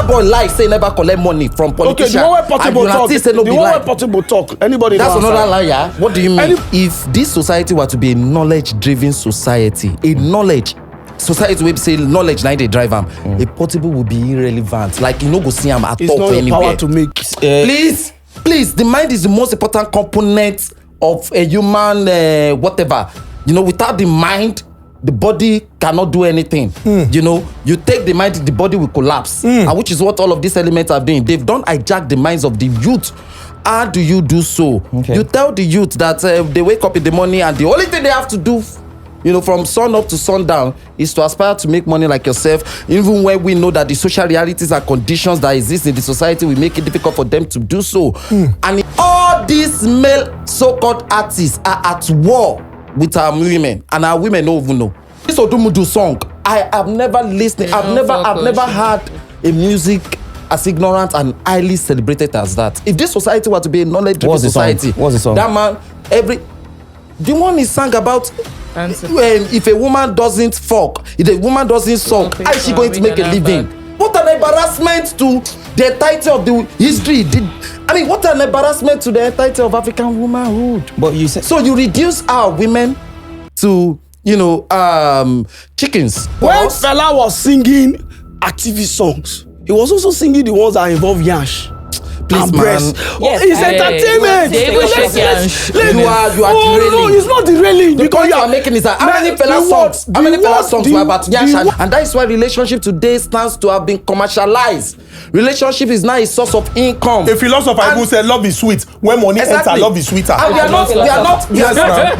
Burna Boy lie say never collect money from politicians. Okay, the one where Portable talk. Say no the be one lie. where Portable talk. Anybody? That's another liar. What do you mean? If this society were to be a knowledge-driven society, a knowledge society wey say knowledge na dey drive am, a Portable would be irrelevant. Like you no go see am at all for anywhere. Power to make. Please, the mind is the most important component of a human whatever. You know, without the mind, the body cannot do anything. You know, you take the mind, the body will collapse. And which is what all of these elements are doing. They've done hijack the minds of the youth. How do you do so? Okay. You tell the youth that they wake up in the morning and the only thing they have to do, you know, from sun up to sundown is to aspire to make money like yourself, even when we know that the social realities and conditions that exist in the society will make it difficult for them to do so. And all these male so-called artists are at war with our women, and our women don't even know. This Odumudu song, I have never listened, I've never heard a music as ignorant and highly celebrated as that. If this society were to be a knowledge-driven society, what's the song? That man, the one he sang about if a woman doesn't fuck, if a woman doesn't song, how is she going to make a living? What an embarrassment to the entirety of the history. What an embarrassment to the entirety of African womanhood. But you said so you reduce our women to, you know, chickens. When Fela was singing activist songs, he was also singing the ones that involve Yash. Please, man. Yes, it's entertainment. You are derailing. No, it's not derailing. The point you are making is that how many Fela songs were about Yash? And that is why relationship today stands to have been commercialized. Relationship is now a source of income. A philosopher who said love is sweet. When money enter, love is sweeter. And we are not. Yes, man.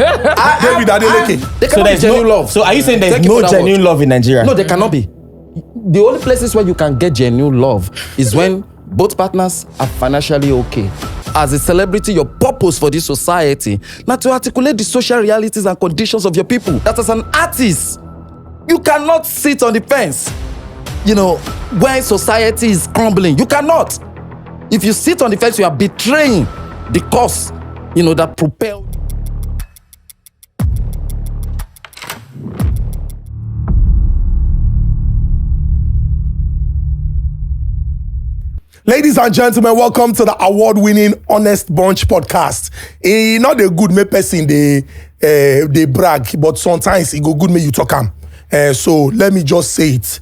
David Adeleke. There cannot be genuine love. So are you saying there's no genuine love in Nigeria? No, there cannot be. The only places where you can get genuine love is when both partners are financially okay. As a celebrity, your purpose for this society now to articulate the social realities and conditions of your people. That as an artist, you cannot sit on the fence, you know, when society is crumbling. You cannot. If you sit on the fence, you are betraying the cause, you know, that propelled. Ladies and gentlemen, welcome to the award-winning Honest Bunch podcast. Not a good me person they brag, but sometimes it go good me you talk am. So let me just say it.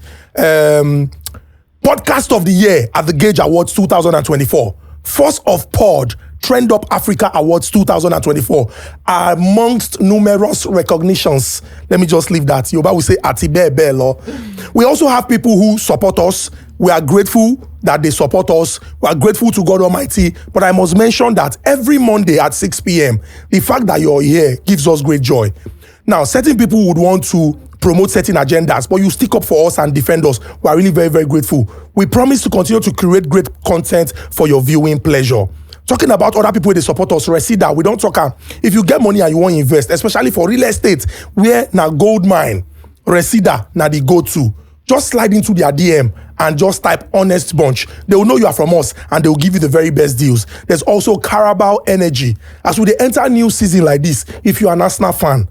Podcast of the Year at the Gauge Awards 2024. First of Pod Trend Up Africa Awards 2024 are amongst numerous recognitions. Let me just leave that. Yoba will say Atibe Belo. We also have people who support us. We are grateful that they support us. We are grateful to God Almighty. But I must mention that every Monday at 6 p.m., the fact that you're here gives us great joy. Now, certain people would want to promote certain agendas, but you stick up for us and defend us. We are really very, very grateful. We promise to continue to create great content for your viewing pleasure. Talking about other people they support us, Resida, we don't talk. If you get money and you want to invest, especially for real estate, where na gold mine, Resida na the go-to. Just slide into their DM and just type Honest Bunch. They will know you are from us and they will give you the very best deals. There's also Carabao Energy. As we enter a new season like this, if you are an Arsenal fan,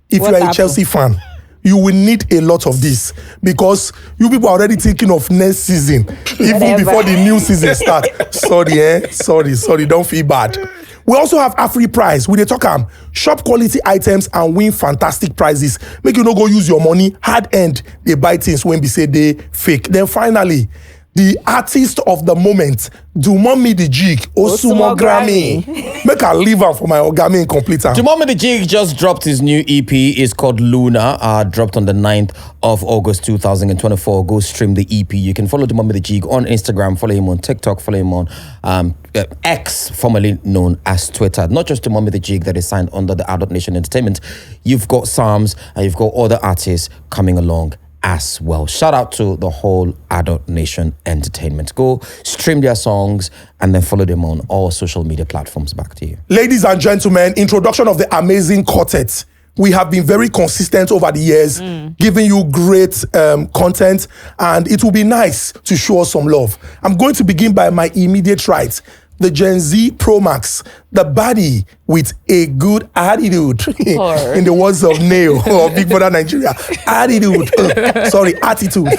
if you are a Chelsea fan, you will need a lot of this because you people are already thinking of next season, even before the new season starts. Sorry, don't feel bad. We also have Afri Prize. We dey talk shop quality items and win fantastic prizes. Make you no go use your money hard end. They buy things when we say they fake. Then finally, the artist of the moment, Dumomi the Jig, Osumo Grammy. Make a leave her for my Ogami Incompleter. Dumomi the Jig just dropped his new EP. It's called Luna. Dropped on the 9th of August 2024. Go stream the EP. You can follow Dumomi the Jig on Instagram. Follow him on TikTok. Follow him on X, formerly known as Twitter. Not just Dumomi the Jig that is signed under the Adult Nation Entertainment. You've got Psalms and you've got other artists coming along as well. Shout out to the whole Adult Nation Entertainment. Go stream their songs and then follow them on all social media platforms. Back to you. Ladies and gentlemen, introduction of the amazing quartet. We have been very consistent over the years, giving you great content, and it will be nice to show us some love. I'm going to begin by my immediate right. the Gen Z Pro Max, the body with a good attitude. In the words of Neo or Big Brother Nigeria, attitude. Attitude.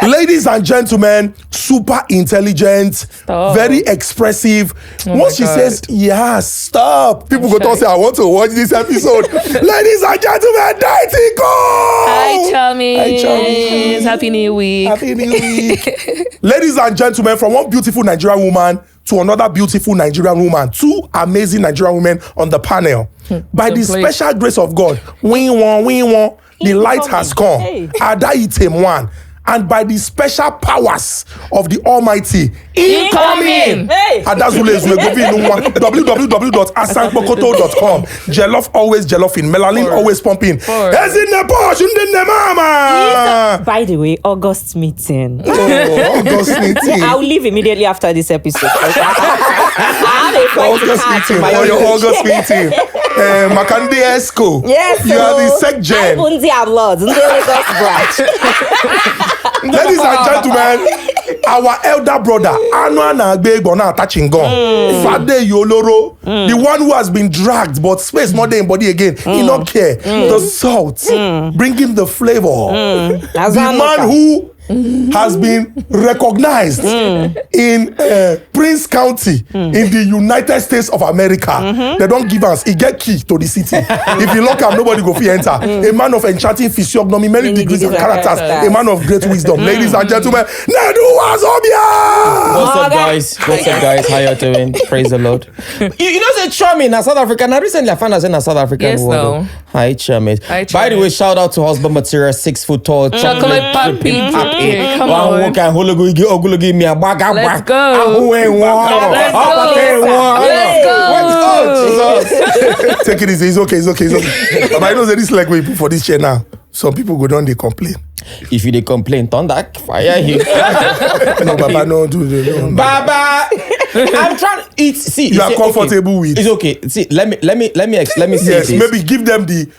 Ladies and gentlemen, super intelligent, very expressive. Once she says, yes, stop, people go to say, I want to watch this episode. Ladies and gentlemen, Deity Cole! Hi, Chummies. Happy New Week. Happy New Week. Ladies and gentlemen, from one beautiful Nigerian woman to another beautiful Nigerian woman, two amazing Nigerian women on the panel. By the special grace of God, we won, the light has come. Ada item one. And by the special powers of the Almighty, incoming! www.asankpokoto.com. Jollof always jollof in, melanin always pumping. Ezinne Posh, mama! By the way, August meeting. August meeting. I'll leave immediately after this episode. I have a flight to catch in my Your August meeting. Makande Esco. Yes, you are the SecGen. Ladies and gentlemen, our elder brother, Anwa Nagbegona touching gun. Fade Yoloro, the one who has been dragged, but space not there in body again. He not care. The salt, bringing the flavor. The man who has been recognized in Prince County in the United States of America. They don't give us. He get key to the city. If you lock up, nobody go fi enter. A man of enchanting physiognomy, many degrees of characters. A man of great wisdom. Ladies and gentlemen, Nedu Wazobia! What's up, guys? How you doing? Praise the Lord. You know, say charming in South Africa. Now recently I found out in South African Yes, world. no. Hi, charming. Hi, By the way, shout out to husband material, 6 foot tall, Chocolate puppy. Come on. Let's go. Take it easy. It's okay. But I know that this leg we put for this chair now. Some people go down, they complain. If you they complain, thunder, fire him. No, Baba, no, do the Baba, I'm trying to eat. See, you are comfortable with. It's okay. See, let me say yes, this. maybe give them the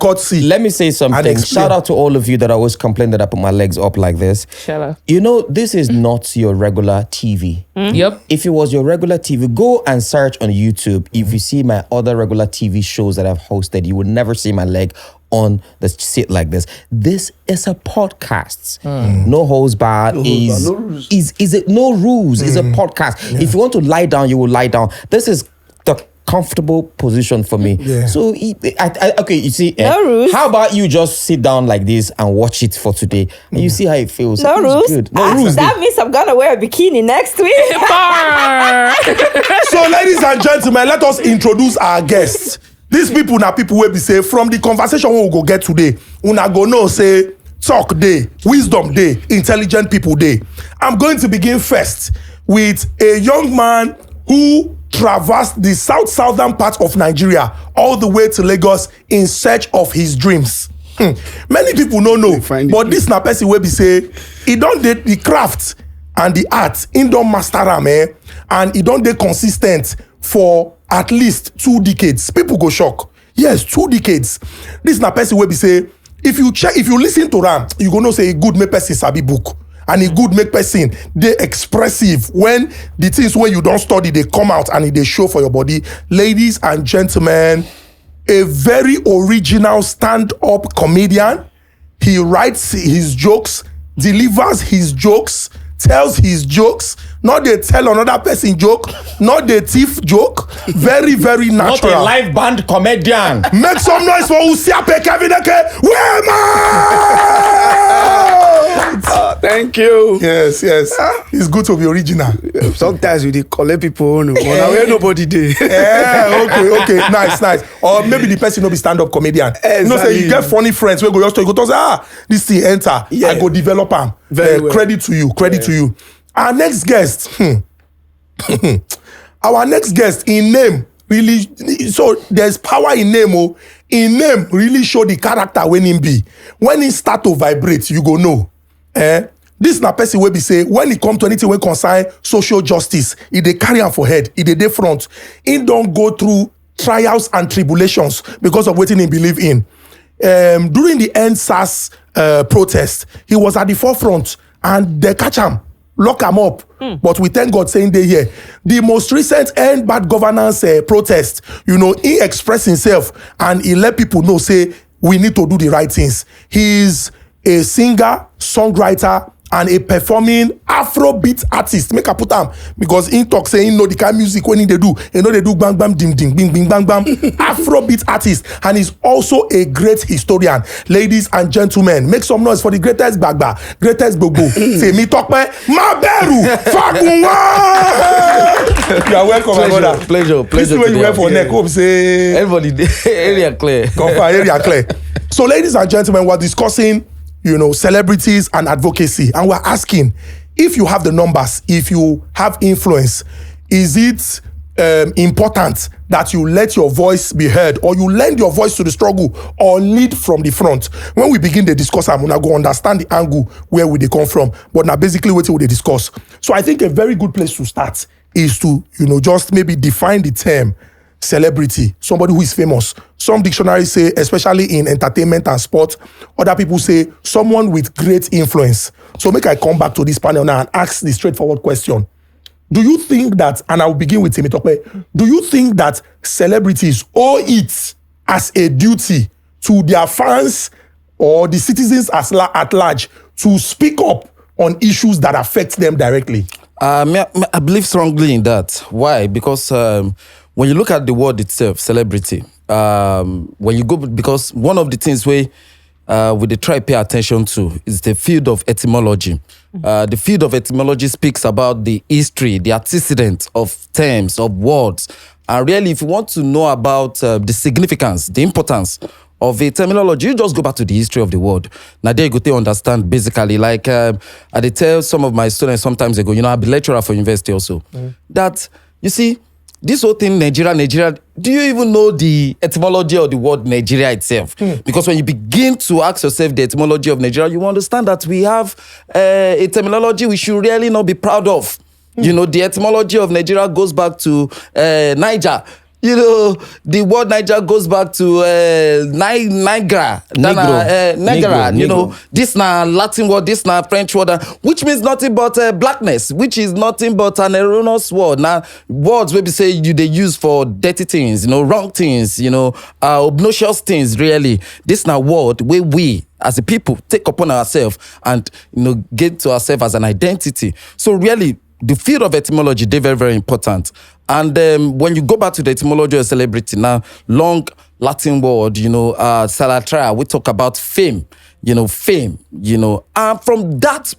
courtesy. Let me say something. Shout out to all of you that always complain that I put my legs up like this. Shut up. You know, this is not your regular TV. Yep. If it was your regular TV, go and search on YouTube. If you see my other regular TV shows that I've hosted, you would never see my leg on the seat like this. This is a podcast. No holds barred. No rules. No rules. It's a podcast. Yeah. If you want to lie down, you will lie down. This is the comfortable position for me. Yeah. So, okay, you see, no rules. How about you just sit down like this and watch it for today, and you see how it feels. No rules. Good. No rules. That means I'm gonna wear a bikini next week. So, ladies and gentlemen, let us introduce our guests. These people now people will be say from the conversation we will go get today. Una go know say talk day, wisdom day, intelligent people day. I'm going to begin first with a young man who traversed the southern part of Nigeria all the way to Lagos in search of his dreams. Many people don't know, but this na person will be say he don't did the craft and the art, he don't master am, and he don't dey consistent for at least 2 decades. People go shock. Yes, 2 decades. This na person wey be say if you listen to am, you go know say e good make person sabi book, and e good make person dey expressive when the things wey you don study dey come out and e dey show for your body. Ladies and gentlemen, a very original stand-up comedian. He writes his jokes, delivers his jokes, tells his jokes, not they tell another person joke, not the thief joke. Very, very natural. Not a live band comedian. Make some noise for Usiape Kevineke. Thank you. Yes. It's good to be original. Sometimes we dey collect people on where nobody dey. Yeah, okay. Nice. Or maybe the person no be stand-up comedian. Exactly. You know, say you get funny friends where go just go talk say, this thing enter. Yeah. I go develop am. Well. Credit to you. Our next guest. Our next guest in name really, so there's power in name. In name really show the character when him be. When he start to vibrate, you go know. This na person wey be say when it come to anything wey concern social justice, e dey carry am for head, e dey front. He don't go through trials and tribulations because of wetin he believe in. During the EndSARS protest, he was at the forefront and they catch him. lock am up. But we thank God saying they here. The most recent end bad governance protest, he expressed himself and he let people know, say, we need to do the right things. He's a singer, songwriter, and a performing Afrobeat artist. Make I put him because he talk say he know the kind of music when they do. They do bang bang dim dim bing bing bang bang. Afrobeat artist, and he's also a great historian. Ladies and gentlemen, make some noise for the greatest bagba, greatest bogo. Say me talk man, Maberu. Fuck you are welcome, my brother. Pleasure. This is where you went for neck. Hope say Everybody, area clear. confirm area clear. So, ladies and gentlemen, we're discussing celebrities and advocacy. And we're asking, if you have the numbers, if you have influence, is it important that you let your voice be heard, or you lend your voice to the struggle, or lead from the front? When we begin to discuss, I'm gonna go understand the angle where we they come from. But now basically what we discuss. So I think a very good place to start is to, just maybe define the term celebrity, somebody who is famous. Some dictionaries say, especially in entertainment and sport, other people say someone with great influence. So make I come back to this panel now and ask the straightforward question. Do you think that, and I'll begin with Temitope, do you think that celebrities owe it as a duty to their fans or the citizens at large to speak up on issues that affect them directly? I believe strongly in that. Why? Because when you look at the word itself, celebrity, when you go, because one of the things we try to pay attention to is the field of etymology. The field of etymology speaks about the history, the antecedent of terms, of words. And really, if you want to know about the significance, the importance of a terminology, you just go back to the history of the word. Now there you go to understand basically, like I tell some of my students sometimes ago, I'll be lecturer for university also, that, you see, this whole thing, Nigeria, do you even know the etymology of the word Nigeria itself? Because when you begin to ask yourself the etymology of Nigeria, you understand that we have a terminology we should really not be proud of. The etymology of Nigeria goes back to Niger. The word Niger goes back to Nigra. Negro. This na Latin word, this na French word, which means nothing but blackness, which is nothing but an erroneous word. Now, words maybe say they use for dirty things, wrong things, obnoxious things, really. This na word where we, as a people, take upon ourselves and, get to ourselves as an identity. So really, the field of etymology, they're very, very important. And when you go back to the etymology of celebrity, now, long Latin word, salatra, we talk about fame, and from that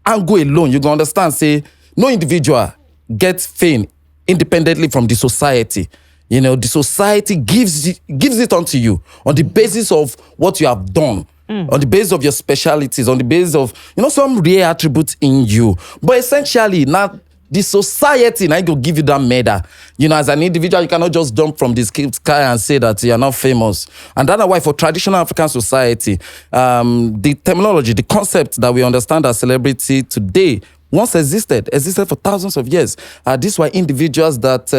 angle alone, you can understand, say, no individual gets fame independently from the society. The society gives it onto you on the basis of what you have done. On the basis of your specialities, on the basis of, some rare attributes in you. But essentially, now, the society now will give you that medal. As an individual, you cannot just jump from the sky and say that you are not famous. And that's why for traditional African society, the terminology, the concept that we understand as celebrity today once existed for thousands of years. This were individuals that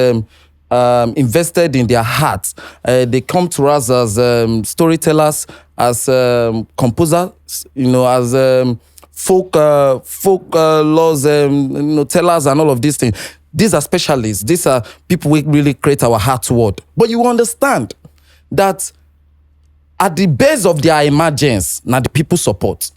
invested in their hearts. They come to us as storytellers, as composers, as folk laws, tellers and all of these things. These are specialists. These are people who really create our heart word. But you understand that at the base of their emergence, now the people support.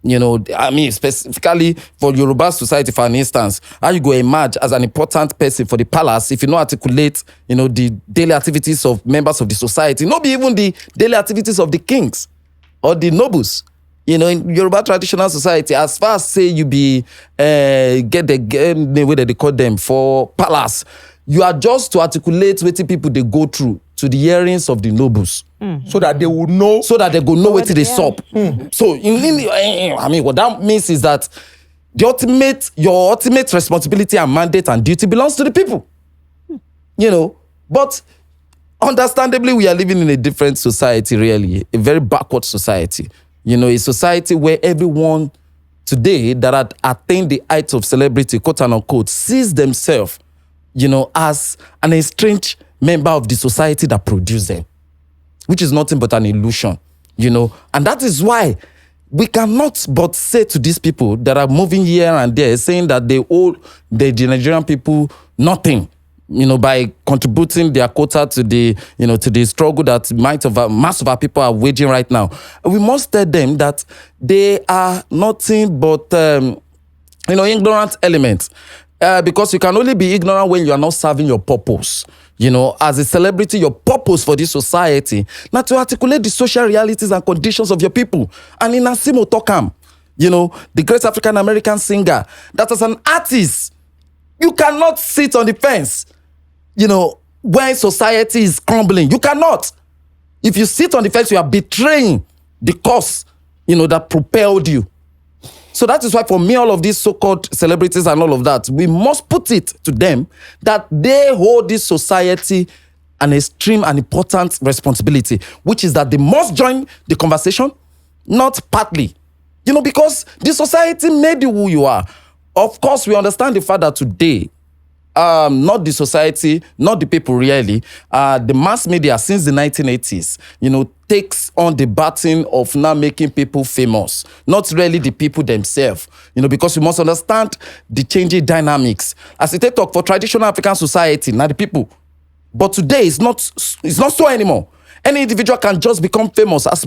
Specifically for Yoruba society, for an instance, how you go emerge as an important person for the palace if you not articulate, the daily activities of members of the society, not even the daily activities of the kings or the nobles. In Yoruba traditional society, as far as say you be get the way that they call them for palace, you are just to articulate what people they go through to the hearings of the nobles. So that they will know. So that they go know what they sup. So what that means is that your ultimate responsibility and mandate and duty belongs to the people. But understandably, we are living in a different society, really, a very backward society. A society where everyone today that had attained the height of celebrity, quote and unquote, sees themselves, as an estranged member of the society that produced them, which is nothing but an illusion, And that is why we cannot but say to these people that are moving here and there, saying that they owe the Nigerian people nothing, by contributing their quota to the, to the struggle that mass of our people are waging right now. We must tell them that they are nothing but, ignorant elements. Because you can only be ignorant when you are not serving your purpose. As a celebrity, your purpose for this society, not to articulate the social realities and conditions of your people. And in Asimo Tokam, the great African American singer, that as an artist, you cannot sit on the fence, when society is crumbling. You cannot. If you sit on the fence, you are betraying the cause, that propelled you. So that is why for me, all of these so-called celebrities and all of that, we must put it to them that they hold this society an extreme and important responsibility, which is that they must join the conversation, not partly. Because the society made you who you are. Of course, we understand the fact that today, not the society, not the people really, the mass media since the 1980s, takes on the baton of now making people famous, not really the people themselves, because we must understand the changing dynamics. As it talk for traditional African society, now the people, but today it's not so anymore. Any individual can just become famous as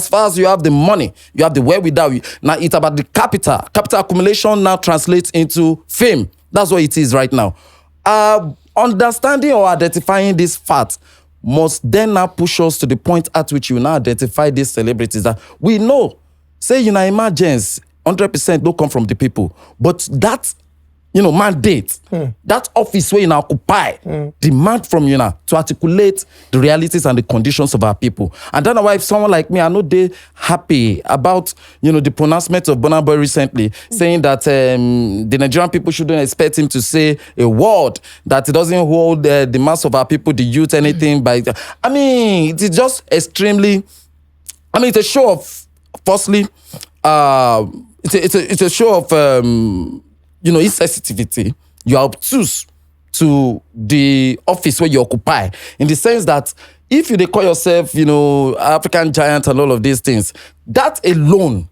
far as you have the money, you have the wherewithal. Now it's about the capital. Capital accumulation now translates into fame. That's what it is right now. Understanding or identifying this fact must then now push us to the point at which you now identify these celebrities that we know, say, emergence, 100% don't come from the people. But that, mandate, that office where you now occupy, demand from you now to articulate the realities and the conditions of our people. And then why if someone like me, I know they happy about, the pronouncement of Burna Boy recently, saying that the Nigerian people shouldn't expect him to say a word, that it doesn't hold the mass of our people, the youth, anything by... it is just extremely... it's a show of, firstly, it's a show of... insensitivity. You are obtuse to the office where you occupy, in the sense that if you call yourself, African giant and all of these things, that alone,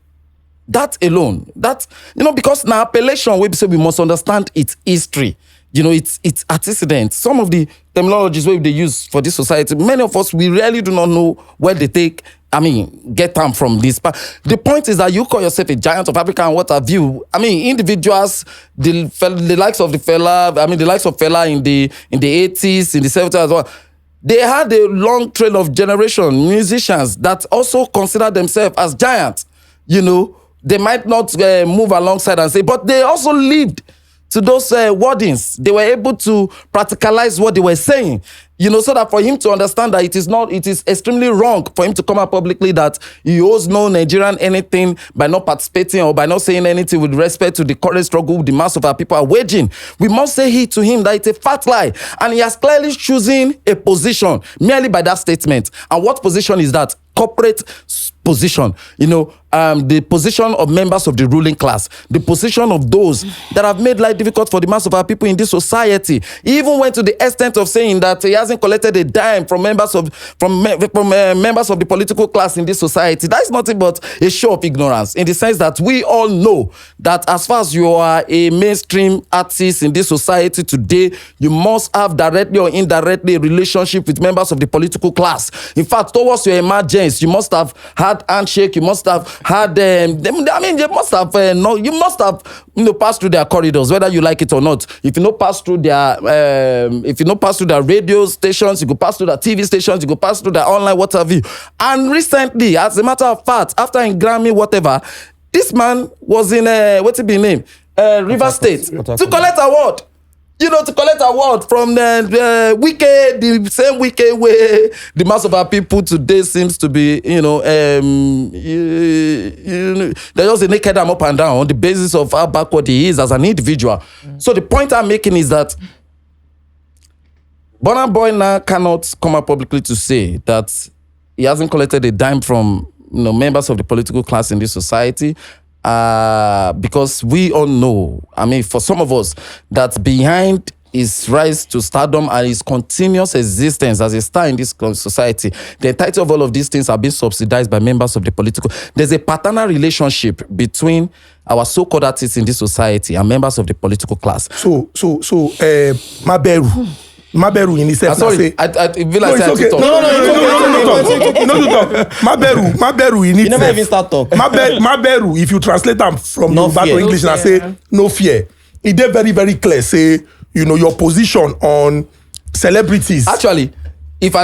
because now appellation, we say we must understand its history, its antecedents. Some of the terminologies where they use for this society, many of us, we really do not know where they take, get them from this. But the point is that you call yourself a giant of Africa and what have you. Individuals, the likes of the likes of Fela in the 80s, in the 70s as well, they had a long trail of generation musicians that also consider themselves as giants. They might not move alongside and say, but they also lived to those wordings. They were able to practicalize what they were saying, so that for him to understand that it is extremely wrong for him to come out publicly that he owes no Nigerian anything by not participating or by not saying anything with respect to the current struggle the mass of our people are waging. We must say to him that it's a fat lie. And he has clearly chosen a position merely by that statement. And what position is that? Corporate position, the position of members of the ruling class, the position of those that have made life difficult for the mass of our people in this society. He even went to the extent of saying that he hasn't collected a dime from members of the political class in this society. That is nothing but a show of ignorance, in the sense that we all know that as far as you are a mainstream artist in this society today, you must have directly or indirectly a relationship with members of the political class. In fact, towards your emergence, you must have had handshake. You must have had. You must have. You must have. Passed through their corridors, whether you like it or not. If you pass through their, radio stations, you go pass through their TV stations, you go pass through their online, what have you. And recently, as a matter of fact, after in Grammy, whatever, this man was in what's it be name? River State to collect award. To collect award from the wicked, the same wicked way the mass of our people today seems to be, they're just naked them up and down on the basis of how backward he is as an individual. So the point I'm making is that Burna Boy now cannot come out publicly to say that he hasn't collected a dime from members of the political class in this society. Because we all know, for some of us, that behind his rise to stardom and his continuous existence as a star in this society, the entirety of all of these things are being subsidized by members of the political. There's a paternal relationship between our so-called artists in this society and members of the political class. So, Maberu in himself. Sorry, I feel like No, it's okay. No. Maberu in itself. You never even start talk. Maberu, if you translate them from No Yoruba to fear. English, and I say no fear. It did very, very clear. Say, your position on celebrities. Actually, if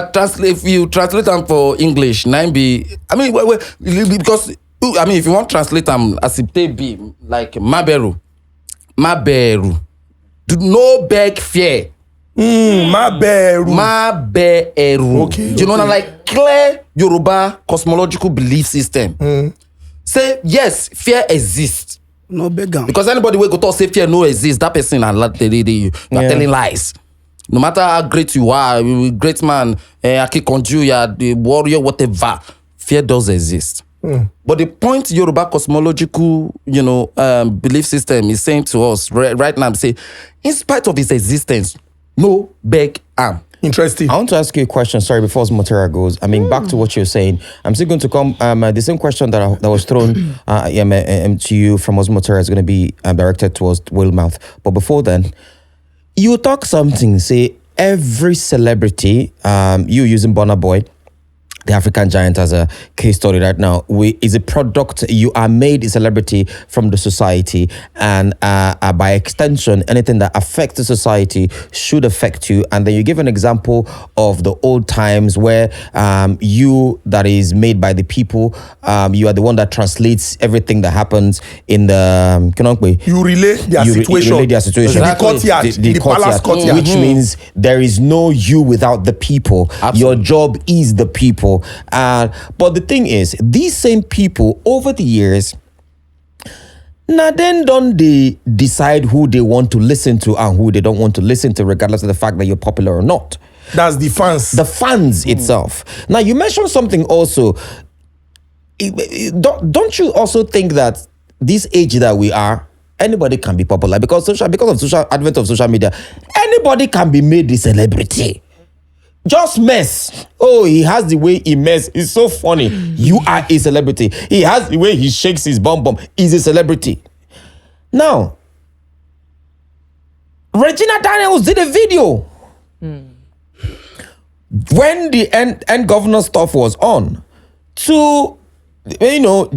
you translate them for English, because if you want to translate them as it be like Maberu, do no beg fear. Maberu. Okay. You know, like clear Yoruba cosmological belief system. Say yes, fear exists. No beggar. Because anybody will go talk say fear no exists, that person you are telling lies. No matter how great you are, you great man, Akikonju, you are the warrior, whatever, fear does exist. But the point Yoruba cosmological, belief system is saying to us right now, say, in spite of its existence, no beg am. Interesting. I want to ask you a question. Sorry, before Motera goes. Back to what you're saying. I'm still going to come. The same question that was thrown to you from Motera is going to be directed towards Whalemouth. But before then, you talk something. Say every celebrity. You using Burna Boy, the African giant, as a case study right now, is a product. You are made a celebrity from the society, and by extension, anything that affects the society should affect you. And then you give an example of the old times where you, that is made by the people, you are the one that translates everything that happens in the. You relay their situation. You relay their situation. Exactly. The palace courtyard. Which means there is no you without the people. Absolutely. Your job is the people. But the thing is, these same people over the years, now then don't they decide who they want to listen to and who they don't want to listen to, regardless of the fact that you're popular or not. That's the fans. The fans itself. Now you mentioned something also. Don't you also think that this age that we are, anybody can be popular because of advent of social media, anybody can be made a celebrity. Just mess. Oh, he has the way he mess. It's so funny. You are a celebrity. He has the way he shakes his bum. He's a celebrity. Now, Regina Daniels did a video when the end governor stuff was on to,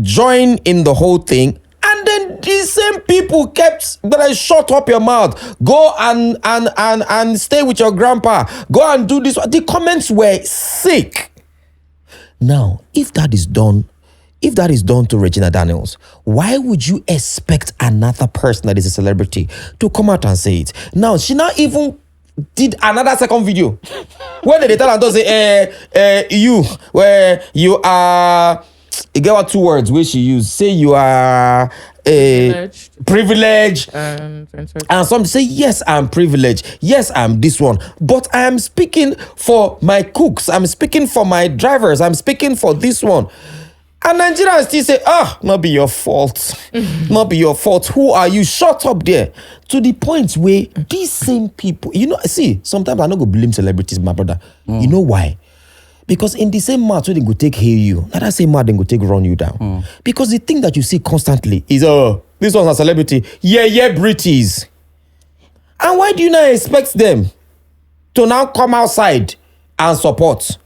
join in the whole thing. And then these same people kept that shut up your mouth. Go and stay with your grandpa. Go and do this. The comments were sick. Now, if that is done to Regina Daniels, why would you expect another person that is a celebrity to come out and say it? Now, she not even did another second video where they tell her to say, you are. You get what 2 words where she used. Say you are privileged. And some say, yes, I'm privileged. Yes, I'm this one. But I am speaking for my cooks. I'm speaking for my drivers. I'm speaking for this one. And Nigerians still say, not be your fault. Not be your fault. Who are you? Shut up there. To the point where these same people, see, sometimes I don't go blame celebrities, my brother. You know why? Because in the same mouth, they go take hail you. Not that same mouth, they go take run you down. Because the thing that you see constantly is, this one's a celebrity. Yeah, British. And why do you not expect them to now come outside and support?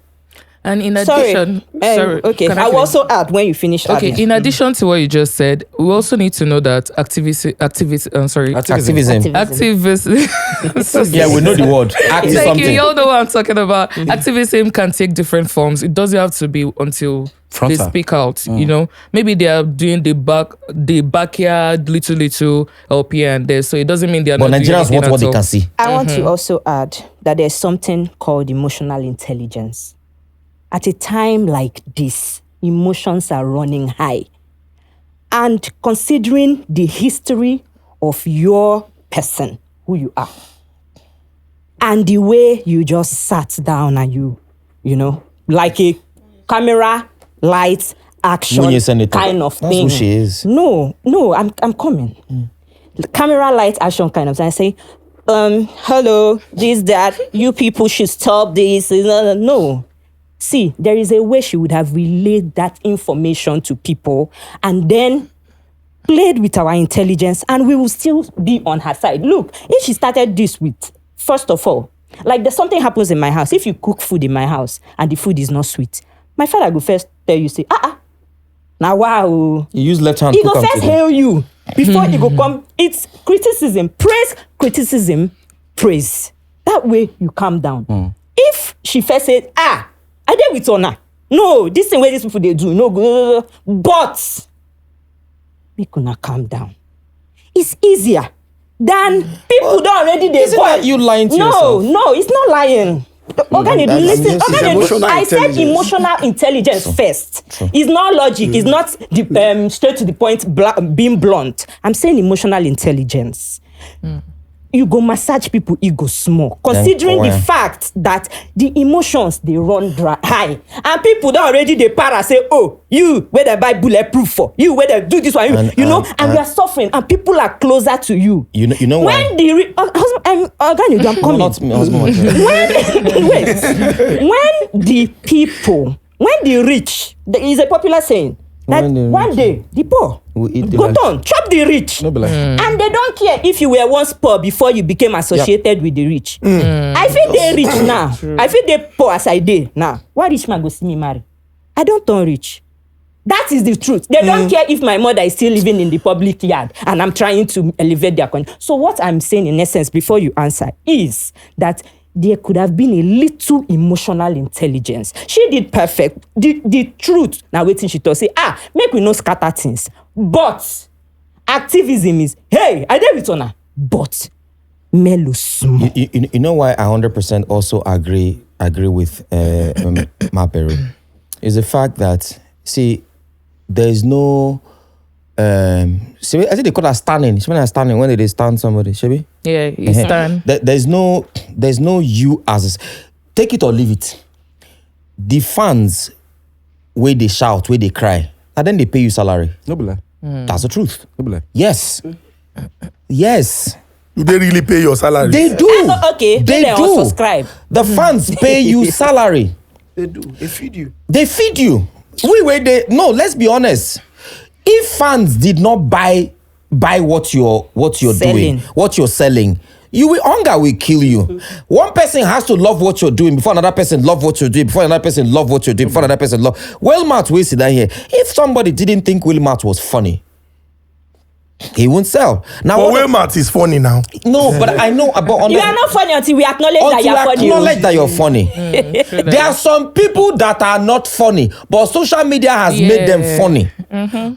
And in addition, okay, I will also add when you finish. Okay, in addition to what you just said, we also need to know that activism. Yeah, we know the word. Thank you. You all know what I'm talking about. Activism can take different forms. It doesn't have to be until they speak out. Maybe they are doing the backyard little LP and there. So it doesn't mean they are. But not Nigerians doing want what they can see. I want to also add that there's something called emotional intelligence. At a time like this, emotions are running high. And considering the history of your person, who you are, and the way you just sat down and you like a camera, lights, action kind of thing. That's who she is. No, I'm coming. The camera, light, action kind of thing. I say, hello, this, that, you people should stop this. No. See, there is a way she would have relayed that information to people and then played with our intelligence, and we will still be on her side. Look, if she started this with, first of all, like there's something happens in my house. If you cook food in my house and the food is not sweet, my father will first tell you, say, now wow. You use left hand. He go first hail you before he go come. It's criticism, praise, criticism, praise. That way you calm down. If she first said, I did with honor. No, this thing where these people they do, no good. But we gonna calm down. It's easier than people don't already they Isn't that you lying to yourself? No, it's not lying. Listen. I said emotional intelligence first. True. It's not logic. It's not straight to the point, being blunt. I'm saying emotional intelligence. You go massage people ego small, considering the fact that the emotions they run high, and people don't already they para say, oh, you where they buy bulletproof for, you where they do this one, and we are suffering, and people are closer to you. You know when why? the I'm coming. Not me, husband. when the rich, there is a popular saying that one day the poor will eat the go rich. down, chop the rich, No be like, and they don't care if you were once poor before you became associated with the rich. I feel they rich now. I feel they poor as I did now. Why rich man go see me marry? I don't turn rich. That is the truth. They don't care if my mother is still living in the public yard and I'm trying to elevate their condition. So what I'm saying in essence before you answer is that there could have been a little emotional intelligence. She did perfect. The truth. Now waiting she to say, make we no scatter things. But activism is, hey, I did with honor. But mellow small. You know why I 100% also agree with Maberu is the fact that, see, there is no see, I think they call that standing. When they stand somebody, Shebi? Yeah, you stand. There's no you as take it or leave it. The fans where they shout, where they cry, and then they pay you salary. no be like, That's the truth. no be like. Yes. Yes. Do they really pay your salary? They do. Okay, They then do. subscribe. The fans pay you salary. They do. They feed you. They feed you. Let's be honest. If fans did not buy what you're doing, what you're selling, hunger will kill you. One person has to love what you're doing before another person love what you're doing, before another person love what you're doing, before another person love. Whalemouth will sit down here. If somebody didn't think Whalemouth was funny, he won't sell. Now, But Whalemouth is funny now. no, but I know about You are not funny until we acknowledge that you are funny. acknowledge that you're funny. There are some people that are not funny, but social media has made them funny.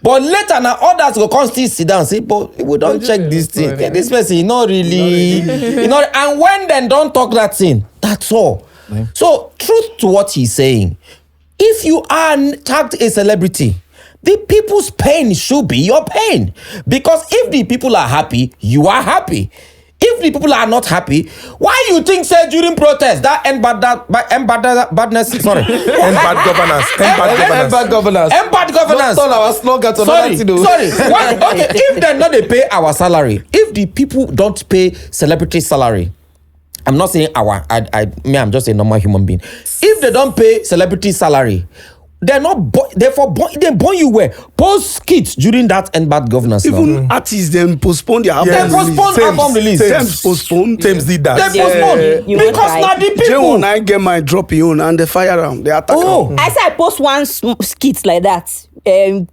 But later now, others will come still sit down and say, but we don't check this thing. Okay, this person is not really, and when they don't talk that thing, that's all. So, truth to what he's saying, if you are tagged a celebrity, the people's pain should be your pain. Because if the people are happy, you are happy. If the people are not happy, why you think say during protest that badness? Sorry, Bad governance. Bad governance. bad governance. Not all our slogan to Sorry. Why? Okay, if they not they pay our salary, if the people don't pay celebrity salary, I'm not saying I'm just a normal human being. If they don't pay celebrity salary, they're not. They born you where post skits during that bad governance. Even artists then postpone their album. They Yes. postpone album release. Thames postponed. Thames did that. They postpone You because want now right. the people. J1 I get my drop on and they fire am. They attack Oh. am. I said I post one skit like that.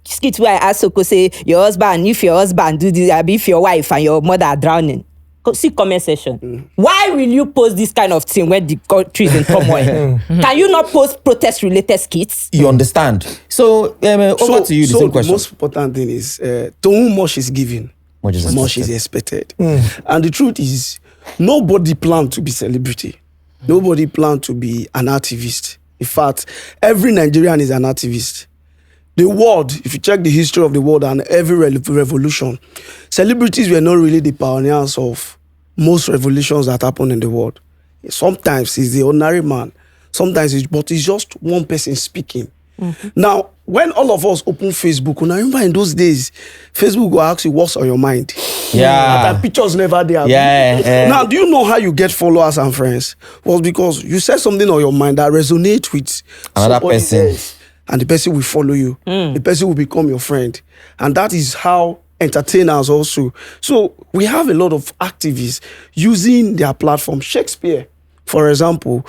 Skit where I ask Soko say your husband, if your husband do this, if your wife and your mother are drowning. See comment section. Why will you post this kind of thing when the country is in turmoil? Can you not post protest related skits? You understand? So over to you. The same the question. most important thing is to whom much is given, Much is much is expected. And the truth is, nobody planned to be celebrity. Nobody planned to be an activist. In fact, every Nigerian is an activist. The world, if you check the history of the world and every revolution, celebrities were not really the pioneers of most revolutions that happen in the world. Sometimes it's the ordinary man. Sometimes but it's just one person speaking. Now, when all of us open Facebook, and I remember in those days, Facebook will ask you what's on your mind. Yeah. That picture's never there. Yeah. Now, do you know how you get followers and friends? Was because you said something on your mind that resonates with Another somebody person. else, and the person will follow you. The person will become your friend. And that is how entertainers also. So we have a lot of activists using their platform. Shakespeare, for example,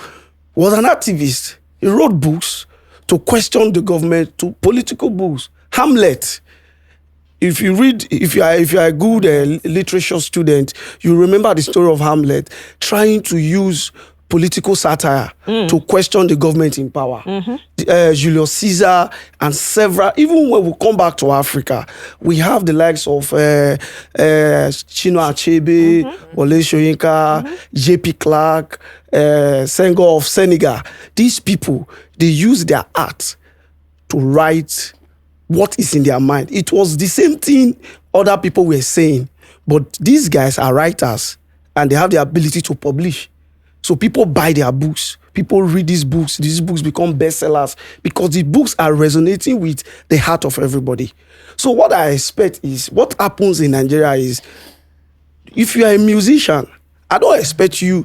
was an activist. He wrote books to question the government, to political books. Hamlet. If you read, if you are a good literature student, you remember the story of Hamlet trying to use political satire to question the government in power. Julius Caesar and several, even when we come back to Africa, we have the likes of Chinua Achebe, Wole Soyinka, J.P. Clark, Senghor of Senegal. These people, they use their art to write what is in their mind. It was the same thing other people were saying, but these guys are writers and they have the ability to publish. So people buy their books. People read these books. These books become bestsellers because the books are resonating with the heart of everybody. So what I expect is, what happens in Nigeria is, if you are a musician, I don't expect you,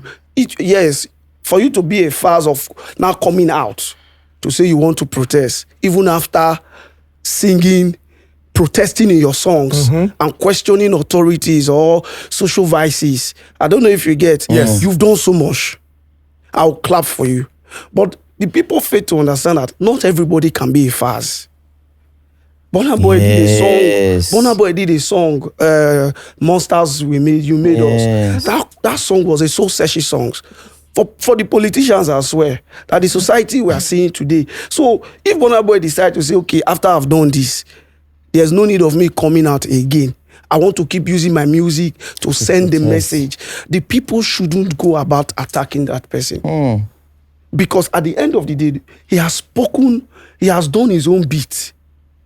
for you to be a phase of now coming out to say you want to protest, even after singing, protesting in your songs and questioning authorities or social vices. I don't know if you get. Yes. You've done so much. I'll clap for you. But the people fail to understand that not everybody can be a Faz. Burna Boy did a song. Burna Boy did a song. Monsters You Made Us. That song was a soul searching song. For the politicians as well, that the society we are seeing today. So if Burna Boy decide to say, okay, after I've done this, there's no need of me coming out again. I want to keep using my music to send the message. The people shouldn't go about attacking that person. Because at the end of the day, he has spoken, he has done his own bit.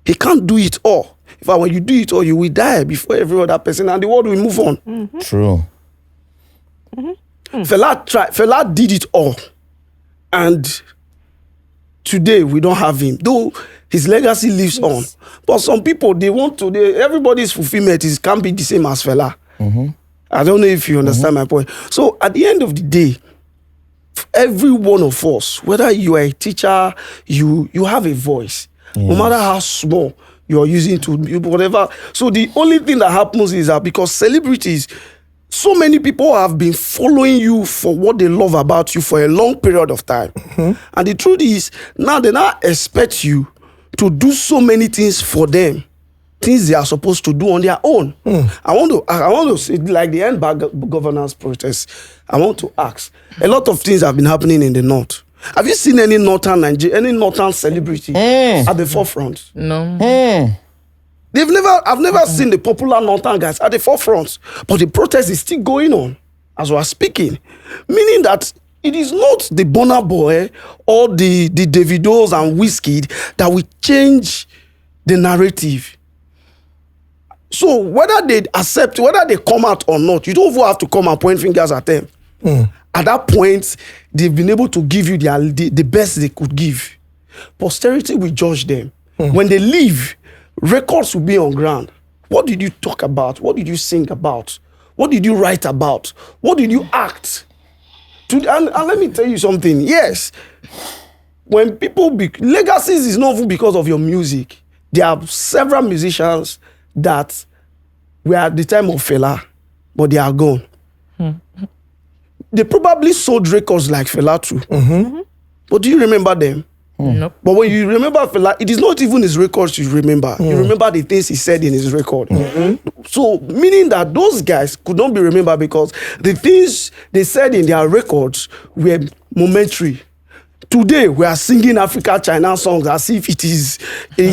He can't do it all. In fact, when you do it all, you will die before every other person and the world will move on. True. Fela did it all. And today we don't have him. Though his legacy lives on. But some people, everybody's fulfillment can't be the same as Fela. I don't know if you understand my point. So at the end of the day, every one of us, whether you are a teacher, you have a voice. No matter how small you are using to whatever. So the only thing that happens is that because celebrities, so many people have been following you for what they love about you for a long period of time. And the truth is, now they now expect you to do so many things for them, things they are supposed to do on their own. I want to say, like the end governance protest, I want to ask, a lot of things have been happening in the North. Have you seen any Northern celebrity at the forefront? No. I've never seen the popular Northern guys at the forefront, but the protest is still going on as we are speaking. Meaning that it is not the Burna Boy or the Davidos and Wizkid that will change the narrative. So whether they accept, whether they come out or not, you don't even have to come and point fingers at them. At that point, they've been able to give you the best they could give. Posterity will judge them. When they leave, records will be on ground. What did you talk about? What did you sing about? What did you write about? What did you act? And let me tell you something. Yes, when people legacies is not even because of your music. There are several musicians that were at the time of Fela, but they are gone. They probably sold records like Fela too. But do you remember them? Nope. But when you remember Fela, it is not even his records you remember. You remember the things he said in his record. So, meaning that those guys could not be remembered because the things they said in their records were momentary. Today, we are singing Africa China songs as if he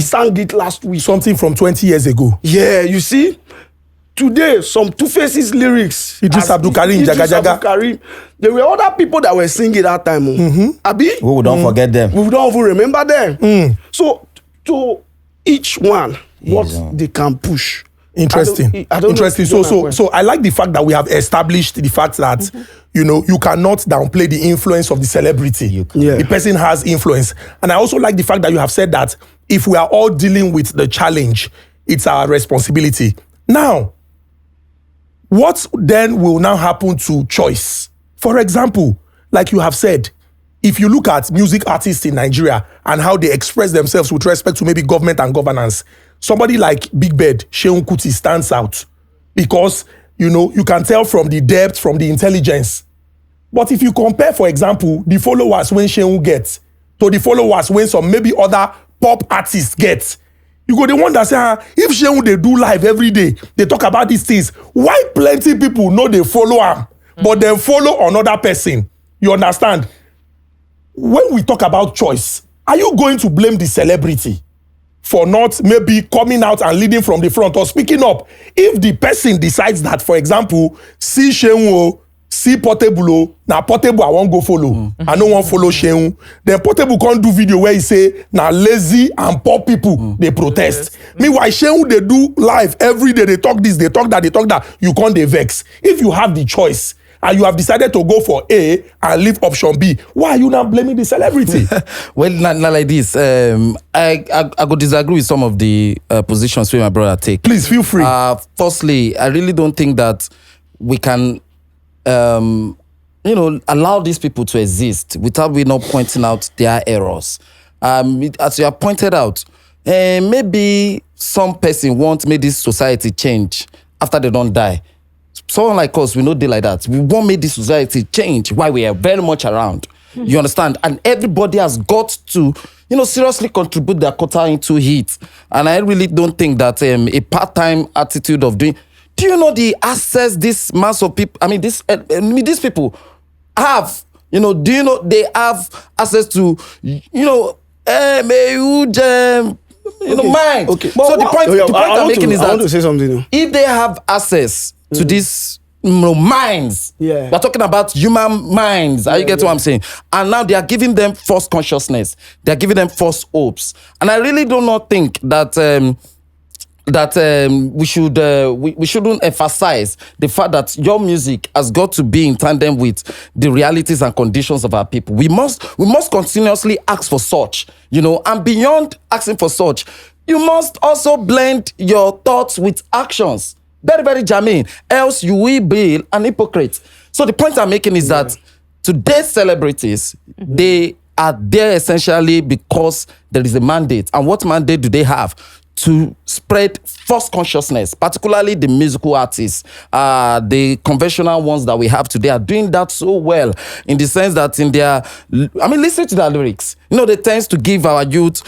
sang it last week. Something from 20 years ago. Yeah, you see? Today, some Two Faces lyrics. Idris Abdul Karim, Jaga Jaga. There were other people that were singing that time. Abi? We don't forget them. We don't even remember them. So, to each one, what they can push. Interesting. I don't Interesting. So I like the fact that we have established the fact that you cannot downplay the influence of the celebrity. The person has influence. And I also like the fact that you have said that if we are all dealing with the challenge, it's our responsibility. Now, What then will now happen to choice? For example, like you have said, if you look at music artists in Nigeria and how they express themselves with respect to maybe government and governance, somebody like Big Bird, Seun Kuti, stands out because, you can tell from the depth, from the intelligence. But if you compare, for example, the followers when Seun gets to the followers when some maybe other pop artists get, you go the one that say, if Seun they do live every day, they talk about these things, why plenty people know they follow him, but then follow another person? You understand? When we talk about choice, are you going to blame the celebrity for not maybe coming out and leading from the front or speaking up? If the person decides that, for example, see Seun, see Portable, now Portable I won't go follow, I don't want follow Seun, then Portable can't do video where he say, now lazy and poor people, they protest. Meanwhile, Seun, they do live every day, they talk this, they talk that, you can't they vex. If you have the choice, and you have decided to go for A and leave option B, why are you now blaming the celebrity? Well, not like this. I could disagree with some of the positions where my brother take. Please feel free. Firstly, I really don't think that we can, allow these people to exist without we not pointing out their errors. As you have pointed out, maybe some person wants make this society change after they don't die. Someone like us, we know they like that. We won't make this society change while we are very much around. You understand? And everybody has got to, seriously contribute their quota into it. And I really don't think that a part-time attitude of doing... Do you know the access this mass of people... these people have... do you know they have access to, mind. Okay. So the point I'm making is that... I want to say something. If they have access to these minds, we're talking about human minds. You get what I'm saying? And now they are giving them false consciousness. They are giving them false hopes. And I really do not think that we shouldn't emphasize the fact that your music has got to be in tandem with the realities and conditions of our people. We must continuously ask for such, and beyond asking for such, you must also blend your thoughts with actions. Very, very germane. Else you will be an hypocrite. So the point I'm making is that today's celebrities, they are there essentially because there is a mandate. And what mandate do they have? To spread false consciousness, particularly the musical artists. The conventional ones that we have today are doing that so well in the sense that listen to their lyrics. They tend to give our youth,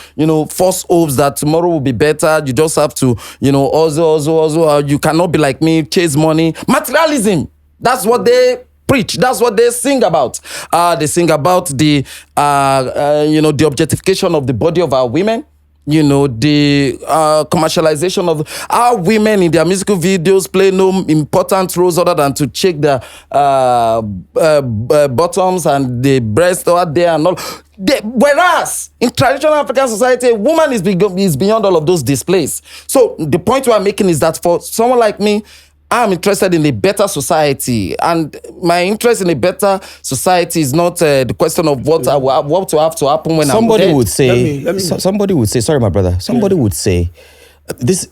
false hopes that tomorrow will be better. You just have to, also, you cannot be like me, chase money. Materialism. That's what they preach. That's what they sing about. They sing about the objectification of the body of our women. The commercialization of our women in their musical videos play no important roles other than to check their bottoms and the breasts out there and all. Whereas in traditional African society, a woman is beyond all of those displays. So the point we're making is that for someone like me, I'm interested in a better society, and my interest in a better society is not the question of what will have to happen when somebody I'm dead. would say. Somebody would say. Sorry, my brother. Somebody would say, this.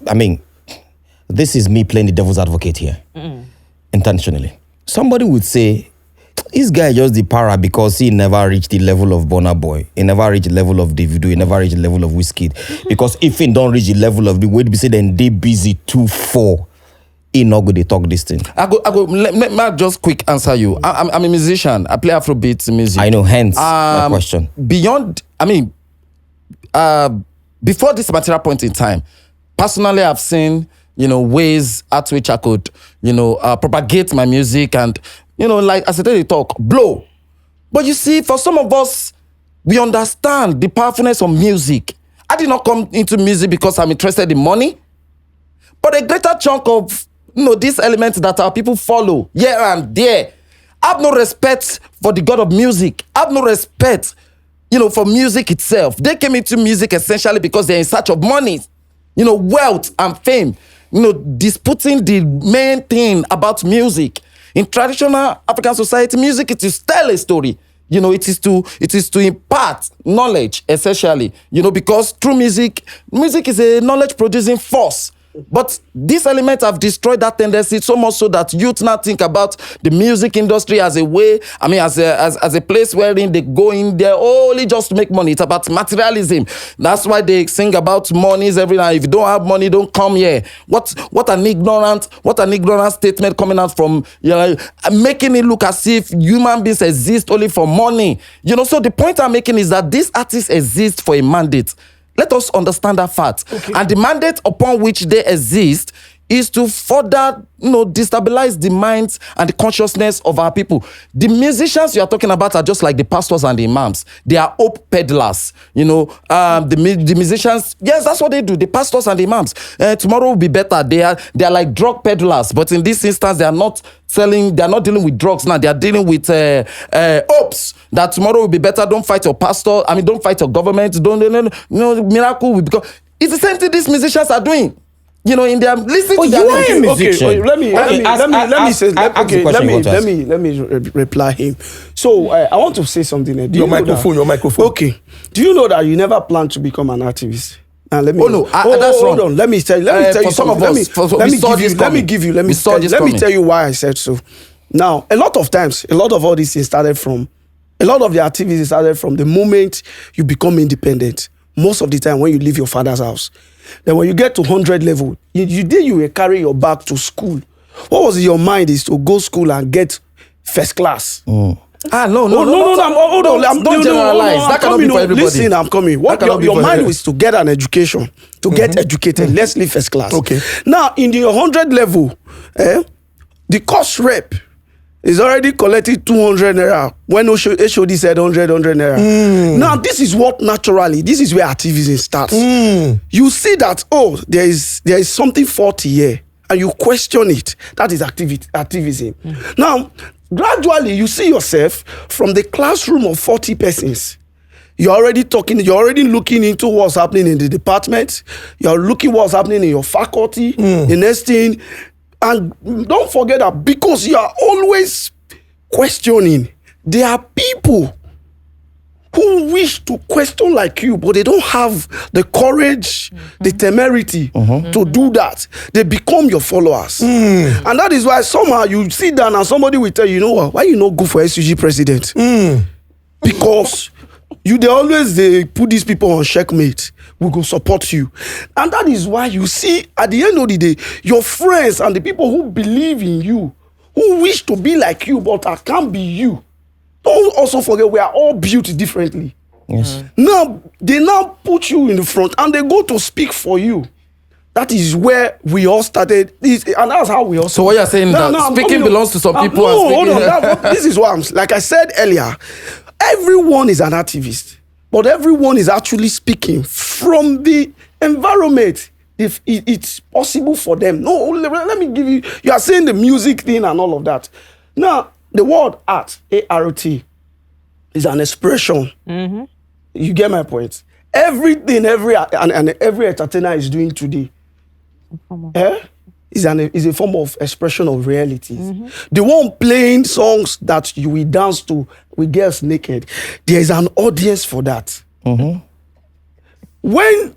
This is me playing the devil's advocate here, intentionally. Somebody would say, this guy just the para because he never reached the level of Burna Boy. He never reached the level of Davido. He never reached the level of Wizkid. Because if he don't reach the level of the way we say, then they busy too for. He not good. They talk this thing. I go. Let me just quick answer you. I'm a musician. I play Afrobeat music. I know. Hence my question. Beyond, before this material point in time, personally, I've seen ways at which I could propagate my music and like as I tell you talk blow. But you see, for some of us, we understand the powerfulness of music. I did not come into music because I'm interested in money, but a greater chunk of these elements that our people follow here and there. I have no respect for the God of music. I have no respect, for music itself. They came into music essentially because they're in search of money, wealth and fame, disputing the main thing about music. In traditional African society, music is to tell a story. It is to impart knowledge, essentially. Because through music is a knowledge producing force. But these elements have destroyed that tendency so much so that youth now think about the music industry as a way, as a place wherein they go in there only just to make money. It's about materialism. That's why they sing about monies every night. If you don't have money, don't come here. What an ignorant statement coming out from, making it look as if human beings exist only for money. So the point I'm making is that these artists exist for a mandate. Let us understand that fact. Okay. And the mandate upon which they exist is to further, destabilize the minds and the consciousness of our people. The musicians you are talking about are just like the pastors and the imams. They are hope peddlers. The musicians, yes, that's what they do. The pastors and the imams. Tomorrow will be better. They are like drug peddlers. But in this instance, they are not dealing with drugs now. They are dealing with hopes that tomorrow will be better. Don't fight your pastor. Don't fight your government. Miracle will become. It's the same thing these musicians are doing. In their listening to their musician. Let me reply him. So I want to say something. Your microphone. Okay. Do you know that you never plan to become an activist? Now let me. That's wrong. Hold on. Let me tell you something. Let me tell you why I said so. Now, a lot of times, a lot of all these things started from, a lot of the activities started from the moment you become independent. Most of the time when you leave your father's house. Then when you get to 100 level, you will carry your bag to school. What was in your mind is to go school and get first class. No. Hold on. Don't generalize. That cannot be for everybody. Listen, I'm coming. What your mind is to get an education, to get educated. Let's leave first class. Okay. Now, in the 100 level, the course rep is already collecting 200 naira when HOD said 100 naira. Now, this is this is where activism starts. You see that, there is something faulty here, and you question it. That is activism. Now, gradually, you see yourself from the classroom of 40 persons. You're already looking into what's happening in the department. You're looking what's happening in your faculty, the next thing. And don't forget that because you are always questioning, there are people who wish to question like you, but they don't have the courage, the temerity to do that. They become your followers. And that is why somehow you sit down and somebody will tell you, what, why you not go for SUG president? Because they put these people on checkmate. We go support you. And that is why you see, at the end of the day, your friends and the people who believe in you, who wish to be like you, but I can't be you. Don't also forget, we are all built differently. Yes. Now, they now put you in the front and they go to speak for you. That is where we all started. And that's how we all. So what you're saying that speaking belongs to some people. Hold on. This is what like I said earlier. Everyone is an activist. But everyone is actually speaking from the environment. If it's possible for them. No, let me give you. You are saying the music thing and all of that. Now, the word art, A-R-O-T, is an expression. You get my point. Everything, every entertainer is doing today is a form of expression of realities. The one playing songs that you will dance to with girls naked, there is an audience for that. When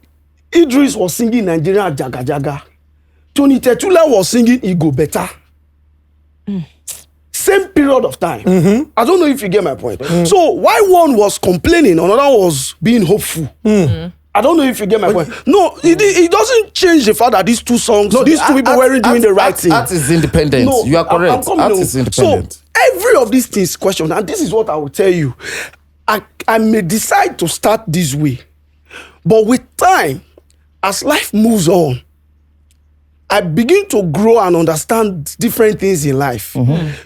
Idris was singing Nigerian Jaga Jaga, Tony Tetula was singing Igo Better. Same period of time. I don't know if you get my point. So why one was complaining, another was being hopeful. I don't know if you get my point. No, it doesn't change the fact that these two songs, these two people weren't doing the right thing. Art is independent. No, you are correct. Art is independent. So every of these things question, and this is what I will tell you. I may decide to start this way, but with time, as life moves on, I begin to grow and understand different things in life.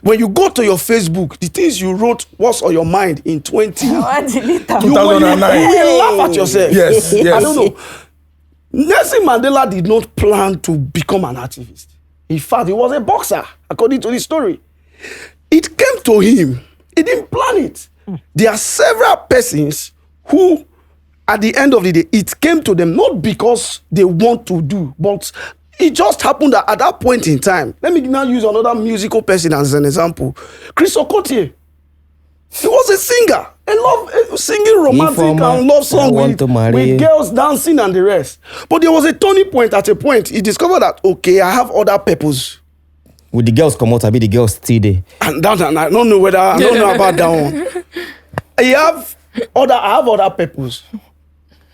When you go to your Facebook, the things you wrote, what's on your mind in 2009, you will laugh at yourself. Yes. I don't know. Nelson Mandela did not plan to become an activist. In fact, he was a boxer, according to the story. It came to him. He didn't plan it. There are several persons who, at the end of the day, it came to them not because they want to do, but it just happened that at that point in time. Let me now use another musical person as an example. Chris Okotie. He was a singer. Singing romantic and love song with girls dancing and the rest. But there was a turning point. At a point, he discovered that, okay, I have other purpose. With the girls come out, I be the girls still there. And I don't know about that one. I have other purpose.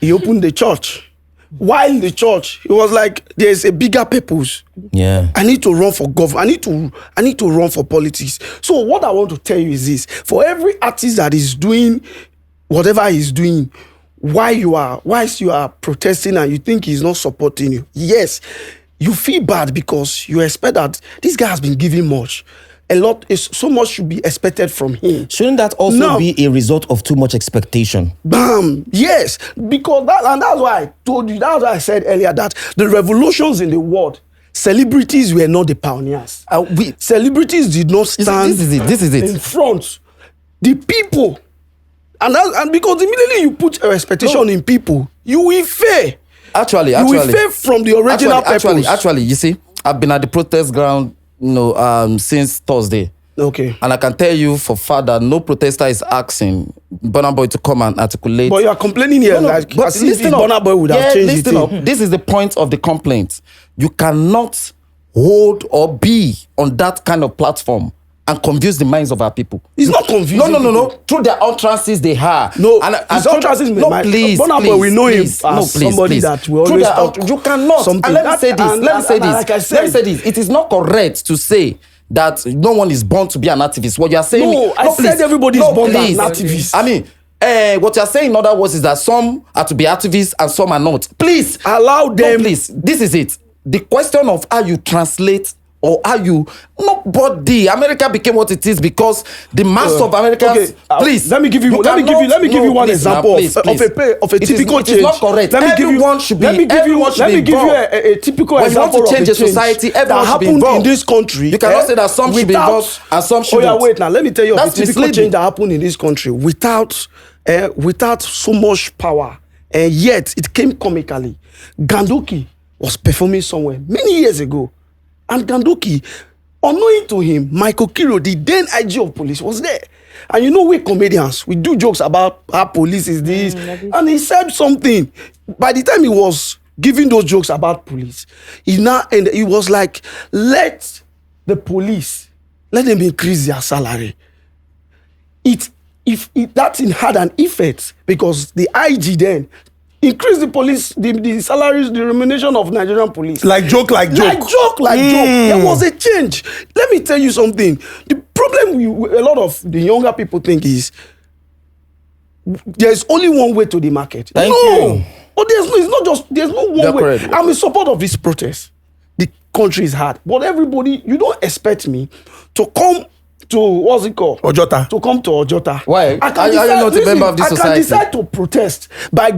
He opened the church. While the church, it was like there's a bigger purpose. Yeah. I need to run for government. I need to run for politics. So what I want to tell you is this: for every artist that is doing whatever he's doing, whilst you are protesting and you think he's not supporting you, yes, you feel bad because you expect that this guy has been giving much. So much should be expected from him. Shouldn't that also be a result of too much expectation? Bam! Yes, because that's why I told you. That's why I said earlier that the revolutions in the world, celebrities were not the pioneers. Celebrities did not stand. This is it. In front. The people, and because immediately you put a expectation in people, you will fail. Actually, you will fail from the original purpose. Actually, you see, I've been at the protest ground, since Thursday. Okay. And I can tell you for fact that no protester is asking Burna Boy to come and articulate. But you are complaining here as if Burna Boy would have changed it. This is the point of the complaint. You cannot hold or be on that kind of platform and confuse the minds of our people. It's not confusing. No. Through their utterances, they have. No, his utterances. Please. Burna Boy, we know him as somebody that will always talk. You cannot. And let me say this. It is not correct to say that no one is born to be an activist. What you are saying? I said everybody is born as an activist. I mean, what you are saying in other words is that some are to be activists and some are not. Please allow them. No, please. This is it. The question of how you translate. Or are you nobody? America became what it is because the mass of Americans. Please, let me give you one example of a typical change. It is not correct. Everyone should be involved. Let me give you a typical example of a change. Society, everyone should be involved. In this country, you cannot say that some should be involved and some shouldn't. Oh yeah, wait now. Let me tell you of a typical change that happened in this country without so much power, and yet it came comically. Gandoki was performing somewhere many years ago. And Gandoki, unknowing to him, Michael Kiro, the then IG of police, was there. And you know, we comedians, we do jokes about how police is this. And he said something. By the time he was giving those jokes about police, he was like, let the police, let them increase their salary. If that thing had an effect, because the IG then increase the police, the salaries, the remuneration of Nigerian police. Like joke. There was a change. Let me tell you something. The problem a lot of the younger people think is there's only one way to the market. Thank you. But there's no one way. Correct. I'm in support of this protest. The country is hard. But everybody, you don't expect me to come to what's it called? Ojota. To come to Ojota. Why? Are you not a member of this society? I can decide to protest by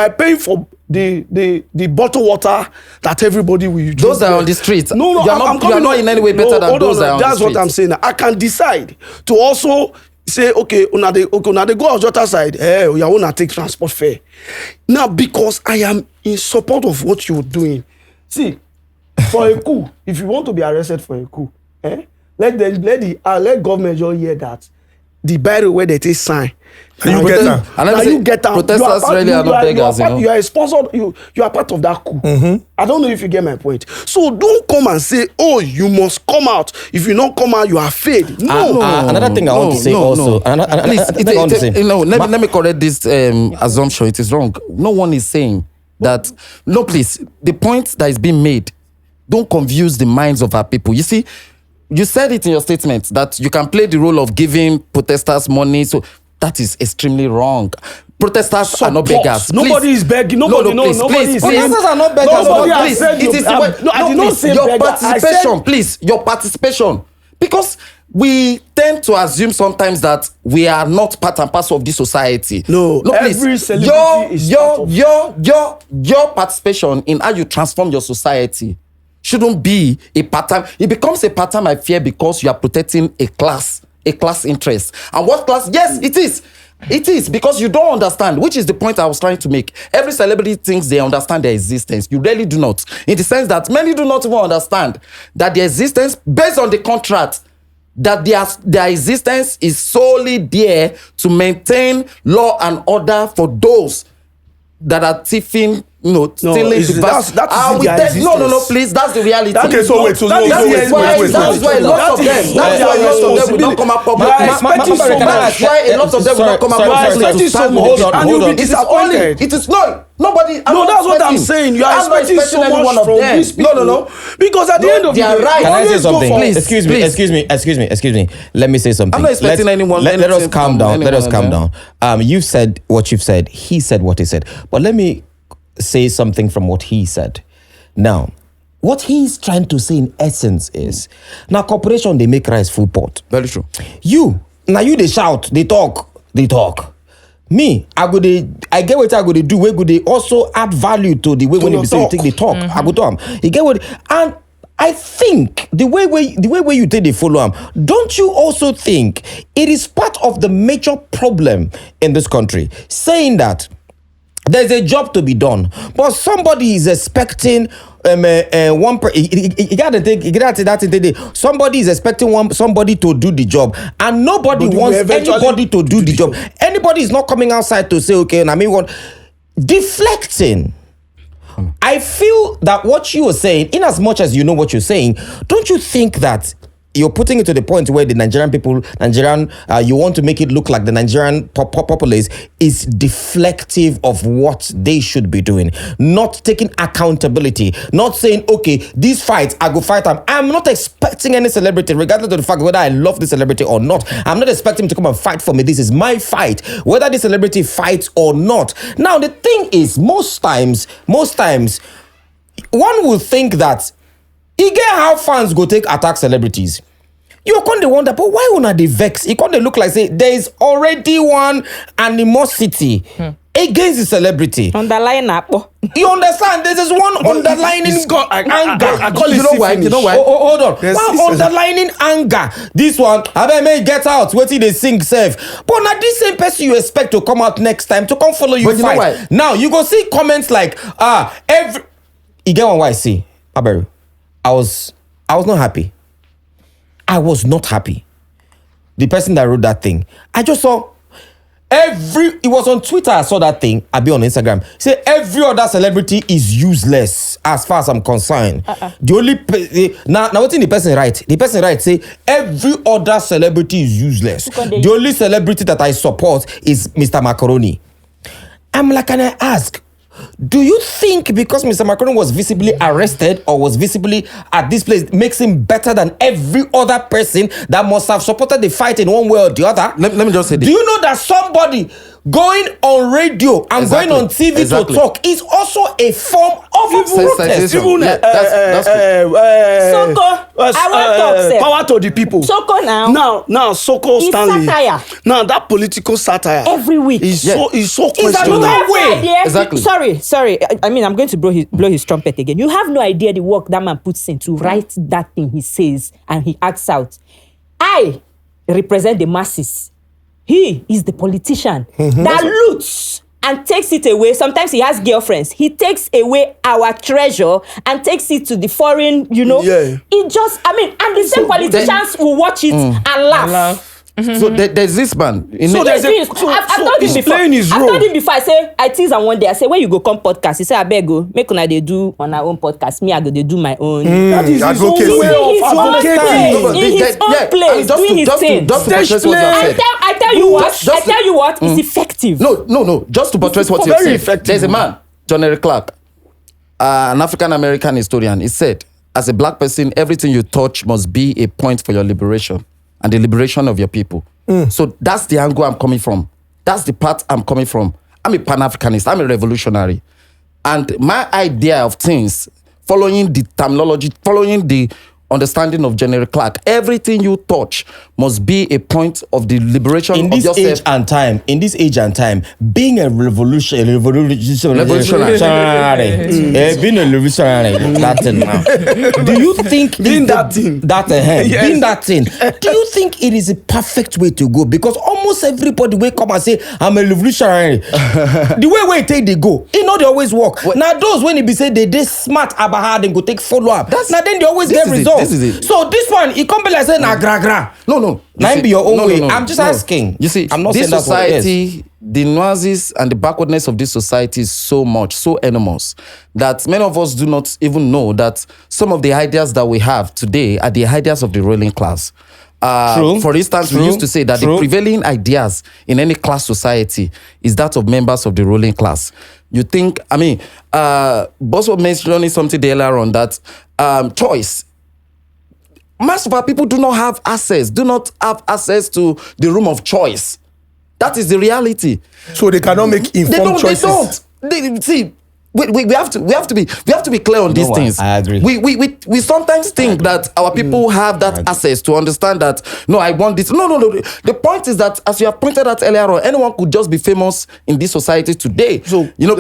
paying for the bottled water that everybody will use. Those that are on the street. No, you are not in any way better than those that are on the street. That's what I'm saying. I can decide to also say, okay, una they go Ojota side. You wanna take transport fare. Now, because I am in support of what you're doing. See, for a coup, if you want to be arrested for a coup, let government just hear that the Bible where they take sign. And you get them. Protesters really are not beggars. You are a sponsor. You are part of that coup. Mm-hmm. I don't know if you get my point. So don't come and say, "Oh, you must come out. If you don't come out, you are failed." No. Another thing I want to say also. Please, let me correct this assumption. It is wrong. No one is saying that. No, please. The point that is being made, don't confuse the minds of our people. You see. You said it in your statement that you can play the role of giving protesters money. So that is extremely wrong. Protesters are not beggars. Nobody is begging. Nobody is protesters are not beggars. I did not say your participation, please. Your participation. Because we tend to assume sometimes that we are not part and parcel of this society. No, please. Every celebrity is your participation in how you transform your society shouldn't be a part-time. It becomes a part-time, I fear, because you are protecting a class interest. And what class? Yes, it is. It is, because you don't understand, which is the point I was trying to make. Every celebrity thinks they understand their existence. You really do not. In the sense that many do not even understand that their existence, based on the contract that their existence is solely there to maintain law and order for those that are thieving, stealing the vast. No, please, that's the reality. Okay, so wait, That's why a lot of them will not come up publicly. That's why a lot of them will not come up publicly to stand with them. And you'll be disappointed. It is not. Nobody. No, that's what I'm saying. You are expecting so much from these people. No. Because at the end of the day, can I say something? Please, Excuse me. Let me say something. I'm not expecting anyone. Let us calm down. Let us calm down. You've said what you've said. He said what he said. But let me say something from what he said. Now, what he's trying to say in essence is, now corporation, they make rice food pot. Very true. You they shout, they talk. Me, I get what I go to do. We go they also add value to the way when you say you take the talk. I go to them. You get what, and I think the way you take the follow them. Don't you also think it is part of the major problem in this country, saying that there's a job to be done, but somebody is expecting somebody is expecting somebody to do the job, and nobody wants anybody to do the job. Anybody is not coming outside to say, okay, and I mean what, deflecting. I feel that what you are saying, in as much as you know what you're saying, don't you think that you're putting it to the point where the Nigerian people, you want to make it look like the Nigerian populace is deflective of what they should be doing, not taking accountability, not saying, okay, these fights, I go fight them. I'm not expecting any celebrity, regardless of the fact whether I love the celebrity or not. I'm not expecting him to come and fight for me. This is my fight, whether the celebrity fights or not. Now, the thing is, most times, one will think that you get how fans go take attack celebrities. You can't wonder, but why una dey vex? You can't look like say there is already one animosity against the celebrity. Underline up. You understand? There is one underlining anger. You know why? Hold on. One underlining anger. This one, I may get out. What did they sing safe? But now this same person you expect to come out next time to come follow you but fight. You know why? Now you go see comments like you get one why I see Maberu. I was not happy. I was not happy. The person that wrote that thing, I just saw it was on Twitter. I saw that thing. I'll be on Instagram. Say every other celebrity is useless as far as I'm concerned. The only now what in the person write? The person write say every other celebrity is useless. The only celebrity that I support is Mr. Macaroni. I'm like, can I ask? Do you think because Mr. Macaroni was visibly arrested or was visibly at this place makes him better than every other person that must have supported the fight in one way or the other? Let me just say this. Do you know that somebody going on radio and going on TV to talk is also a form of protest? Even that's Soko, I want to power to the people. Soko now Soko it's Stanley. Satire. Now that political satire every week is so It's questionable. another way. Exactly. Sorry. I mean, I'm going to blow his trumpet again. You have no idea the work that man puts in to write that thing he says and he acts out. I represent the masses. He is the politician that loots and takes it away. Sometimes he has girlfriends. He takes away our treasure and takes it to the foreign, Yeah. It just, and the same politicians will watch it and laugh. So there's this man. I've told him before. I say, I tease am one day. I say, when you go come podcast, he say, I beg go, make una dey do on our own podcast. Me, I go dey do my own. That is his own way of advocating. In his own place, doing his thing. Just to buttress what you have said. I tell you what, it's effective. No. Just to buttress what you very said. effective. There's a man, John Eric Clark, an African-American historian. He said, as a black person, everything you touch must be a point for your liberation and the liberation of your people. So that's the angle I'm coming from. That's the part I'm coming from. I'm a Pan-Africanist. I'm a revolutionary. And my idea of things, following the terminology, following the understanding of General Clark, everything you touch must be a point of the liberation in of this yourself. In this age and time, being a revolutionary, being a revolutionary, that thing now. Do you think being that thing? Do you think it is a perfect way to go? Because almost everybody will come and say, I'm a revolutionary. The way they go, it not they always work. Now those when it be say they smart about how they go take follow up. Now then they always get results. This is it. So this one, it can't be like saying, gra. No. Now be your own way. No. I'm just asking. You see, I'm not this saying that's what it is. society, the nuances and the backwardness of this society is so much, so enormous, that many of us do not even know that some of the ideas that we have today are the ideas of the ruling class. True. For instance, we used to say that the prevailing ideas in any class society is that of members of the ruling class. You think, Boss was mentioning something earlier on that choice. Most of our people do not have access to the room of choice. That is the reality. So they cannot make informed choices. We have to be clear on these things. I agree. We sometimes think that our people have that access to understand that, no, I want this. No. The point is that, as you have pointed out earlier on, anyone could just be famous in this society today. So, No.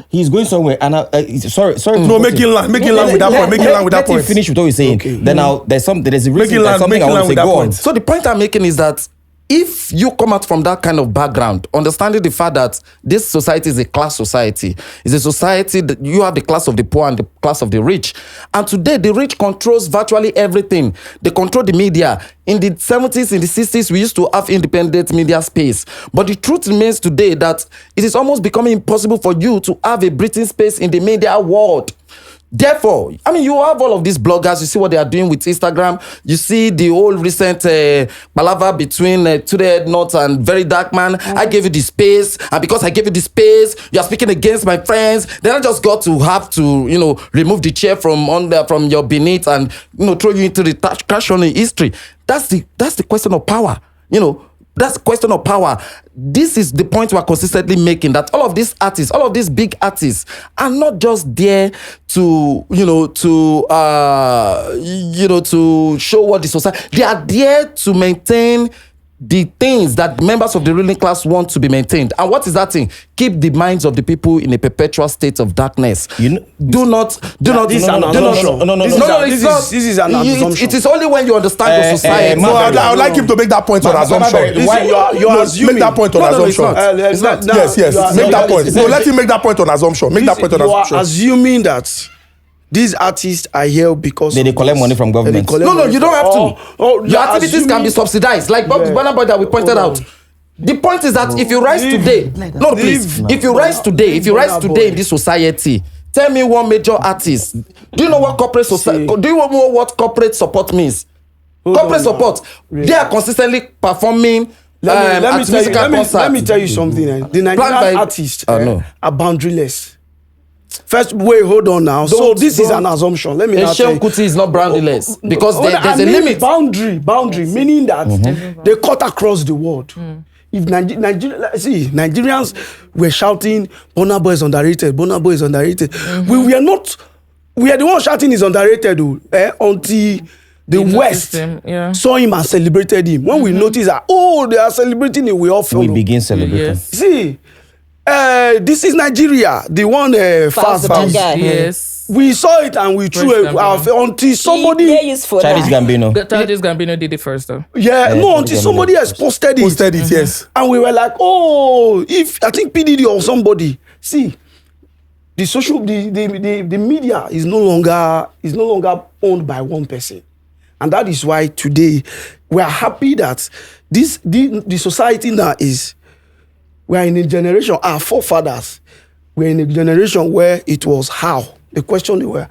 He's going somewhere. And sorry. No, making land with that point. Let him finish with what he's saying. Okay. Then there's a reason. There's something I want to say. with that Go on. point. So the point I'm making is that if you come out from that kind of background, understanding the fact that this society is a class society, it's a society that you have the class of the poor and the class of the rich. And today, the rich controls virtually everything. They control the media. In the 70s, in the 60s, we used to have independent media space. But the truth remains today that it is almost becoming impossible for you to have a breathing space in the media world. Therefore, you have all of these bloggers, you see what they are doing with Instagram, you see the whole recent palaver between Today Not and Very Dark Man. I gave you the space, and because I gave you the space, you are speaking against my friends. Then I just got to have to, remove the chair from your beneath and, throw you into the trash on the history. That's the question of power, That's the question of power. This is the point we're consistently making, that all of these artists, all of these big artists are not just there to show what the society. They are there to maintain the things that members of the ruling class want to be maintained. And what is that thing? Keep the minds of the people in a perpetual state of darkness. This is an assumption. It is only when you understand your society. No, I would like him to make that point on assumption. Why you are assuming? Make that point on assumption. It's not. Yes. Make that point. No, let him make that point on assumption. Make that point on assumption. You are assuming that these artists are here because they collect money from government. No, you don't have to. Your activities can be subsidized, like Burna Boy that we pointed out. The point is that if you rise today, if you rise today in this society, tell me one major artist. Do you know what corporate society? Do you know what corporate support means? Corporate support. They are consistently performing. Let me tell you something. The Nigerian artists are boundaryless. First, wait, hold on now. This is an assumption. Let me now tell you. Kuti is not boundaryless because there's a limit. Boundary, meaning that they cut across the world. If Nigerians were shouting, Burna Boy is underrated, Burna Boy is underrated. We are the ones shouting is underrated until the West saw him and celebrated him. When we notice that, they are celebrating him, we all follow. We begin celebrating. Yes. See, this is Nigeria, the one fast. Yes. We saw it and we threw it until somebody. Childish Gambino. Childish Gambino did it first, though. Until somebody has posted it. Yes. And we were like, if I think PDD or somebody. See, the media is no longer owned by one person, and that is why today we are happy that the society now is. We are in a generation, our forefathers were in a generation where it was how. The question was,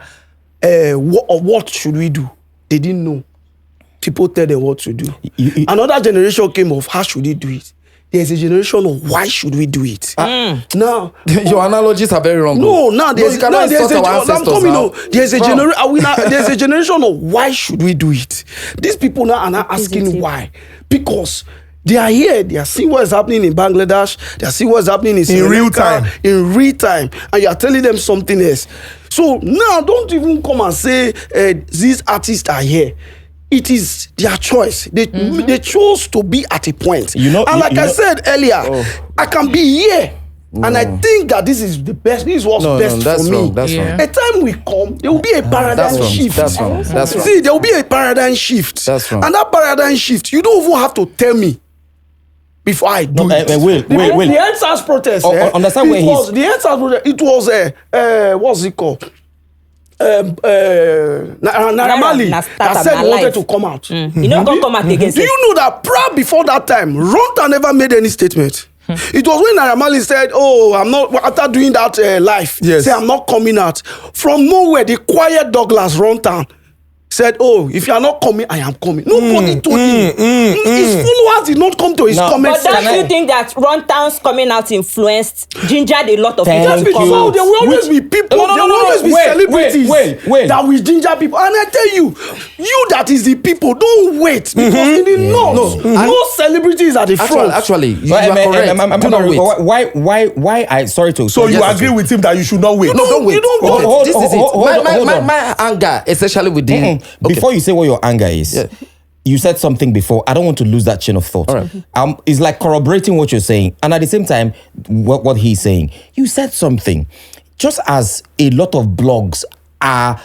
what should we do? They didn't know. People tell them what to do. Another generation came of how should we do it? There's a generation of why should we do it? Now, your analogies are very wrong. There's a generation of why should we do it? These people now are not asking why. Because they are here, they are seeing what's happening in Bangladesh, they are seeing what's happening in real time, and you are telling them something else. So now don't even come and say these artists are here. It is their choice. They chose to be at a point. I said earlier, I can be here. And I think that this is the best. This is what's best for me. That's wrong. A time will come, there will be a paradigm shift. That's wrong. See, there will be a paradigm shift. That's wrong. And that paradigm shift, you don't even have to tell me before I do it. Wait. The NSAS protest. Understand where the NSAS protest. It was what's it called? Naira Marley that said he wanted to come out. You know, come out against Do it. you know that prior before that time, Ronta never made any statement? It was when Naira Marley said, "Oh, I'm not." After doing that live, Yes. say I'm not coming out. From nowhere, the quiet Douglas Ronta said, "Oh, if you are not coming, I am coming." Nobody told him. His followers did not come to his comment But don't section. you think that Runtown's coming out influenced, gingered a lot of Thank people Yes, to come because out? there will always be people, No, no, there no, will no, always be wait, celebrities wait. that will ginger people. And I tell you, you that is the people, don't wait. Because in the north, no celebrities at the front. Actually, you are correct. Do not wait. Why I sorry to So you agree with him that you should not wait? No, don't wait. You don't Okay, hold- this is it. hold on. My anger, especially with the. Okay. Before you say what your anger is, Yeah. you said something before. I don't want to lose that chain of thought. All right. It's like corroborating what you're saying, and at the same time, what he's saying. You said something. Just as a lot of blogs are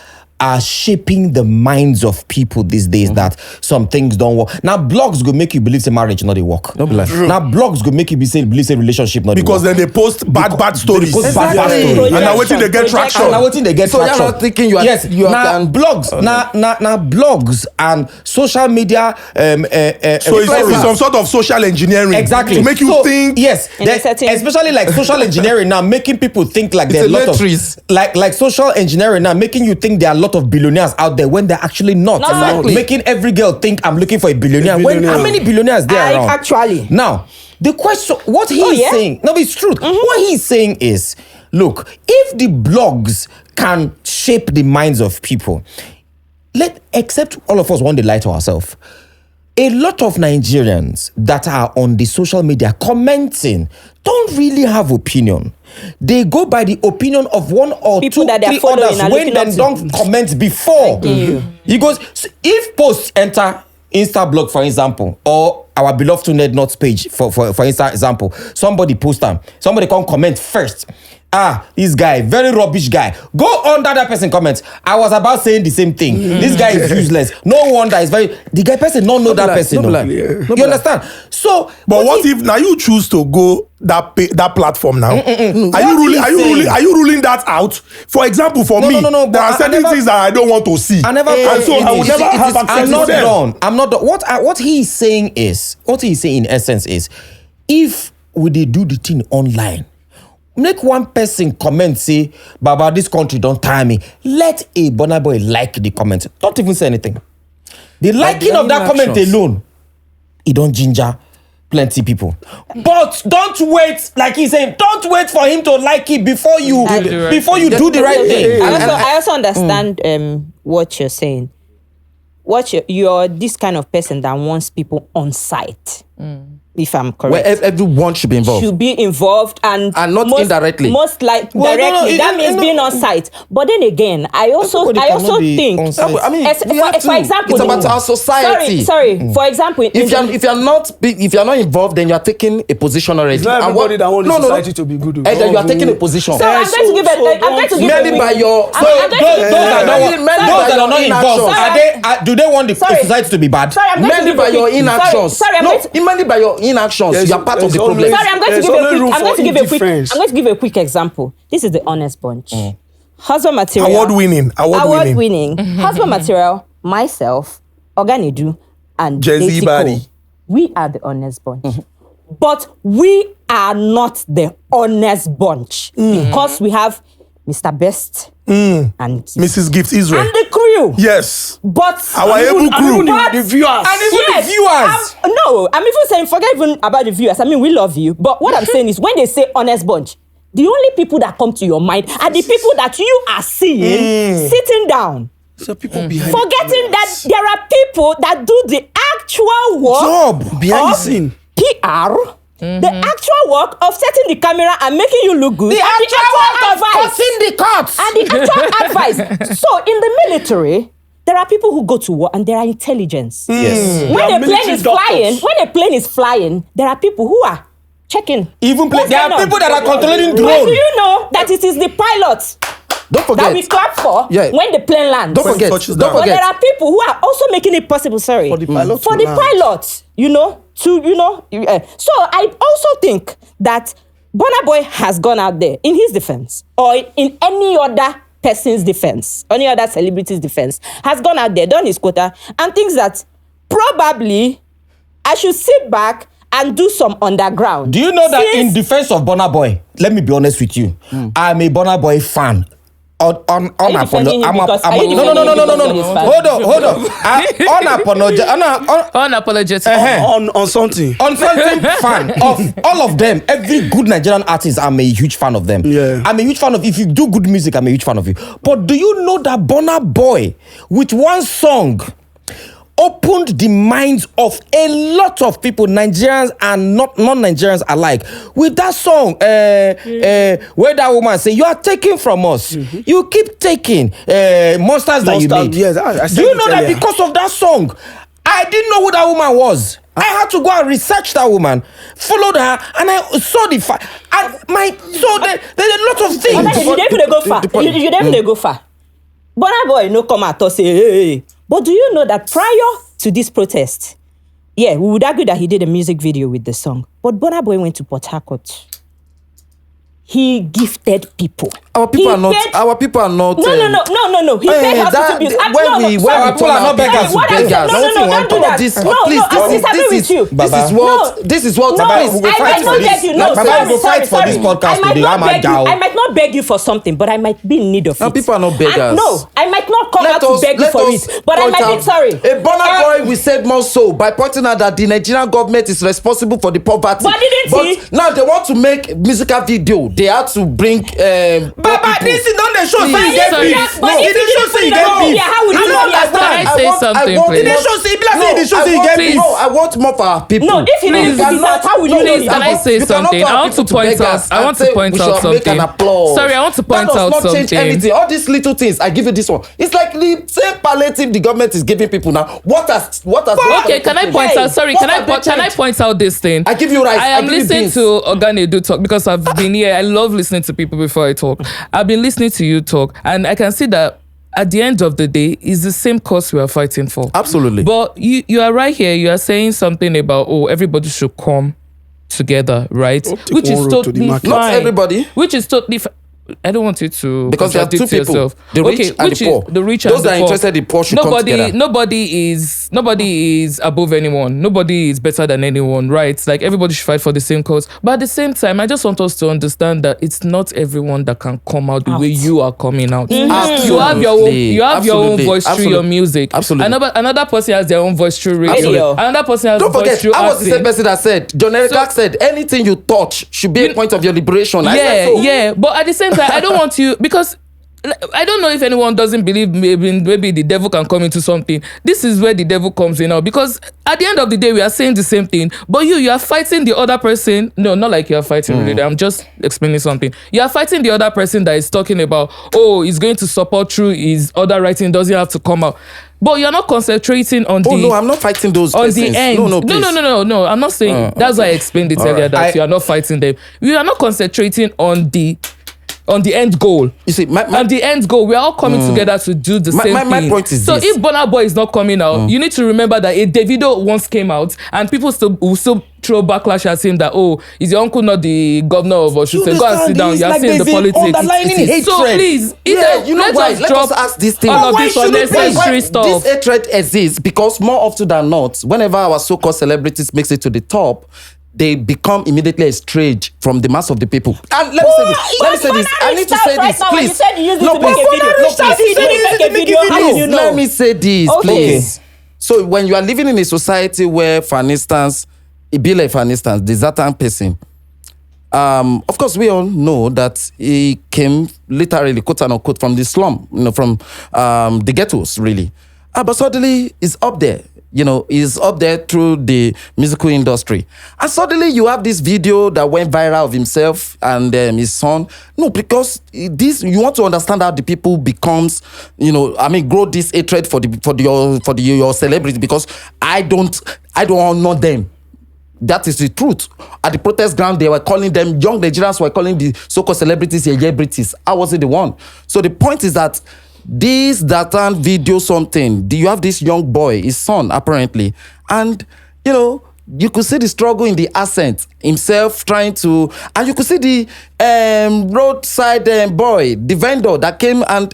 shaping the minds of people these days that some things don't work. Now blogs go make you believe say marriage not a work. No be lie. Now blogs go make you believe say relationship not Because a work. then they post bad stories. post bad Exactly. stories. And now waiting they get Projection. traction. And now waiting they get So you're traction. not thinking you are- yes. you are now can- blogs, now blogs and social media. So it's some sort of social engineering. Exactly. To make you So, think. Yes. In a certain- Especially like social engineering now, making people think like there are a It's a lot of matrix. like social engineering now, making you think there are a lot of billionaires out there when they're actually not. No. Exactly. Making every girl think I'm looking for a billionaire. When how many billionaires there I around? actually. Now, the question, what he's yeah? saying, no, it's truth. What he's saying is, look, if the blogs can shape the minds of people, except all of us want to lie to ourselves. A lot of Nigerians that are on the social media commenting don't really have opinion. They go by the opinion of one or People two, that they're three following others and when looking they up don't comment before. you. He goes, so if posts enter Insta blog, for example, or our beloved to Ned Notes page, for Insta example, somebody post them, somebody can comment first. This guy, very rubbish guy. Go under that person comments. I was about saying the same thing. This guy is useless. No wonder it's the guy person don't know that person. no no. lie. You understand? So, But what if now you choose to go that platform now? Are you What he's saying- ruling that out? For example, for No, me, no, there are but I certain never- things that I don't want to see. I never. And so I will never have access I'm to not them. done. I'm not done. What he's saying in essence is, if we dey do the thing online, make one person comment say, "Baba, this country don't tire me." Let a Burna Boy like the comment. Don't even say anything. The liking of that comment actions. alone, it don't ginger plenty people. But don't wait, like he's saying, don't wait for him to like it before you do the right thing. I also understand what you're saying. You're this kind of person that wants people on site. If I'm correct. Where everyone should be involved. Should be involved and not indirectly. Most like Well, no, directly. no, That means being on site. But then again, I also Everybody cannot be think. on site. I mean, As- we have for to. example, It's about our society. Sorry. For example, If you're not involved, then you are taking a position already. It's not And everybody that wants the society to be good. And then you are taking a position. So I'm going to give Merely by your Those that are not involved, inactions. do they want the Sorry. society to be bad? Sorry, I'm going to Merely give by you your a quick- inactions. Sorry, I'm No, going to- merely by your inactions, Yes, you are part of the there's problem. always- Sorry, I'm going to There's give only room for a quick indifference. example. This is the honest bunch. Husband material. Award winning. Husband material, myself, Nedu, and Jay-Z Deity Cole. body. We are the honest bunch. But we are not the honest bunch because we have Mr. Best and Mrs. Gift Israel. and the crew. Yes. But Our able crew. The viewers. And even the viewers. I'm even saying, forget even about the viewers. I mean, we love you. But what I'm saying is, when they say honest bunch, the only people that come to your mind are the people that you are seeing sitting down. So people behind Forgetting that there are people that do the actual work Job. behind the of scene. PR, the actual work of setting the camera and making you look good. The and actual work of advice. cutting the cuts. And the actual advice. So in the military, there are people who go to war and there are intelligence. Yes. When There are a plane military is doctors. flying, there are people who are checking. Even What's there going are on? people that are controlling But do drones. you know that it is the pilots Don't that we forget. clap for Yeah. when the plane lands? Don't forget. touches Don't down. But forget. there are people who are also making it possible. Sorry, For the pilot for to the land. pilots, So I also think that Burna Boy has gone out there in his defense or in any other person's defense, any other celebrity's defense, has gone out there, done his quota, and thinks that probably I should sit back and do some underground. Do you know that in defense of Burna Boy, let me be honest with you, I'm a Burna Boy fan. No. Hold on. Unapologetic. On something. On something fan of all of them. Every good Nigerian artist, I'm a huge fan of them. Yeah. I'm a huge fan of, if you do good music, I'm a huge fan of you. But do you know that Burna Boy, with one song, opened the minds of a lot of people, Nigerians and non-Nigerians alike, with that song, where that woman say, "You are taking from us. You keep taking monsters that you made." Yes, do you know that because of that song, I didn't know who that woman was. I had to go and research that woman, followed her, and I saw the fact. And there's a lot of things. You didn't go far. You didn't go far. Burna Boy no come out and say, hey. But do you know that prior to this protest, we would argue that he did a music video with the song, but Burna Boy went to Port Harcourt. He gifted people. Our people are not. No. He paid hospital bills. Our people are not beggars. Don't do that. This is what. I might not beg you for something, but I might be in need of it. Our people are not beggars. I might not come out to beg you for it, but I might be sorry. A Burna Boy will say more so by pointing out that the Nigerian government is responsible for the poverty. But didn't he? Now they want to make musical video. They have to bring. Baba, this is not the show. But if you don't, how would you know? Can I say something, please? No, I want more for our people. No, if you don't do that, how would you know? Can I say something? I want to point out something. Sorry, I want to point out something. Change anything. All these little things, I give you this one. It's like the same palliative the government is giving people now. What has? Okay, can I point out? Sorry, can I point out this thing? I give you rice. I am listening to Nedu talk because I've been here. I love listening to people before I talk. I've been listening to you talk, and I can see that at the end of the day, it's the same cause we are fighting for. Absolutely. But you are right here. You are saying something about everybody should come together, right? Which is totally fine. Not everybody. Which is totally fine. I don't want you to because there are two people, yourself. the rich and the poor. The rich Those and the that are poor. interested in poor should come together. Nobody is above anyone. Nobody is better than anyone, right? Like everybody should fight for the same cause. But at the same time, I just want us to understand that it's not everyone that can come out the way you are coming out. You have your own voice through your music. Absolutely. Another person has their own voice through radio. Another person has Don't voice forget, through I was the same person that said, John Eric Clark said, anything you touch should be a point of your liberation. Yeah. But at the same time, I don't want you, because I don't know if anyone doesn't believe maybe the devil can come into something. This is where the devil comes in now, because at the end of the day we are saying the same thing, but you are fighting the other person. No, not like you are fighting really. I'm just explaining something. You are fighting the other person that is talking about, he's going to support through his other writing, doesn't have to come out. But you're not concentrating on no, I'm not fighting those on persons. the end. No. I'm not saying that's why I explained it earlier that you are not fighting them. You are not concentrating on the end goal. You see, and the end goal, we are all coming together to do the same thing. My point is so if Burna Boy is not coming out, you need to remember that a Davido once came out, and people will still throw backlash at him that, is your uncle not the governor of Osun? Go and sit down. You are seeing the politics. So please, let's ask this thing. All of this unnecessary stuff. This hatred exists because more often than not, whenever our so-called celebrities makes it to the top, they become immediately estranged from the mass of the people. And let me say this. I need to say this, please. You said you used it to make a video. Let me say this, please. So when you are living in a society where, for instance, the Zatan person, of course, we all know that he came literally, quote unquote, from the slum, from the ghettos, really. But suddenly, he's up there. Is up there through the musical industry. And suddenly you have this video that went viral of himself and his son. No, because you want to understand how the people becomes, grow this hatred for your celebrity, because I don't honor them. That is the truth. At the protest ground, they were calling them, young Nigerians were calling the so-called celebrities celebrities. I wasn't the one. So the point is that this Datan video something. Do you have this young boy, his son apparently, and you could see the struggle in the accent, himself trying to, and you could see the roadside boy, the vendor that came, and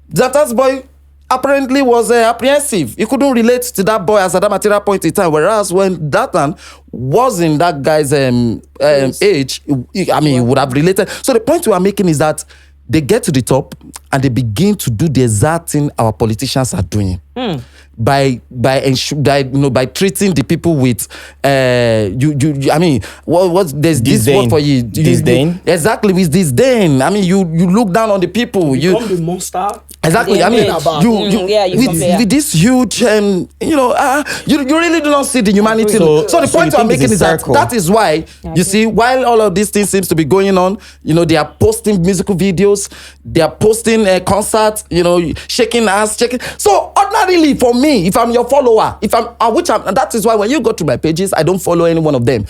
that boy apparently was apprehensive. He couldn't relate to that boy as at that material point in time, whereas when that man was in that guy's age, he would have related. So the point we are making is that they get to the top and they begin to do the exact thing our politicians are doing. By treating the people with there's disdain. this word for you, Disdain? Exactly, with disdain. I mean, you look down on the people. You become the monster. exactly. I mean, with this huge you really do not see the humanity. So the point I'm making is that is why you see, while all of these things seems to be going on, they are posting musical videos, they are posting concerts, shaking ass, shaking. So ordinarily for me, if I'm your follower, and that is why when you go to my pages, I don't follow any one of them.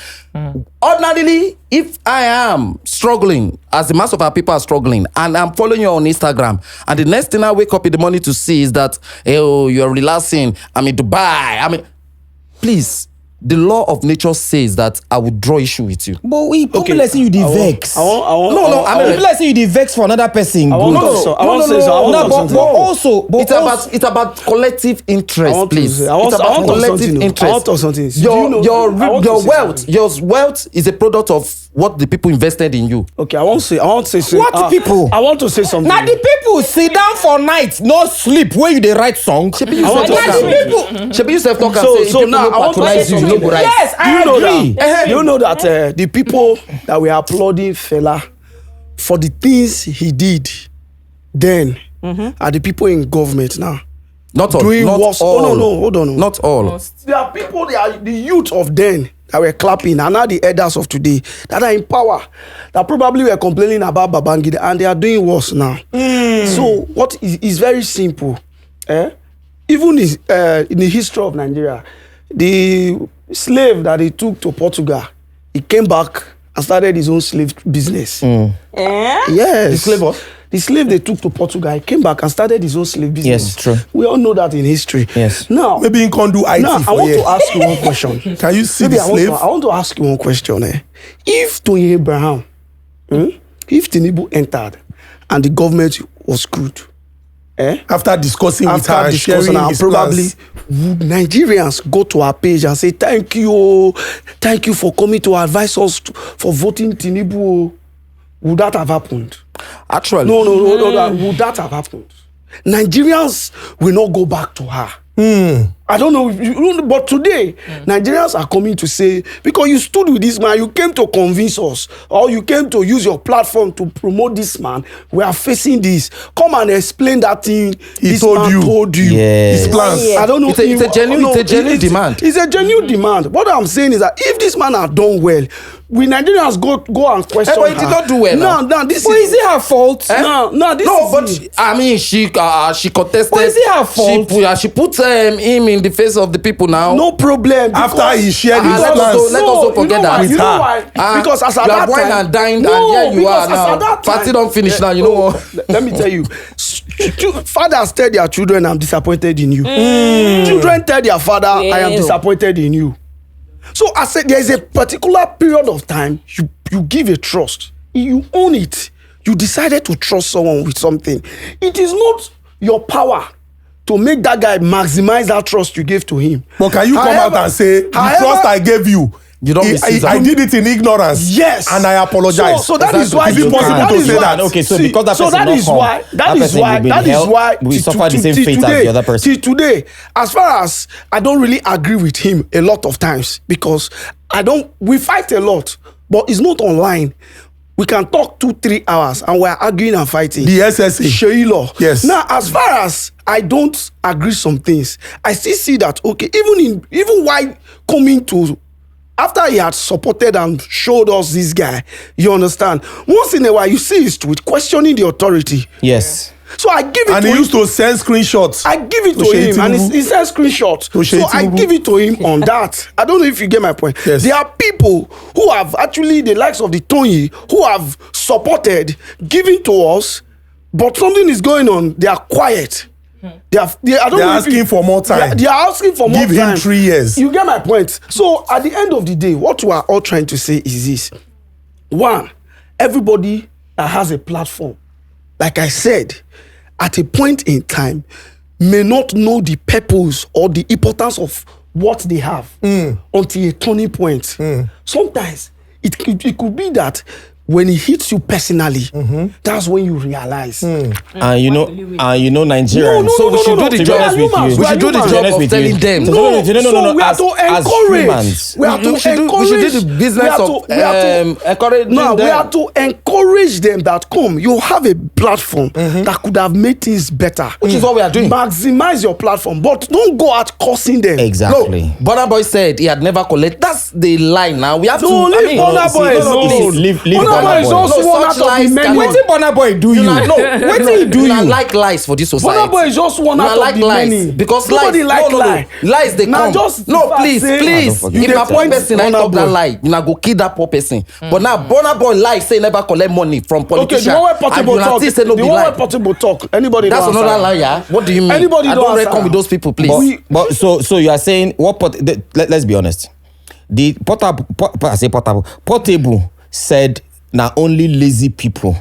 Ordinarily, if I am struggling, as the mass of our people are struggling, and I'm following you on Instagram, and the next thing I wake up in the morning to see is that, you're relaxing, I'm in Dubai, please, the law of nature says that I would draw issue with you. But people let's say you the vex. People let's say you the vex for another person. It's about collective interest, please. It's about collective interest. Your wealth is a product of what the people invested in you. Okay, I want to say what people? I want to say something. Now the people sit down for night, no sleep, where you they write song. Shebi yourself talk and say, so now I want to say something. Yes, I agree. You know that the people that were applauding Fela for the things he did then are the people in government now. Not all. Doing Not worse. all. Oh, no, hold on. Not all. There are people, they are the youth of then that were clapping, and now the elders of today that are in power, that probably were complaining about Babangida, and they are doing worse now. So what is very simple. Even in the history of Nigeria, the slave that he took to Portugal, he came back and started his own slave business. Yes. The slave they took to Portugal, he came back and started his own slave business. Yes, true. We all know that in history. Yes. Now, Maybe you can't do IT now for I want you. to ask you one question. Can you see the slave? I want to ask you one question. If Tony Abraham, if Tinubu entered and the government was good, After discussing with her and sharing his probably plans. would Nigerians go to our page and say thank you for coming to advise us for voting Tinubu? Would that have happened? Actually, No. Would that have happened? Nigerians will not go back to her. I don't know, but today Nigerians are coming to say, because you stood with this man, you came to convince us, or you came to use your platform to promote this man. We are facing this. Come and explain that thing. This man told you. Yes. His plans. I don't know. It's a genuine demand. It's a genuine demand. What I'm saying is that if this man had done well, we Nigerians go and question but he did not do well now. No, this But is it her fault? She contested. But is it her fault? She put him in the face of the people now. no problem. After he shared his let plans. us not forget that. You know her. why? Because as at you that have wine time, and dined, no, and here you are because as at now. that time- Party don't finish now. You know what? Let me tell you. Fathers tell their children, I'm disappointed in you. Children tell their father, I am disappointed in you. So I said there is a particular period of time you give a trust. You own it. You decided to trust someone with something. It is not your power to make that guy maximize that trust you gave to him. But can you come out and say, the trust I gave you, You don't misuse I that. did it in ignorance. Yes. And I apologize. So that is why Is it possible to say that? Okay, so See, because that so person that not is come, why that is why we suffer the same till fate as the other person. Till today, as far as I don't really agree with him a lot of times, because we fight a lot, but it's not online. We can talk 2-3 hours and we're arguing and fighting. The SSA. Sheila. Yes. Now, as far as I don't agree some things, I still see that, okay, even while coming to, after he had supported and showed us this guy, you understand? Once in a while, you see his tweet questioning the authority. Yes. So I give it And to he him. used to send screenshots. I give it to him, and he sends screenshot. So I give it to him on that. I don't know if you get my point. Yes. There are people who have actually, the likes of the Tony, who have supported, given to us, but something is going on. They are quiet. They're asking for more time. They are asking for more time. Give him 3 years. You get my point. So at the end of the day, what we are all trying to say is this: one, everybody that has a platform, like I said, at a point in time, may not know the purpose or the importance of what they have until a turning point. Sometimes it could be that when it hits you personally, that's when you realize. And you know Nigerians. No, So we should no, do the we job. are humans. We should do the humans. job of telling them. No, so we are as to encourage. humans. We are to We should encourage. do the business of encouraging No, we them. are to encourage them that come. You have a platform that could have made things better, Which is what we are doing. Maximize your platform, but don't go out cursing them. Exactly. No, Burna Boy said he had never collected. That's the line now. We have No, to. leave Burna Boy alone. Leave Burna Boy Burna is Boy. also No, one such out of lies the many. cannot- Wetin Burna Boy do you? No, Wetin he do you you? like lies for this society. Burna Boy is just one out of like the lies many. because Nobody lies. like no, lie. Lies they Now come. just No, if I please, say- please. don't If forget na that. poor person I Burna talk that Boy. lie, you na go kill that poor person. But now Burna Boy lie say never collect money from Okay, politicians. the one where and Portable you na talk. still say no The be one lie. where Portable talk. Anybody That's don't another answer. liar. What do you mean? Anybody I don't don't answer. reckon with those people, please. But so you are saying what? Let's be honest. The Portable said na only lazy people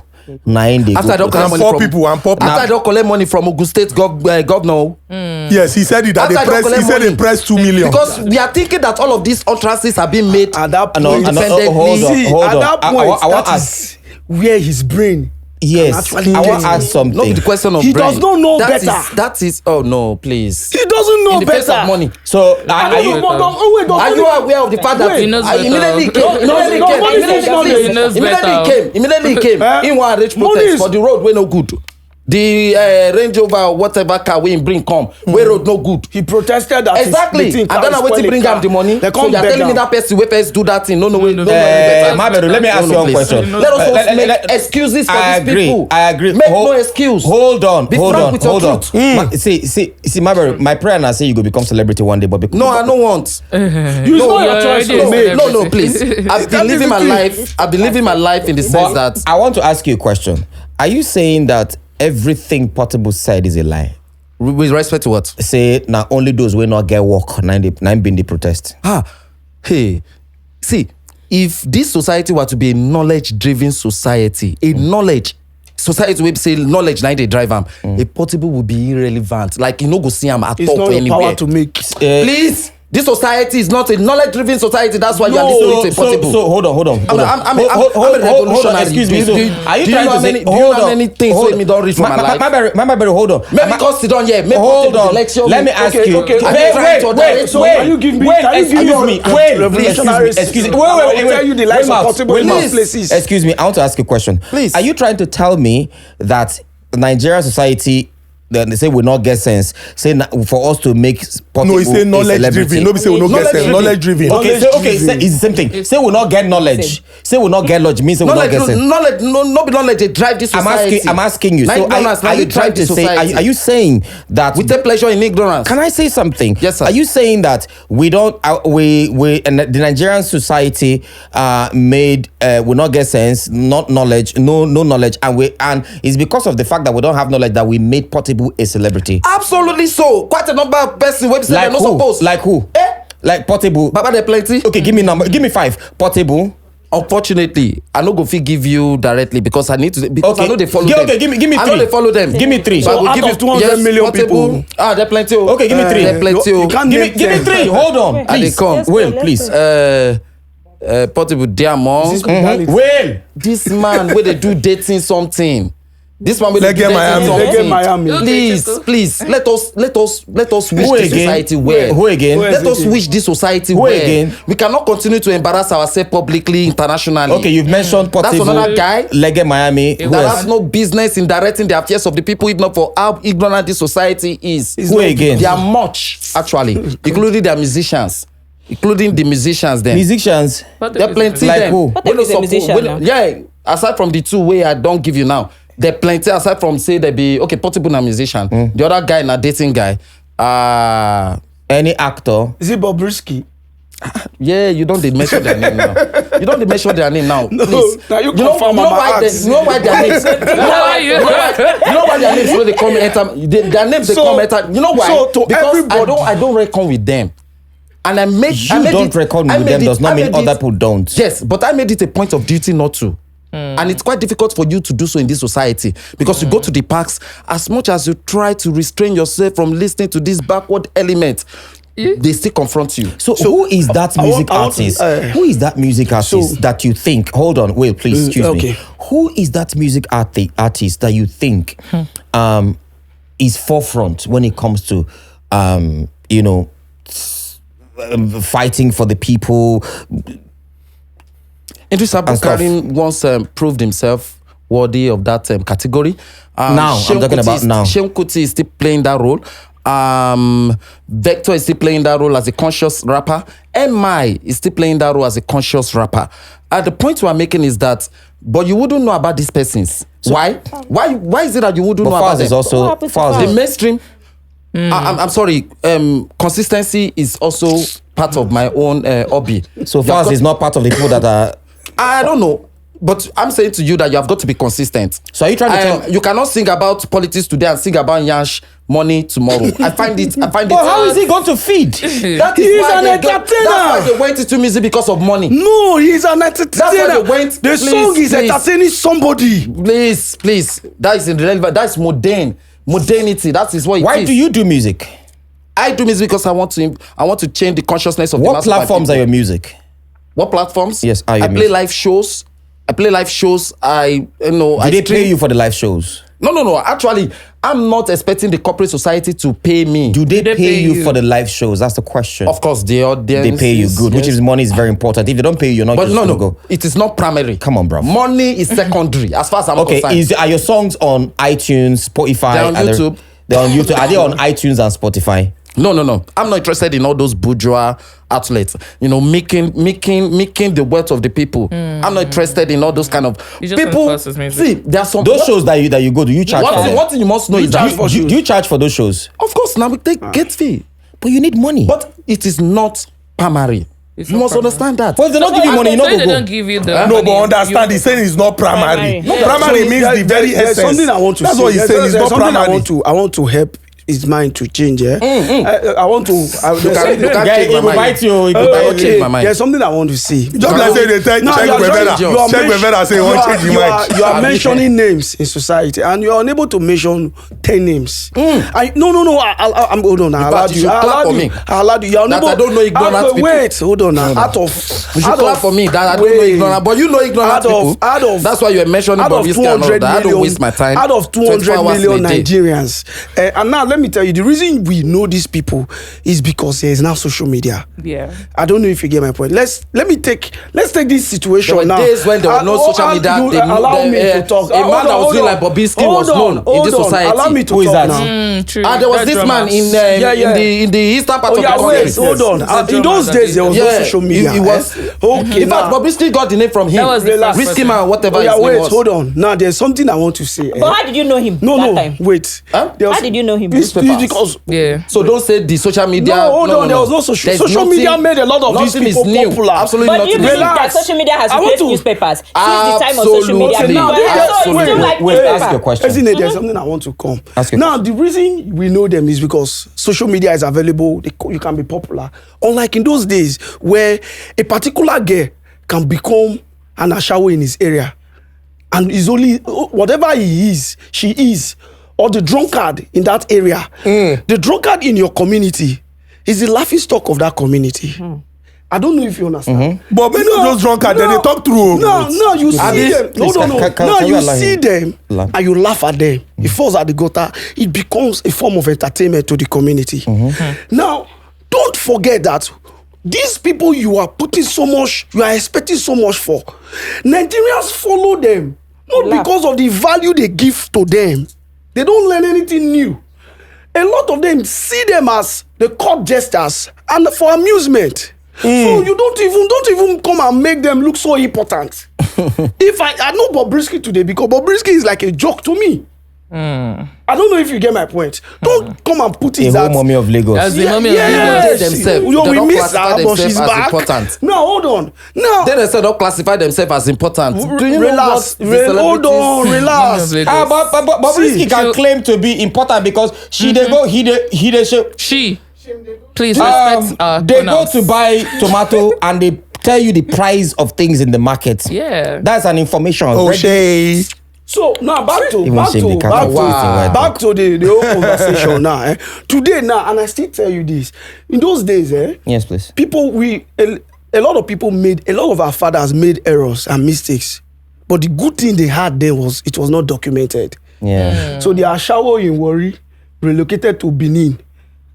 na in dey After I go don't collect And money poor from people, and poor people. After I don't collect money from Ogun State governor. Yes, he said it that After I they don't press. He collect said they money. press 2 million. Because we are thinking that all of these utterances are being made. At that No, point, no, independently. hold on, see, hold at on. that I point, want that ask. is where his brain. Yes, actually I want get to ask it. something. Not the question of He brain. does not know That better. That is. Oh no, please. He doesn't know In the face better. of money. So I are don't you? know, but wait, Are you aware of the fact that He knows I better. immediately came? No, Immediately no, came. money is Immediately not came. there. He knows Immediately better. came. Immediately came. In one rich Money protest is- for the road wey no good. The Range Rover whatever car wey him bring come, wey road no good. He protested that Exactly. his And then I wait to bring am the money. They So come you are beg telling me am. that person wey first do that thing no way. Maberu, let me ask you one please. question. Let us not Let- make excuses for I these agree. people. I agree. Make no excuse. Hold on. Be hold frank on. with your Hold on. truth. See, Maberu, my prayer now say you go become celebrity one day, but because No, I don't want. You No, know you're your choice already to a make. No, please. I've been living my life. I've been living my life in the sense that I want to ask you a question. Are you saying that everything Portable said is a lie? with respect to what? Say now only those will not get work nine been the protest. Hey, see, if this society were to be a knowledge-driven society, a knowledge society wey be say knowledge na dey drive am, a Portable would be irrelevant. Like you no go see am at It's all not for your anywhere. power to make. Please, this society is not a knowledge-driven society. That's why you are So, listening to a Portable. so hold on. I'm a revolutionary. Excuse me. Do you Are you know trying how to say? many- do you know how many things wey me don read for my life? Maberu, hold on. Maybe because sit down here. Maybe Hold Portable on. lecture Let me. me ask Okay, you. okay, okay. Wait. So can you give me- can you give me Excuse me. your Wait. revolutionary Excuse me. system? I will tell you the lies of Portable in most Please. places. Excuse me. I want to ask you a question. Please. Are you trying to tell me that Nigerian society? They say we not get sense. Say for us to make Portable No, he say a knowledge celebrity. driven. No, be say we no get sense. Knowledge driven. Okay, it's the same thing. Say we not get knowledge. Say we not get knowledge means say we not get sense. No be knowledge they drive this society. I'm asking you. So Ignorance are you trying to say? Are you saying that we take pleasure in ignorance? Can I say something? Yes, sir. Are you saying that we don't? We and the Nigerian society made we not get sense, not knowledge, no knowledge, and it's because of the fact that we don't have knowledge that we made Portable a celebrity. Absolutely so. Quite a number of persons wey be say Like they're not who? supposed. Like who? Like Portable. Baba there plenty. Okay, give me number. Give me 5. Portable. Unfortunately, I no go fit give you directly because I need to because I know they follow them. Okay, give me 3. I know they follow them. Give me 3. So I will out give of you 200 million Portable. people. There plenty. Okay, give me 3. There plenty. You can't Give name me 3. Hold on, And they please. come. Let's Will, go, let's please. go. Portable there among Will. this man where they do dating something. This man where they do Lege dating Miami. something. Lege Miami. Please, let us wish Who this again? society well. Who again? Let us wish this society well. again? We cannot continue to embarrass ourselves publicly, internationally. Okay, you've mentioned Portable. That's another guy. Lege Miami. Who That else? has no business in directing the affairs of the people, if not for how ignorant this society is. Who again? They are much, actually, including their musicians. Including the musicians then. Musicians. There are plenty Like them. who? What if he's a musician now? Yeah, aside from the two way I don't give you now, there are plenty aside from say they be okay, Portable na musician. The other guy na dating guy. Any actor. Is it Bobrisky? Yeah, you don't mention their name now. You don't mention their name now. No, Please. now you confirm why ask. you know why their names? You know why their names when they come enter? Their names they come enter. You know why? So to because everybody, I don't reckon with them. And I made don't reckon with them does not mean other people don't. Yes, but I made it a point of duty not to. And it's quite difficult for you to do so in this society because you go to the parks, as much as you try to restrain yourself from listening to this backward element, they still confront you. So who is that music artist? Who is that music artist that you think? Hold on, wait, please, excuse me. Who is that music artist that you think is forefront when it comes to fighting for the people? Idris Abdulkarim once proved himself worthy of that category. Now, I'm talking about now. Seun Kuti is still playing that role. Vector is still playing that role as a conscious rapper. MI is still playing that role as a conscious rapper. The point we are making is that, but you wouldn't know about these persons. So, why? Why is it that you wouldn't know about them? Is also The mainstream. I'm sorry. Consistency is also part of my own hobby. So Faz is not part of the people that are. I don't know. But I'm saying to you that you have got to be consistent. So are you trying to tell? You cannot sing about politics today and sing about Yansh money tomorrow. I find it. But how is he going to feed? That He is is why an they entertainer. That's why they went into music because of money. No, he's an entertainer. That's why they went. The song is entertaining somebody. Please. That is irrelevant. That's modernity. That is what it is. Why do you do music? I do music because I want to change the consciousness of the What mass of my platforms people. are your music? What platforms? Yes, are I your play music. live shows. Do they pay you for the live shows? No. Actually, I'm not expecting the corporate society to pay me. Do they pay you for the live shows? That's the question. Of course, the audience. They pay you good, which yes. is money is very important. If they don't pay you, you're not But just gonna go. It is not primary. Come on, bro. Money is secondary, as far as I'm concerned. Are your songs on iTunes, Spotify? They're on YouTube. They're on YouTube. Are they on iTunes and Spotify? No. I'm not interested in all those bourgeois outlets. Making the wealth of the people. I'm not interested in all those kind of people. See, there are some Those shows that you go, do you charge for them? One thing you must know is that Do you charge for those shows? of course now we take gate fee, But you need money. but it is not primary. You not must primary. understand that. Well, if they don't give you money, you know They go. don't give you the No, money, but understand, he's saying it's not primary. Primary. Primary So means the very there's essence. something I want to That's say. what he's saying. It's There's not something primary. I want to help his mind to change. I want to. You can't Guy, change he my will mind. bite you. He will Okay. bite you. change my mind. There's something I want to say. Just like say they tell check Guevara. Check Guevara say he won't change his mind. You are mentioning names in society, and you are unable to mention 10 names. No. I'm hold on. I allowed you you. should I clap allowed for you. me. I allowed you. You are That unable. I don't know ignorant people. Wait, hold on now. You should clap for me that I don't know ignorant, but you know ignorant people. That's why you're mentioning out of Bobrisky and all 200 that. I don't million, waste my time. out of 200 24 hours million in a day. Nigerians. And now let me tell you, the reason we know these people is because there is now social media. Yeah. I don't know if you get my point. Let's take this situation There were now. days when there were no social media. Allow me to talk. A man that was doing like Bobrisky was known in this society. Allow me to Who is talk that? now. True. There was That this drama. man in the eastern part of the country. Wait, hold on. In those days, there was no social media. It was okay. In fact, Bobrisky got the name from him. That was the first Risky person. man, whatever his name Wait, was. hold on. Now there's something I want to say. But how did you know him No, that time? wait. Huh? There was- How did you know him? It's Newspapers. because Yeah. So don't say the social media. No, hold on. There was no social. There's Social media made a lot of these nothing is people new. popular. Absolutely But do you nothing. believe Relax. that social media has I want replaced to- newspapers since the time of social media? Absolutely. Now, Because this- so wait, still like wait, newspaper. ask your question. Ezinne, there's something I want to come. Ask your Now, the reason we know them is because social media is available. You can be popular. Unlike in those days where a particular girl can become an ashawo in his area, and is only whatever he is, she is, or the drunkard in that area. The drunkard in your community is the laughing stock of that community. I don't know if you understand. But many of those drunkards, they talk through. No, you see them. Please, No. can No, you you allow see him? them Allow. and you laugh at them. It falls at the gutter. It becomes a form of entertainment to the community. Now, don't forget that these people you are expecting so much for, Nigerians follow them. Not because of the value they give to them. They don't learn anything new. A lot of them see them as the court jesters and for amusement. So you don't even come and make them look so important. If I know Bobrisky today because Bobrisky is like a joke to me. I don't know if you get my point. Don't come and put it The whole that. mommy of Lagos. As the mommy of They Lagos. themselves, Yo, they we don't miss classify her, but themselves she's as back. important. No, hold on. Now, They themselves don't classify themselves as important. Do you relax. know what the Hold on, celebrities- relax. Mommy of Lagos. But Bobrisky See, can claim to be important because he they go he they show She. Please respect they go pronouns. to buy tomato and they tell you the price of things in the market. Yeah. That's an information. Oh, already. Shay. So now back to Even back shame to they can't back do to, anything right back to the whole conversation now. Today now, and I still tell you this. In those days, Yes, please. people a lot of people made a lot of our fathers made errors and mistakes, but the good thing they had then was it was not documented. Yeah. So the Ashawo in Warri relocated to Benin.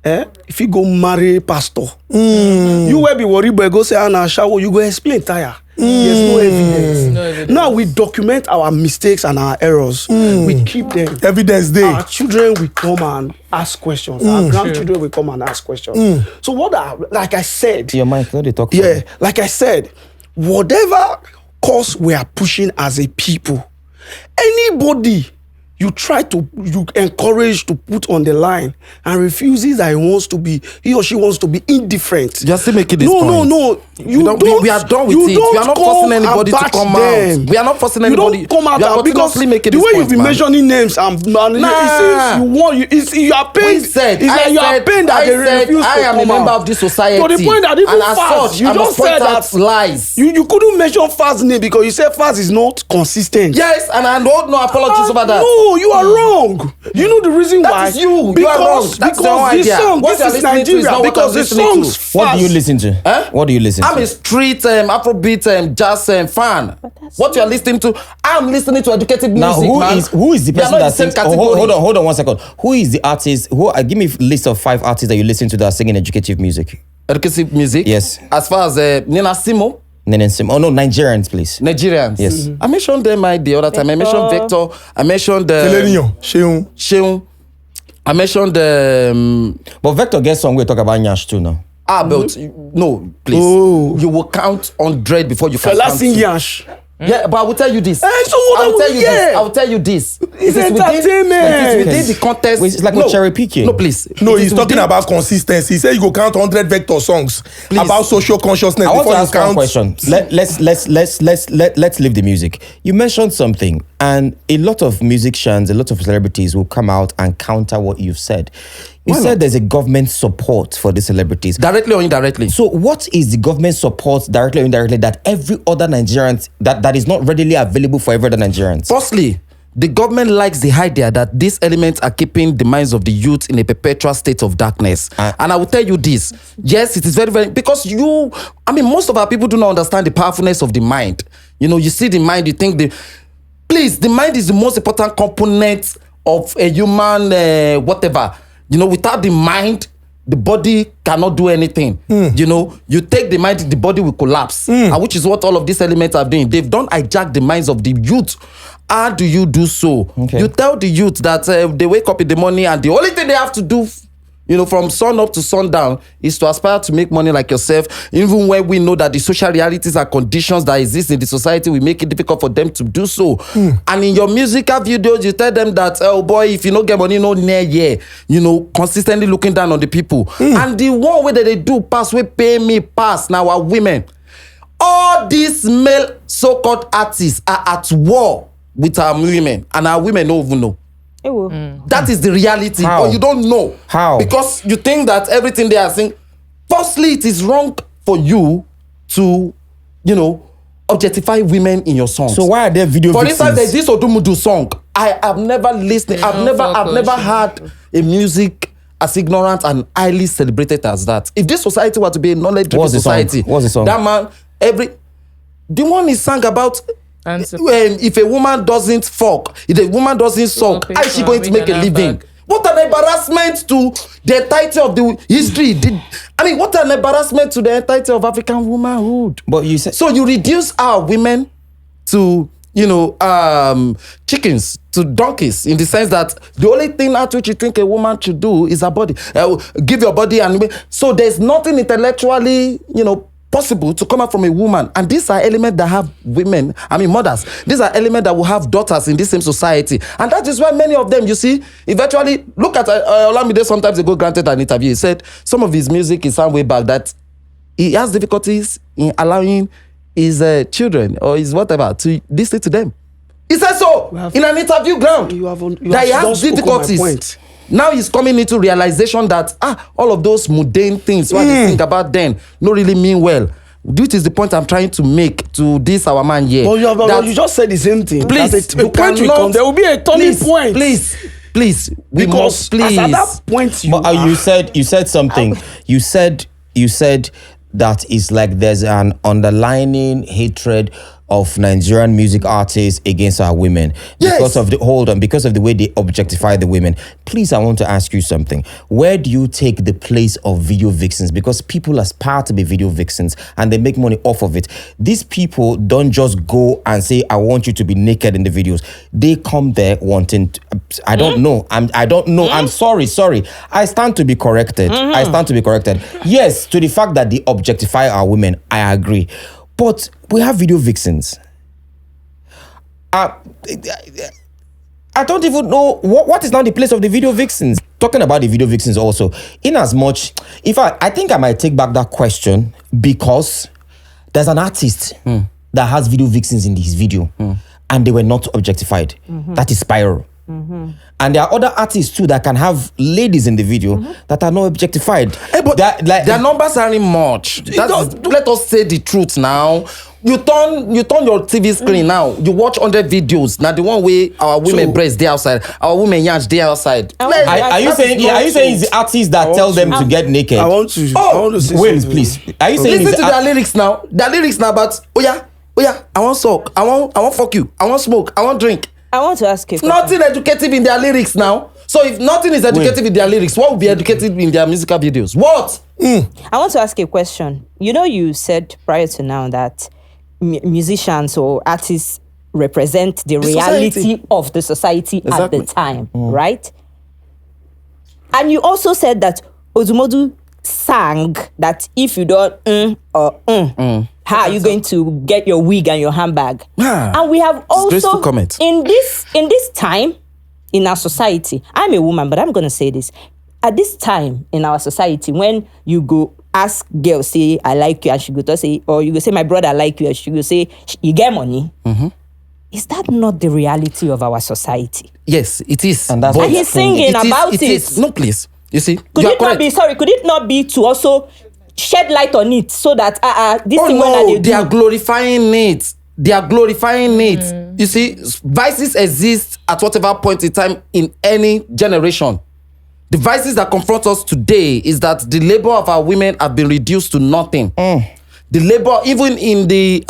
If you go marry pastor, you will be worried, but go say an Ashawo, you go explain tire. There's no evidence. No evidence. Now we document our mistakes and our errors. We keep them. Evidence day. Our children will come and ask questions. Our grandchildren will come and ask questions. So like I said, Your mic, let it talk. yeah, like I said, whatever cause we are pushing as a people, anybody you encourage to put on the line and refuses that he or she wants to be indifferent. You are still making this no, point. No. We are done with it. We are not forcing anybody to come out. We are not forcing anybody. You don't come out We are because continuously making the this way point, you've been man. mentioning names and it seems you are pained. You are pained that they refuse to I am a come member out. of this society. To the point that even and as fast, such, you I just must point said out that lies. You couldn't mention Fast's name because you said Fast is not consistent. Yes, and I don't know apologies over that. No, you are wrong. You know the reason That why? is you. You are Because wrong. That's your own this idea. song, What this you are is listening to is Nigeria. not what Because I'm the listening to. song's fast. What do you listen to? Eh? What do you listen to? I'm a street Afrobeat jazz fan. What you are listening to? I'm listening to educative music. Now, who man. is the We are person not that in the same sings? Oh, category. hold on 1 second. Who is the artist? Give me a list of 5 artists that you listen to that are singing educative music. Educative music. Yes. As far as Nina Simo, Oh no, Nigerians, please. Nigerians. Yes. I mentioned them the other time. I mentioned Vector. I mentioned Millennial. Sheung. Sheung. I mentioned But Vector gets song we talk about Nyash too now. but no, please. Oh. You will count 100 before you can Fela count sing 2. Yash. Yeah, but I will tell you this. So what I will tell you yeah. this. I will tell you this. It's It is entertainment. It is within the context. Wait, it's like we're cherry picking. No, please. No, It he's is talking within- about consistency. He said you go count 100 Vector songs Please. about social consciousness I want before to you ask one count. question. Let's leave the music. You mentioned something, and a lot of musicians, a lot of celebrities will come out and counter what you've said. You said there's a government support for the celebrities. Directly or indirectly. So what is the government support directly or indirectly that every other Nigerians that is not readily available for every other Nigerians? Firstly, the government likes the idea that these elements are keeping the minds of the youth in a perpetual state of darkness. And I will tell you this. Yes, it is very, very... Because most of our people do not understand the powerfulness of the mind. You see the mind, you think Please, the mind is the most important component of a human whatever. Without the mind, the body cannot do anything. You take the mind, the body will collapse. And which is what all of these elements are doing. They've done hijack the minds of the youth. How do you do so? Okay. You tell the youth that they wake up in the morning and the only thing they have to do, from sun up to sundown is to aspire to make money like yourself. Even when we know that the social realities and conditions that exist in the society will make it difficult for them to do so. And in your musical videos, you tell them that, oh boy, if you don't get money, no near year, consistently looking down on the people. And the one way that they do pass, we pay me pass now are women. All these male so-called artists are at war with our women, and our women don't even know. That is the reality. How? But you don't know. How? Because you think that everything they are saying. Firstly, it is wrong for you to, objectify women in your songs. So why are there video For vixens? instance, there's this Odumudu song. I have never listened. I've never heard a music as ignorant and highly celebrated as that. If this society were to be a knowledge-driven What's the song? society, What's the song? that man, the one he sang about. Answer. If a woman doesn't fuck, if a woman doesn't suck, how is she going to make a living? What an embarrassment to the entirety of the history. What an embarrassment to the entirety of African womanhood. But you said So you reduce our women to, chickens, to donkeys, in the sense that the only thing at which you think a woman should do is her body. Give your body and... So there's nothing intellectually, possible to come out from a woman, and these are elements that have women, mothers. These are elements that will have daughters in this same society, and that is why many of them, you see, eventually look at Olamide. Sometimes ago granted an interview, he said some of his music is some way back that he has difficulties in allowing his children or his whatever to listen to them. He said so in an interview ground that he has difficulties. Now he's coming into realization that all of those mundane things what they think about then no really mean well. Which is the point I'm trying to make to this our man here. But you just said the same thing. Please, there will be a turning point. Please, we must please. At that point, you said something. You said that it's like there's an underlying hatred of Nigerian music artists against our women because of the way they objectify the women. Please, I want to ask you something. Where do you take the place of video vixens? Because people aspire to be video vixens and they make money off of it. These people don't just go and say, I want you to be naked in the videos. They come there wanting to, I don't know. I'm sorry. I stand to be corrected. Yes, to the fact that they objectify our women, I agree. But we have video vixens. I don't even know what is now the place of the video vixens. Talking about the video vixens also, in as much, in fact, I think I might take back that question because there's an artist that has video vixens in his video and they were not objectified. That is Spiral. And there are other artists too that can have ladies in the video that are not objectified. Hey, but their numbers aren't much. Let us say the truth now. You turn your TV screen now. You watch 100 videos. Now the one way our women breast they outside, our women yansh they outside. Are you saying it's the artists that tell them to get naked? I want to say wait, please. Are you saying listen to their lyrics now? Their lyrics now, but oh yeah, I want suck, I want fuck you, I want smoke, I want drink. I want to ask you. Nothing educative in their lyrics now. So if nothing is educative in their lyrics, what will be educative in their musical videos? What? I want to ask you a question. You said prior to now that musicians or artists represent the reality society of the society at the time, right? And you also said that Odumodu sang that if you don't how are you going to get your wig and your handbag? And we have also in this time in our society, I'm a woman, but I'm going to say this. At this time in our society, when you go ask girl, say, I like you, and she go to say, or you go say, my brother, I like you, and she go say, you get money. Is that not the reality of our society? Yes, it is. And he's singing about it. No, please. You see, could it not be to also shed light on it so that this thing when they are glorifying it. You see, vices exist at whatever point in time in any generation. The vices that confront us today is that the labor of our women have been reduced to nothing. The labor, even in the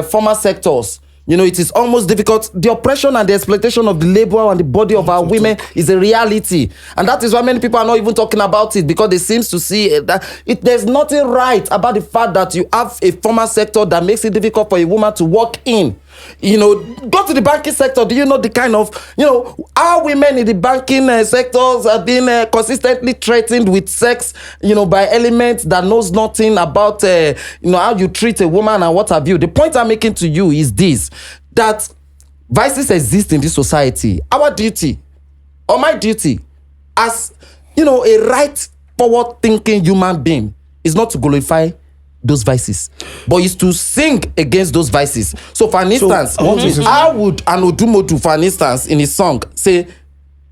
formal sectors, it is almost difficult. The oppression and the exploitation of the labor and the body of our women is a reality. And that is why many people are not even talking about it, because they seem to see that there's nothing right about the fact that you have a formal sector that makes it difficult for a woman to walk in. Go to the banking sector. Do you know the kind of, our women in the banking sectors have been consistently threatened with sex, by elements that knows nothing about, how you treat a woman and what have you. The point I'm making to you is this, that vices exist in this society. Our duty, or my duty, as, a right forward thinking human being is not to glorify those vices, but is to sing against those vices. So for instance, how would Anodumodu, for instance, in his song say,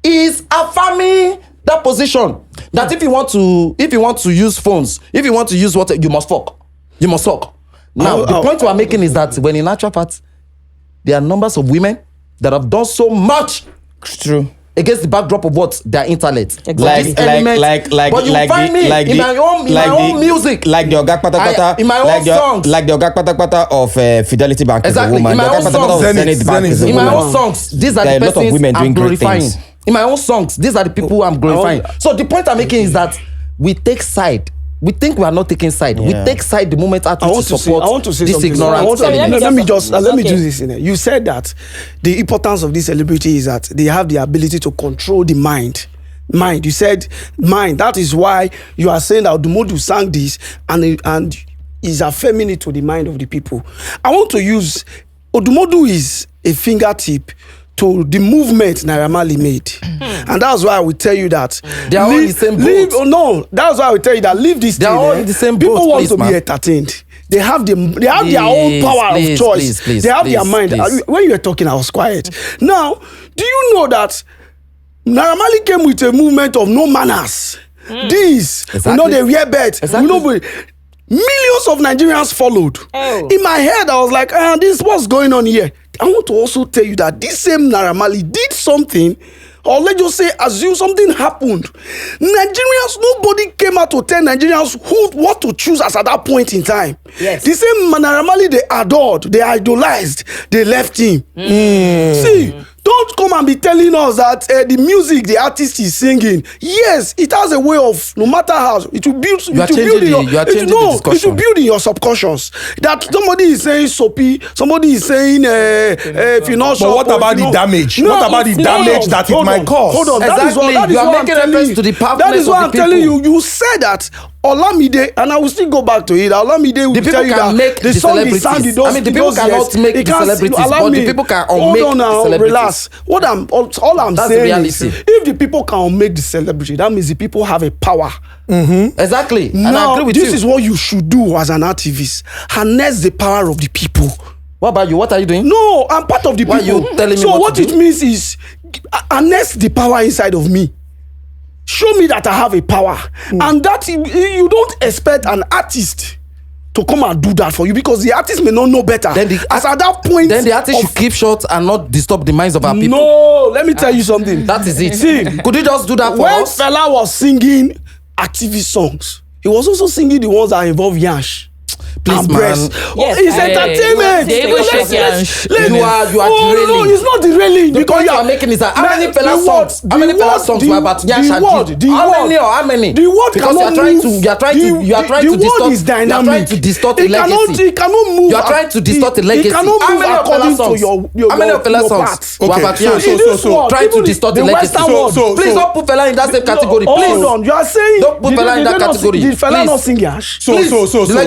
is affirming that position that if you want to use phones, if you want to use water, you must fuck, you must suck. Now the point we are making is that when in actual fact there are numbers of women that have done so much against the backdrop of what their intellect, like in my own music, like the Ogak Patapata, in my own songs, like the Ogak Patapata of Fidelity Bank is a woman, in my own songs, Zenith Bank is a in woman. my own songs, these are the persons I'm glorifying. In my own songs, these are the people I'm glorifying. So the point I'm making is that we take side. We think we are not taking side. We take side the moment artists support this ignorance. Let me do this. You said that the importance of this celebrity is that they have the ability to control the mind. Mind. You said mind. That is why you are saying that Odumodu sang this and is affirming it to the mind of the people. I want to use Odumodu is a fingertip to the movement Naira Marley made. And that's why I will tell you that they are all in the same boat. No, that's why I will tell you that leave this they thing. They are all in the same boat. People want please, to man. be entertained. They have their own power of choice. They have their mind. When you were talking, I was quiet. Now, do you know that Naira Marley came with a movement of no manners? This, exactly. we know they wear beds. Exactly. We know millions of Nigerians followed. Oh. In my head, I was like, this is what's going on here. I want to also tell you that this same Naira Marley did something, or let's just say, assume something happened. Nigerians, nobody came out to tell Nigerians what to choose as at that point in time. Yes. The same Naira Marley they adored, they idolized, they left him. See, don't come and be telling us that the music the artist is singing, yes, it has a way of, no matter how, it will build, You are changing the discussion. it will build in your subconscious that somebody is saying soapy, somebody is saying financial. But what about the damage? No, What about the damage that it might cause? Hold on, Exactly. that is You are what I'm making telling reference you. to the That powerfulness is what of I'm the telling you. people. You said that Olamide, and I will still go back to it. Olamide will The people tell you can that make the the song is celebrities. sounded I mean, the people cannot make the celebrities, but the people can hold unmake on now, the celebrities. relax. All I'm That's the saying reality. is, if the people can make the celebrity, that means the people have a power. Exactly. And I Now, agree with this you. is what you should do as an activist. Harness the power of the people. What about you? What are you doing? No, I'm part of the Why people. you telling me so what what to it do? means is harness the power inside of me. Show me that I have a power. And that you don't expect an artist to come and do that for you because the artist may not know better. Then the As at that point, Then the artist should keep short and not disturb the minds of our people. No, let me tell you something. That is it. See, Could you just do that for when us? Fela was singing activist songs, he was also singing the ones that involve Yansh. Please, and man. breast. Yes, It's I- entertainment. They even shake Let's- hands. You are no, derailing. it's not derailing. The because point you are making is that how many Fela songs? How many Fela songs were about Yansh and Jude? How many or how many? The word Because you are cannot trying to move. you are trying to you are trying The to word distort. is You are dynamic. trying to distort the It cannot- legacy. It cannot move. You are trying to distort the legacy. It cannot How move many of according Fela songs? to your How many of Fela your songs parts. were Okay, about so- Yansh? In this world, Trying to even distort the legacy. Western world. Please don't put Fela in that same category. Hold Please. on, you are saying Don't put Fela in that category. Did Fela Please. not sing Yansh? So The legacy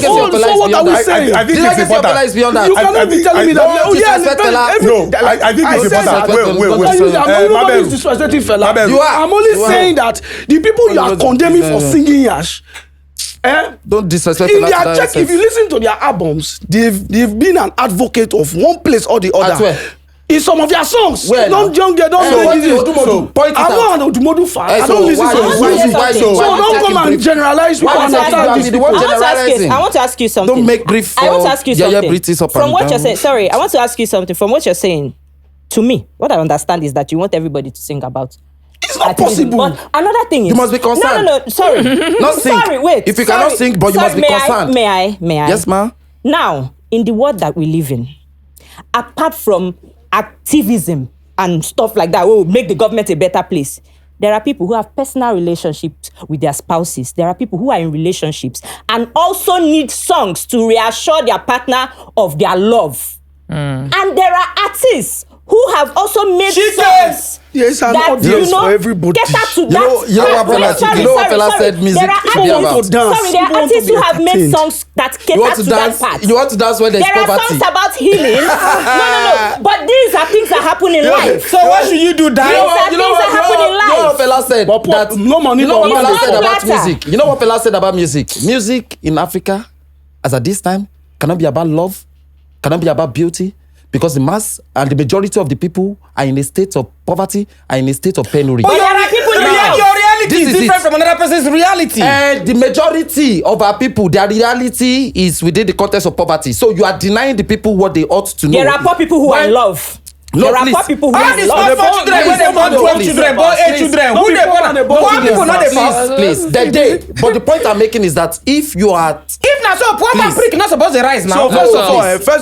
so- of Fela so is what are beyond we that. saying? I think The it's legacy of important. Fela is beyond that. You cannot be telling me that. don't disrespect Fela. No, I think it's said important. that. Wait. I'm not Maberu. disrespecting Fela. Maberu. You are. I'm only You are. saying that the people you are condemning for singing Yansh, Don't disrespect in Fela. their to that check, if extent. you listen to their albums, they've been an advocate of one place or the At other. where? In some of their songs, Where don't now? young girl, don't So say what this. do Odumodu? Point it I'm out. not an Odumodu fan. Eh, I so don't listen why to you- his why you- music. why you- So why you don't taking come and brief? generalize. Why people you and taking- attack you are these the one people. generalizing? I want to ask you something. Don't make grief I want for to ask you Yaya something. British up From and what down. you're saying, sorry, I want to ask you something. From what you're saying, to me, what I understand is that you want everybody to sing about. It's not activism. possible. But another thing is, You must be concerned. No, sorry, Not sing. Sorry, wait. If you cannot sing, but you must be may concerned. May I? Yes, ma'am. Now, in the world that we live in, apart from activism and stuff like that, will make the government a better place. There are people who have personal relationships with their spouses. There are people who are in relationships and also need songs to reassure their partner of their love. And there are artists who have also made songs Yes, an that, audience for everybody. cater to You that. know what Fela said music There are should be about. artists, sorry, there People are want to artists be who have made entertained. songs that You cater want to to that dance? part. You want to dance when there's There are poverty? songs about healing. No. But these are things that happen in life. So why should you do that? These are things that happen in You know what life. Fela said? But That no money, you know what no Fela money. said It's about not music? You know what Fela said about music? Music in Africa, as at this time, cannot be about love, cannot be about beauty, because the mass and the majority of the people are in a state of poverty, are in a state of penury. But there are people in life. Your reality This is is different it. from another person's reality. And the majority of our people, their reality is within the context of poverty. So you are denying the people what they ought to know. There are poor people who are in love. No, There are please. poor people who All are in these love. small children, when they born 12 children, born 8 children, who they born? Poor people, not the first. Please, the day. But the point I'm making is that if you are If not so, poor man Please. prick not supposed to rise now. So first No,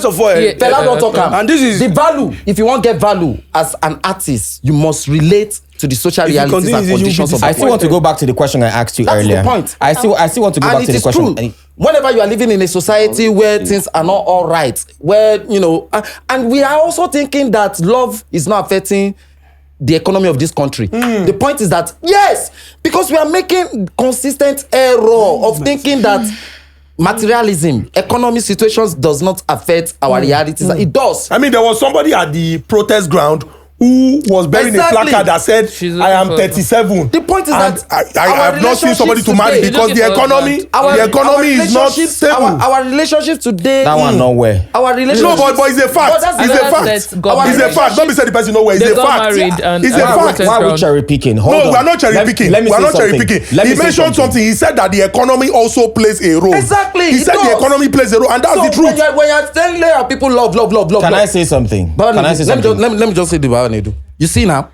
of all, please. Fela don't talk am. And this is- the value. If you want to get value as an artist, you must relate to the social you realities continue, and you'll be conditions of I still want to go back to the question I asked you That is the earlier. point. I still want to go and back it to the is question. true. Whenever you are living in a society where things are not all right, where and we are also thinking that love is not affecting the economy of this country. The point is that, yes, because we are making consistent error of thinking that materialism, economic situations does not affect our realities. It does. I mean, there was somebody at the protest ground who was bearing a placard that said, I am 37. The point is that I have not seen somebody to marry because the economy is not stable. Our relationship today. That one nowhere. Our relationship. No, but it's a fact. It's a fact. It's a fact. Don't be saying the person nowhere. It's a fact. It's a fact. Why are we cherry picking? No, we are not cherry picking. We are not cherry picking. He mentioned something. He said that the economy also plays a role. Exactly. He said the economy plays a role, and that's the truth. When you're telling people love. Can I say something? Let me just say the Nedu. You see now,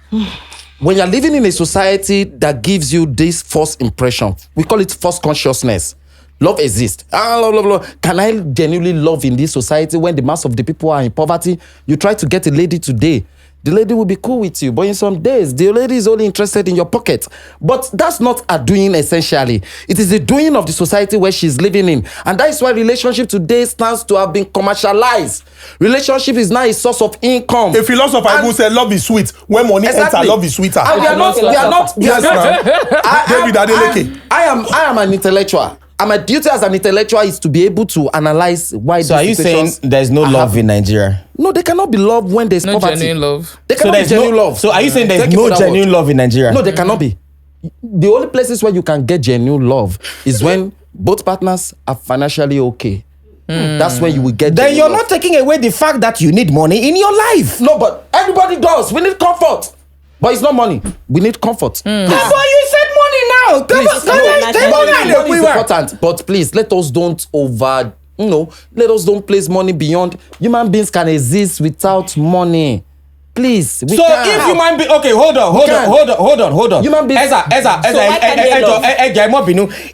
when you're living in a society that gives you this false impression, we call it false consciousness. Love exists. Can I genuinely love in this society when the mass of the people are in poverty? You try to get a lady today, the lady will be cool with you, but in some days, the lady is only interested in your pocket. But that's not a doing essentially. It is the doing of the society where she's living in. And that is why relationship today stands to have been commercialized. Relationship is now a source of income. A philosopher even said love is sweet. When money enters, love is sweeter. And we are not. Yes, David Adeleke. I am an intellectual. And my duty as an intellectual is to be able to analyze why. So are you saying there's no love in Nigeria? No, there cannot be love when there's No poverty. genuine love. There cannot be genuine love. So are you saying there's no genuine love in Nigeria? No, there cannot be. The only places where you can get genuine love is when both partners are financially okay. That's when you will get. Then you're love. not taking away the fact that you need money in your life. No, but everybody does. We need comfort. But it's not money. We need comfort. But you said money now. Money is important. But please, let us don't let us don't place money beyond. Human beings can exist without money. Please. So if human being, okay, hold on. Human beings.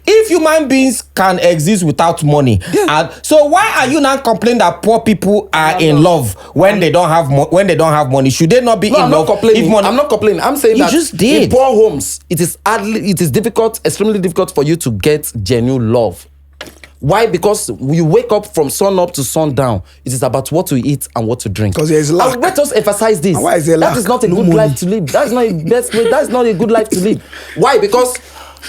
If human beings can exist without money, so why are you now complaining that poor people are in love when they don't have money? Should they not be in love? I'm not complaining. I'm saying that just did. in poor homes, it is difficult, extremely difficult for you to get genuine love. Why? Because you wake up from sun up to sundown. It is about what to eat and what to drink. Because there is lack. Let us emphasize this. And why is there lack? That is not a good life to live. That is not a best way. That is not a good life to live. Why? Because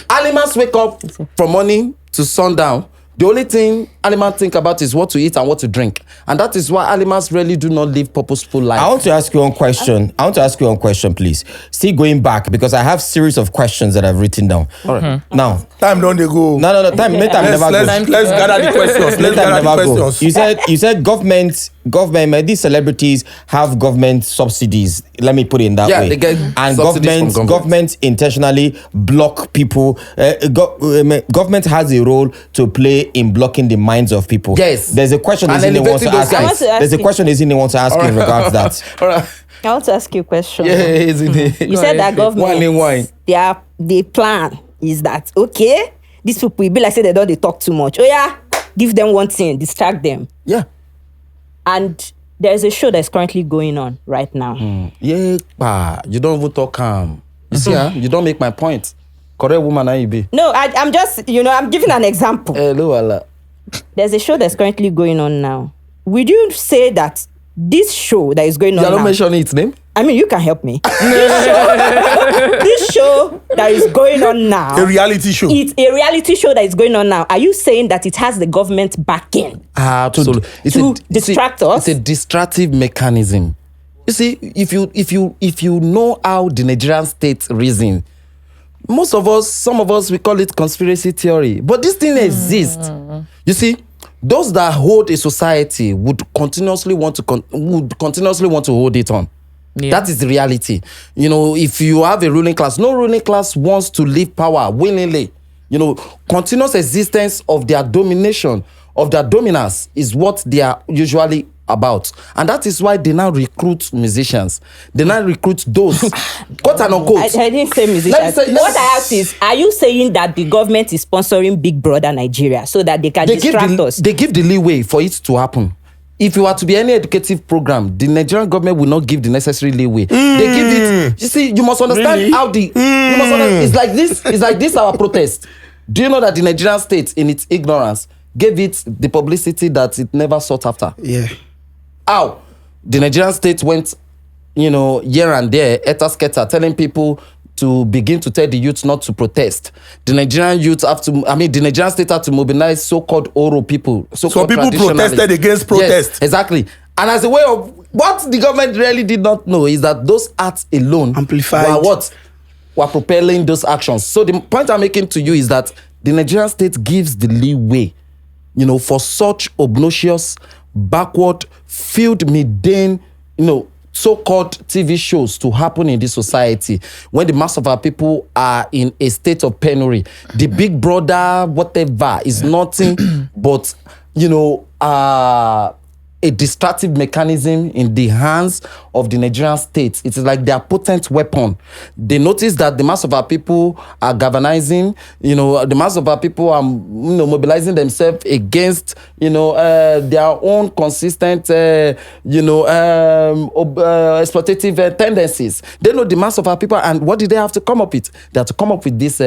animals wake up from morning to sundown. The only thing animals think about is what to eat and what to drink. And that is why animals really do not live purposeful life. I want to ask you one question. Please. Still going back, because I have series of questions that I've written down. All right. Now. Time don't they go. No. Time never goes. Let's gather the questions. You said government, these celebrities have government subsidies. Let me put it in that way. They get and subsidies from government intentionally block people. Government has a role to play in blocking the minds of people. Yes. There's a question Ezinne wants to ask. There's a question Ezinne wants to ask in regards to that. All right. I want to ask you a question. Yeah, Ezinne. You said that government, wine. the plan is that, okay, these people will be like, say they talk too much. Oh yeah, give them one thing, distract them. Yeah. And there's a show that's currently going on right now. Yeah, you don't even talk calm. You see, you don't make my point. Correct woman, I be. No, I'm just, I'm giving an example. Hello, Allah. There's a show that's currently going on now. Would you say that this show that is going on now... You don't mention its name? I mean, you can help me. This show that is going on now... A reality show. It's a reality show that is going on now. Are you saying that it has the government backing? Absolutely. To distract us? It's a distractive mechanism. You see, if you know how the Nigerian state reason, some of us, we call it conspiracy theory. But this thing exists. You see, those that hold a society would continuously want to hold it on. Yeah. That is the reality. If you have a ruling class, no ruling class wants to leave power willingly. Continuous existence of their domination, of their dominance is what they are usually about. And that is why they now recruit musicians. They now recruit those, quote and unquote. I didn't say musicians. What I asked is, are you saying that the government is sponsoring Big Brother Nigeria so that they can distract us? They give the leeway for it to happen. If you are to be any educative program, the Nigerian government will not give the necessary leeway. They give it. You see, you must understand how you must understand. It's like this our protest. Do you know that the Nigerian state, in its ignorance, gave it the publicity that it never sought after? Yeah. How? The Nigerian state went here and there, etasketa, telling people to begin to tell the youth not to protest. The Nigerian youth the Nigerian state had to mobilize so-called Oro people. So people protested against protest. Yes, exactly. And as a way of what the government really did not know is that those acts alone amplified were propelling those actions. So the point I'm making to you is that the Nigerian state gives the leeway, for such obnoxious, backward, field mundane, so-called TV shows to happen in this society when the mass of our people are in a state of penury. The Big Brother, whatever, is nothing but, a destructive mechanism in the hands of the Nigerian state. It is like their potent weapon. They notice that the mass of our people are galvanizing, the mass of our people are, mobilizing themselves against, their own consistent, exploitative tendencies. They know the mass of our people, and what did they have to come up with? They have to come up with this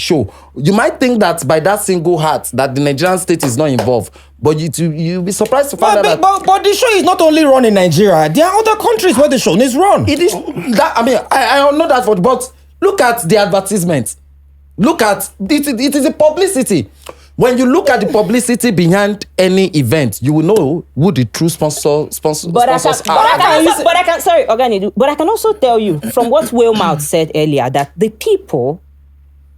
show. You might think that by that single heart that the Nigerian state is not involved, but you'll be surprised to find out that... But the show is not only run in Nigeria. There are other countries where the show is run. It is that, I know that, but look at the advertisement. Look at it is a publicity. When you look at the publicity behind any event, you will know who the true sponsors are. But I can also tell you from what Whalemouth said earlier that the people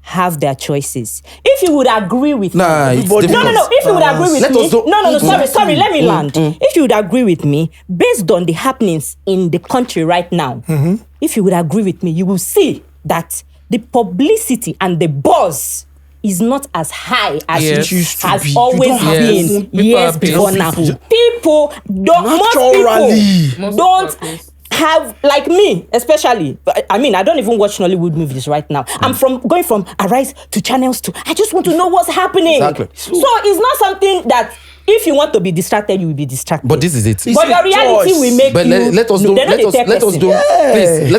have their choices. If you would agree with me, if you would agree with me, sorry, let me land. If you would agree with me, based on the happenings in the country right now, if you would agree with me, you will see that the publicity and the buzz is not as high as it has always been years before now. People don't have, like me especially, I don't even watch Nollywood movies right now. I'm going from Arise to Channels to I just want to know what's happening. Exactly. So it's not something that if you want to be distracted, you will be distracted. But this is it. But the reality will make you. Let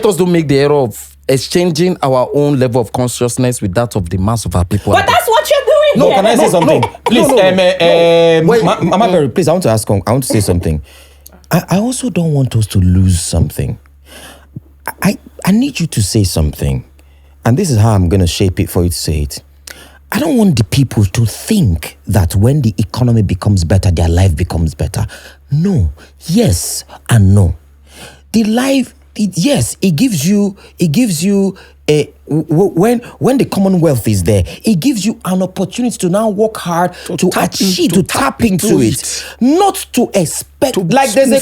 us don't make the error of exchanging our own level of consciousness with that of the mass of our people. But that's what you're doing. No, can I say something? Please, Maberu, please, I want to say something. I also don't want us to lose something. I need you to say something. And this is how I'm going to shape it for you to say it. I don't want the people to think that when the economy becomes better, their life becomes better. No. Yes and no. The life, yes, it gives you when the Commonwealth is there, it gives you an opportunity to now work hard to tap into it. Not to expect, there's a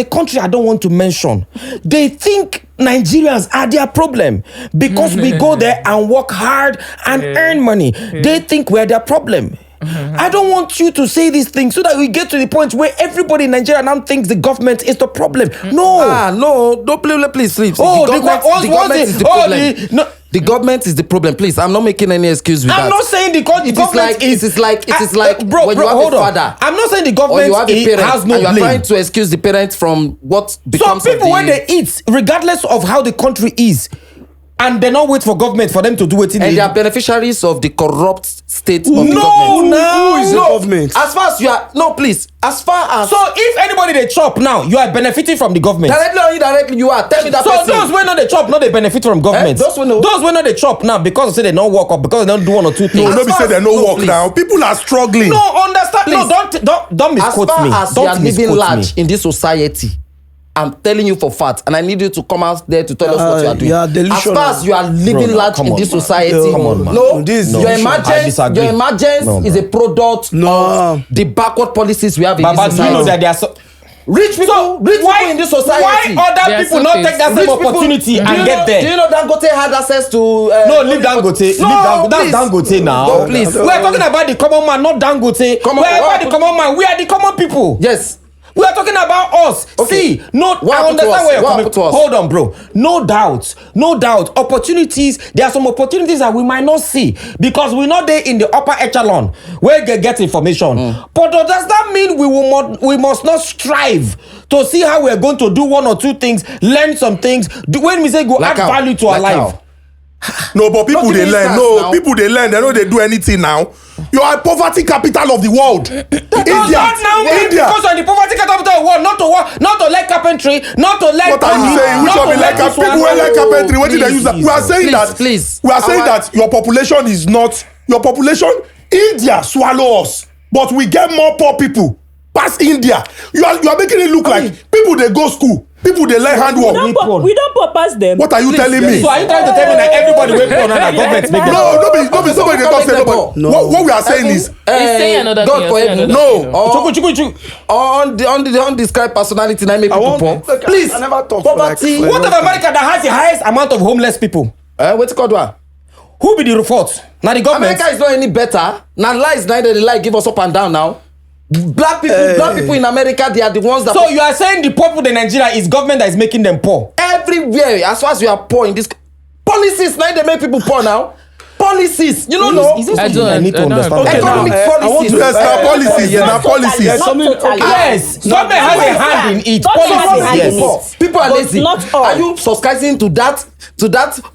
country I don't want to mention. They think Nigerians are their problem because we go there and work hard and earn money. They think we're their problem. I don't want you to say these things so that we get to the point where everybody in Nigeria now thinks the government is the problem. No. Don't please. The government is the problem. Please, I'm not making any excuse with that. I'm not saying the government is. It is like when you have a father. I'm not saying the government you have a parent, has no and you are blame. trying to excuse the parents from what becomes. Some people when they eat, regardless of how the country is, and they not wait for government for them to do it. And they are beneficiaries of the corrupt state of the government. Who is the government? As far as you are, as far as. So if anybody they chop now, you are benefiting from the government. Directly or indirectly, you are. Tell me that. So person. those when not they chop, not they benefit from government. Those when not they chop now because they say they don't work or because they don't do one or two things. No, be say they no work now. People are struggling. No, understand. Please. No, don't misquote me. As far as you are living large in this society, I'm telling you for fact, and I need you to come out there to tell us what you are doing. As far as you are living large in this society, your emergence is a product of the backward policies we have in this society. But you know that there are rich people in this society. Why other people not take that same opportunity and get there? Do you know Dangote had access to? No, leave Dangote. That's Dangote now. No, please. We're talking about the common man, not Dangote. We're about the common man. We are the common people. Yes. We are talking about us. Okay. See, I understand where you're coming from. Hold on, bro. No doubt. Opportunities, there are some opportunities that we might not see because we're not there in the upper echelon where we get information. But does that mean we must not strive to see how we're going to do one or two things, learn some things, when we say go add value to our life? No, but people they learn. People they learn. They know they do anything now. You are poverty capital of the world. India. Because of the poverty capital of the world, not to like carpentry, not to like. What are you saying? Which one be like people who like carpentry? What did they use that? We are saying that. We are saying that your population is not your population. India swallow us, but we get more poor people. Past India, you are making it look like people they go school. People they learn handwork. We don't purpose them. What are you telling me? So are you trying to tell me that everybody wait for now government make them? No, somebody they talk say nobody. What we are saying is He's saying another God thing. for Saying heaven. another No. thing. On the undescribed personality, now make people poor. Please, I never talk poverty. for like- What of America that has the highest amount of homeless people? What's it called? What? Who be the fault? Now the government. America is not any better. Now lies neither they lie give us up and down now. Black people in America, they are the ones that. So you are saying the poor people in Nigeria is government that is making them poor? Everywhere, as far as you are poor in this policies, now they make people poor now. Policies, you don't know. Is this I something I need to don't- understand? okay, Economic policies. yes, now policies. Not Now policies. totally, not totally. Yes, government has a hand in it. Government has a Policies, hand yes. in it. People are But lazy. not all. Are you subscribing to that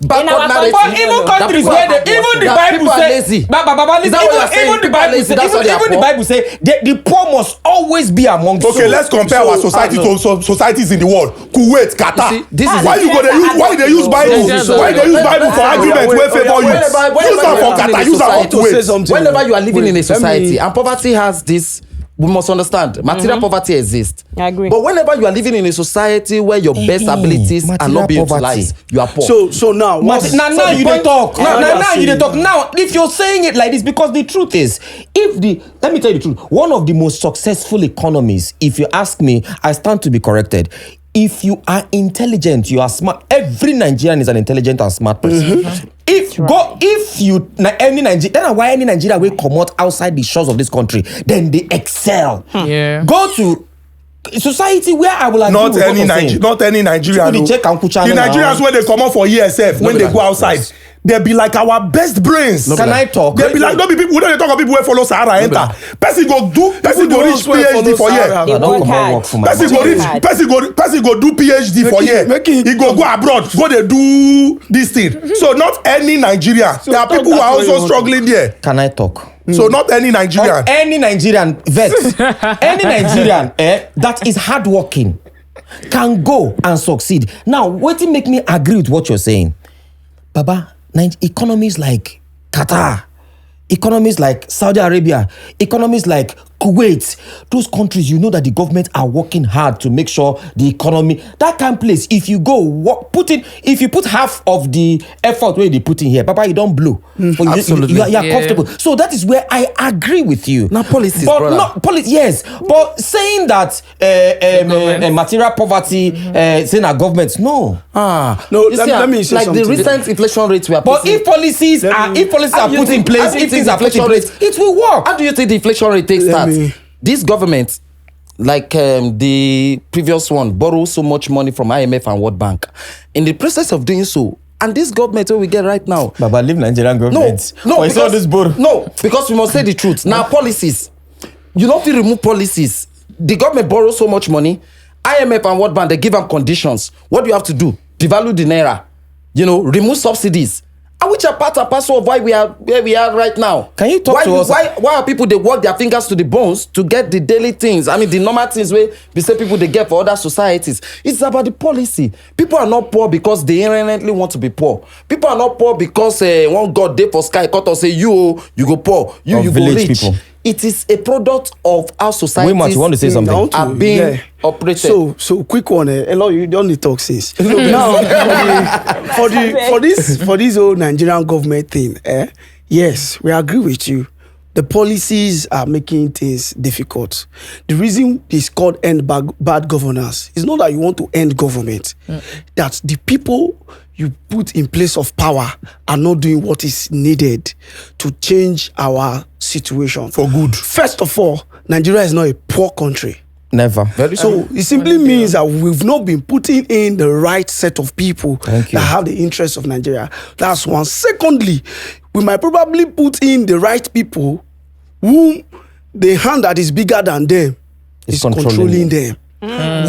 backward our narrative? But even that countries people where are- even the that Bible people are say, lazy. Is that what you're saying? Even the People are Bible lazy, say, that's why they are even the poor. Bible say the poor must always be among the Okay, let's compare our society to societies in the world. Kuwait, Qatar. You see, this is Why you go they use? Why they use Bible? Why they use Bible for argument? Where favor you? Use that for Qatar. Use that for Kuwait. Whenever you are living in a society and poverty has this, we must understand material poverty exists. I agree. But whenever you are living in a society where your best abilities are not being poverty. utilized, you are poor. So now, Now you dey talk. Now you dey saying- talk. Now, if you're saying it like this, because the truth is, let me tell you the truth, one of the most successful economies, if you ask me, I stand to be corrected. If you are intelligent, you are smart. Every Nigerian is an intelligent and smart person. Any Nigerian will come out outside the shores of this country, then they excel. Yeah. Go to society where I will agree Not with what any you're saying. Not any Nigerian. People dey check and kucha The now. Nigerians when they come out for ESF, when they go outside, they be like our best brains. Can I talk? They be like, no be people. We don't dey talk of people who follow Sahara enter. Person go reach PhD for here. They work hard. Person go do PhD for here. He go abroad. Go they do this thing. So not any Nigerian. There are people who are also struggling there. Can I talk? So not any Nigerian. Any Nigerian vet, any Nigerian that is hardworking can go and succeed. Now, what make me agree with what you're saying, Baba? Economies like Qatar, economies like Saudi Arabia, economies like Kuwait, those countries, you know that the government are working hard to make sure the economy, that kind of place, if you go work, if you put half of the effort where they put in here, Papa, you don't blow. Absolutely. You are comfortable. So that is where I agree with you. Now policies, but brother. not yes. But saying that material poverty, saying our governments, no. No, You let see, me say like something. the recent inflation rates we are But putting- if policies are put in place, if things are put in place, it will work. How do you think the inflation rate takes start? This government, like the previous one, borrow so much money from IMF and World Bank. In the process of doing so, and this government where we get right now, Baba, leave Nigerian government. no, because we must say the truth. Now policies, you don't feel remove policies. The government borrows so much money. IMF and World Bank, they give them conditions. What do you have to do? Devalue the naira. Remove subsidies. And which are part and parcel of why we are where we are right now. Can you talk to us? Why are people they work their fingers to the bones to get the daily things? I mean the normal things where we say people they get for other societies. It's about the policy. People are not poor because they inherently want to be poor. People are not poor because one God day for sky cut or say you go poor, you go village rich. people. It is a product of how societies Wait, you want to say something? are being operated. So quick one. Hello, you don't need talk since. Now for this whole Nigerian government thing, yes, we agree with you. The policies are making things difficult. The reason it's called end bad governance is not that you want to end government, that the people you put in place of power are not doing what is needed to change our situation For good. First of all, Nigeria is not a poor country. Never. So it simply means that we've not been putting in the right set of people Thank you. that have the interests of Nigeria. That's one. Secondly, we might probably put in the right people whom the hand that is bigger than them is controlling them.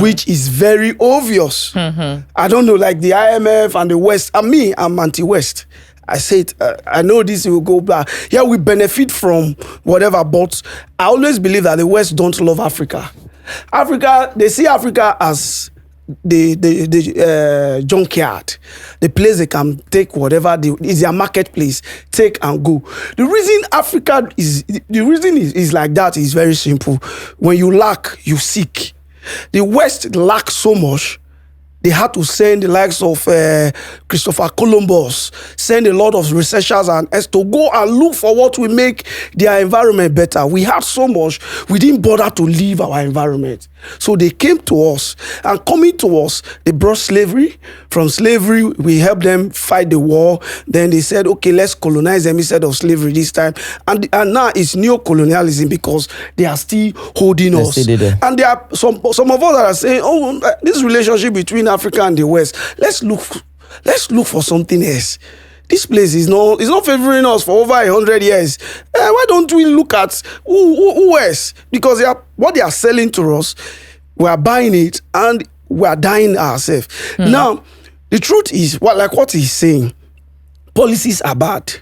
Which is very obvious. I don't know, like the IMF and the West. I'm anti-West. I say it, I know this will go back. Yeah, we benefit from whatever, but I always believe that the West don't love Africa. Africa, they see Africa as the junkyard, the place they can take whatever is their marketplace, take and go. The reason is like that is very simple. When you lack, you seek. The West lacks so much. They had to send the likes of Christopher Columbus, send a lot of researchers and us to go and look for what will make their environment better. We had so much, we didn't bother to leave our environment. So they came to us, and coming to us, they brought slavery. From slavery, we helped them fight the war. Then they said, okay, let's colonize them instead of slavery this time. And now it's neo-colonialism because they are still holding us. And there are some of us that are saying, oh, this relationship between Africa and the West, let's look for something else. This place is not favoring us for over 100 years. Why don't we look at who else? Because what they are selling to us, we are buying it and we are dying ourselves. Now, the truth is, what he's saying, policies are bad.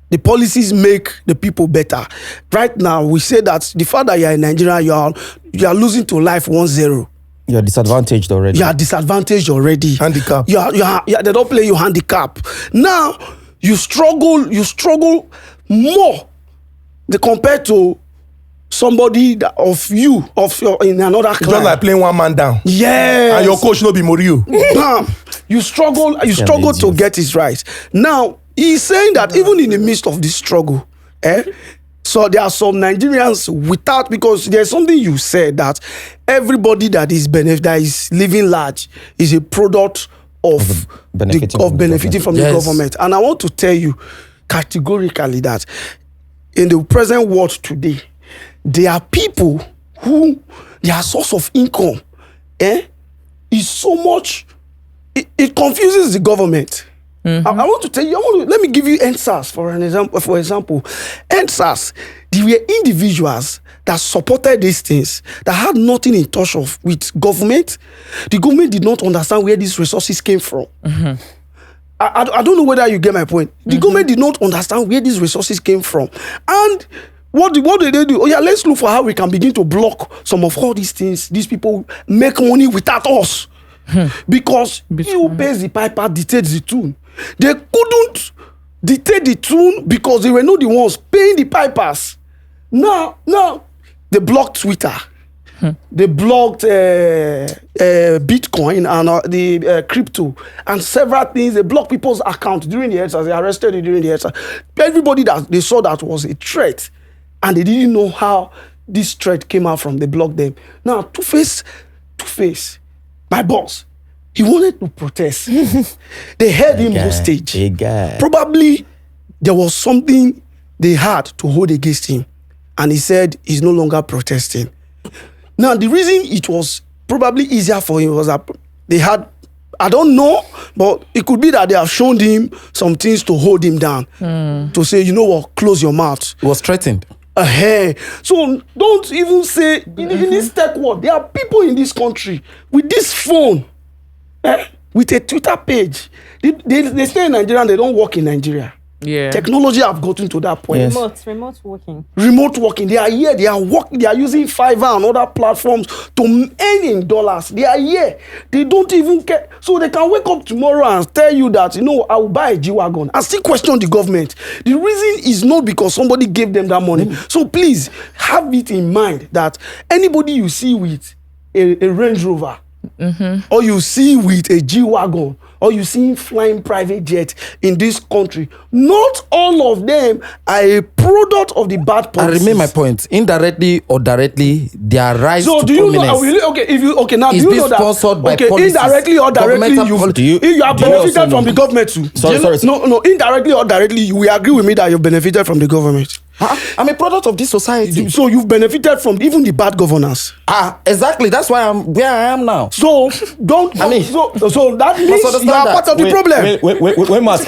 The policies make the people better. Right now, we say that the fact that you are in Nigeria, you are losing to life 1-0. You're disadvantaged already. You are disadvantaged already. Handicap. They don't play you handicap. Now you struggle more compared to somebody in another class. Just like playing one man down. Yes. And your coach no be Mourinho. Now you struggle to get it right. Now he's saying that even in the midst of this struggle, so there are some Nigerians because there's something you said that everybody that is living large is a product of benefiting from the government. And I want to tell you categorically that in the present world today, there are people who their source of income is so much, it confuses the government. I want to tell you, let me give you NSAS for example. NSAS, there were individuals that supported these things that had nothing in touch with government. The government did not understand where these resources came from. I don't know whether you get my point. The government did not understand where these resources came from. And what did they do? Oh yeah, let's look for how we can begin to block some of all these things. These people make money without us. Because who pays the piper dictates the tune. They couldn't dictate the tune because they were not the ones paying the pipers. Now they blocked Twitter. They blocked Bitcoin and the crypto and several things. They blocked people's accounts during the EndSARS. They arrested it during the EndSARS. Everybody that they saw that was a threat, and they didn't know how this threat came out from. They blocked them. Now Two-Face, my boss, he wanted to protest. They held him hostage. Probably there was something they had to hold against him, and he said he's no longer protesting. Now, the reason it was probably easier for him was that they had, I don't know, but it could be that they have shown him some things to hold him down. To say, you know what, close your mouth. He was threatened. So don't even say, in this tech world, there are people in this country with this phone, with a Twitter page. They stay in Nigeria and they don't work in Nigeria. Yeah. Technology have gotten to that point. Yes. Remote working. Remote working. They are here. They are working. They are using Fiverr and other platforms to earn in dollars. They are here. They don't even care. So they can wake up tomorrow and tell you that, you know, I will buy a G-Wagon and still question the government. The reason is not because somebody gave them that money. So please have it in mind that anybody you see with a Range Rover, or you see with a G-Wagon, or you see flying private jet in this country, not all of them are a product of the bad policies. I remain my point. Indirectly or directly, their rise to prominence. Now do you know that? Sponsored by policies, indirectly or directly, you have benefited from the government too. Sorry. No, indirectly or directly, you will agree with me that you've benefited from the government. I'm a product of this society. So you've benefited from even the bad governors. Exactly. That's why I'm where I am now. So don't. So that means you are part of the problem. Wait, must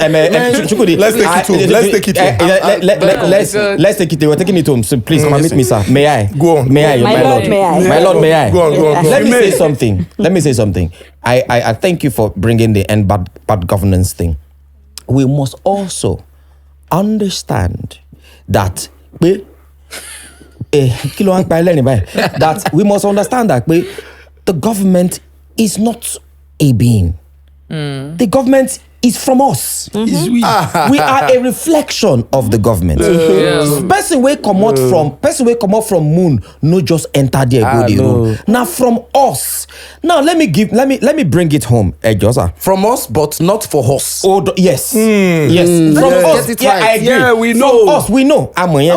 let's take it. We're taking it home. So please permit me, sir. May I? Go on. May I? My lord, may I? Go on. Let me say something. I thank you for bringing the end bad governance thing. we must also understand that that we must understand that the government is not a being. The government is from us. Is we are a reflection of the government. Person we come out from moon, no just enter there go the room. Now from us. Now let me bring it home, Josa. From us, but not for us. Oh yes. Yes. From us. Get it Yeah, right. I agree. Yeah, we know. From us, we know. When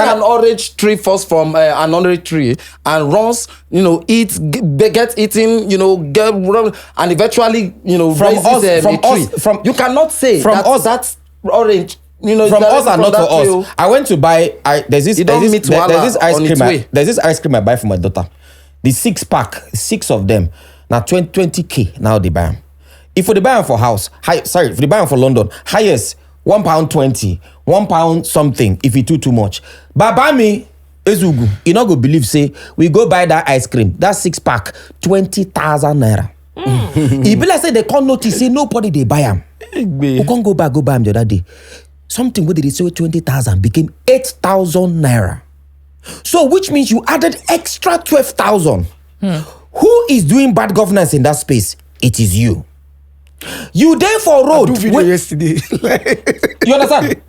an orange tree falls from an orange tree and runs, gets eaten, and eventually, From raises us, a from tree. us, from you cannot say from that us- that's orange. From us and not for us. Tree. I went to buy. There's this don't meet Wala there's this ice on cream. its way. There's this ice cream I buy for my daughter. The 6-pack, 6 of them. Now 20k. Now they buy them. If they buy them for house, if they buy them for London, highest £1.20, £1 something. If it too much, but buy me. Ezugu, you not go believe say we go buy that ice cream, that 6-pack, 20,000 naira. It be like say they can't notice, say nobody they buy them. We can't go back them the other day. Something where they say 20,000 became 8,000 naira. So which means you added extra 12,000. Who is doing bad governance in that space? It is you. You there for road. I do video yesterday. You understand?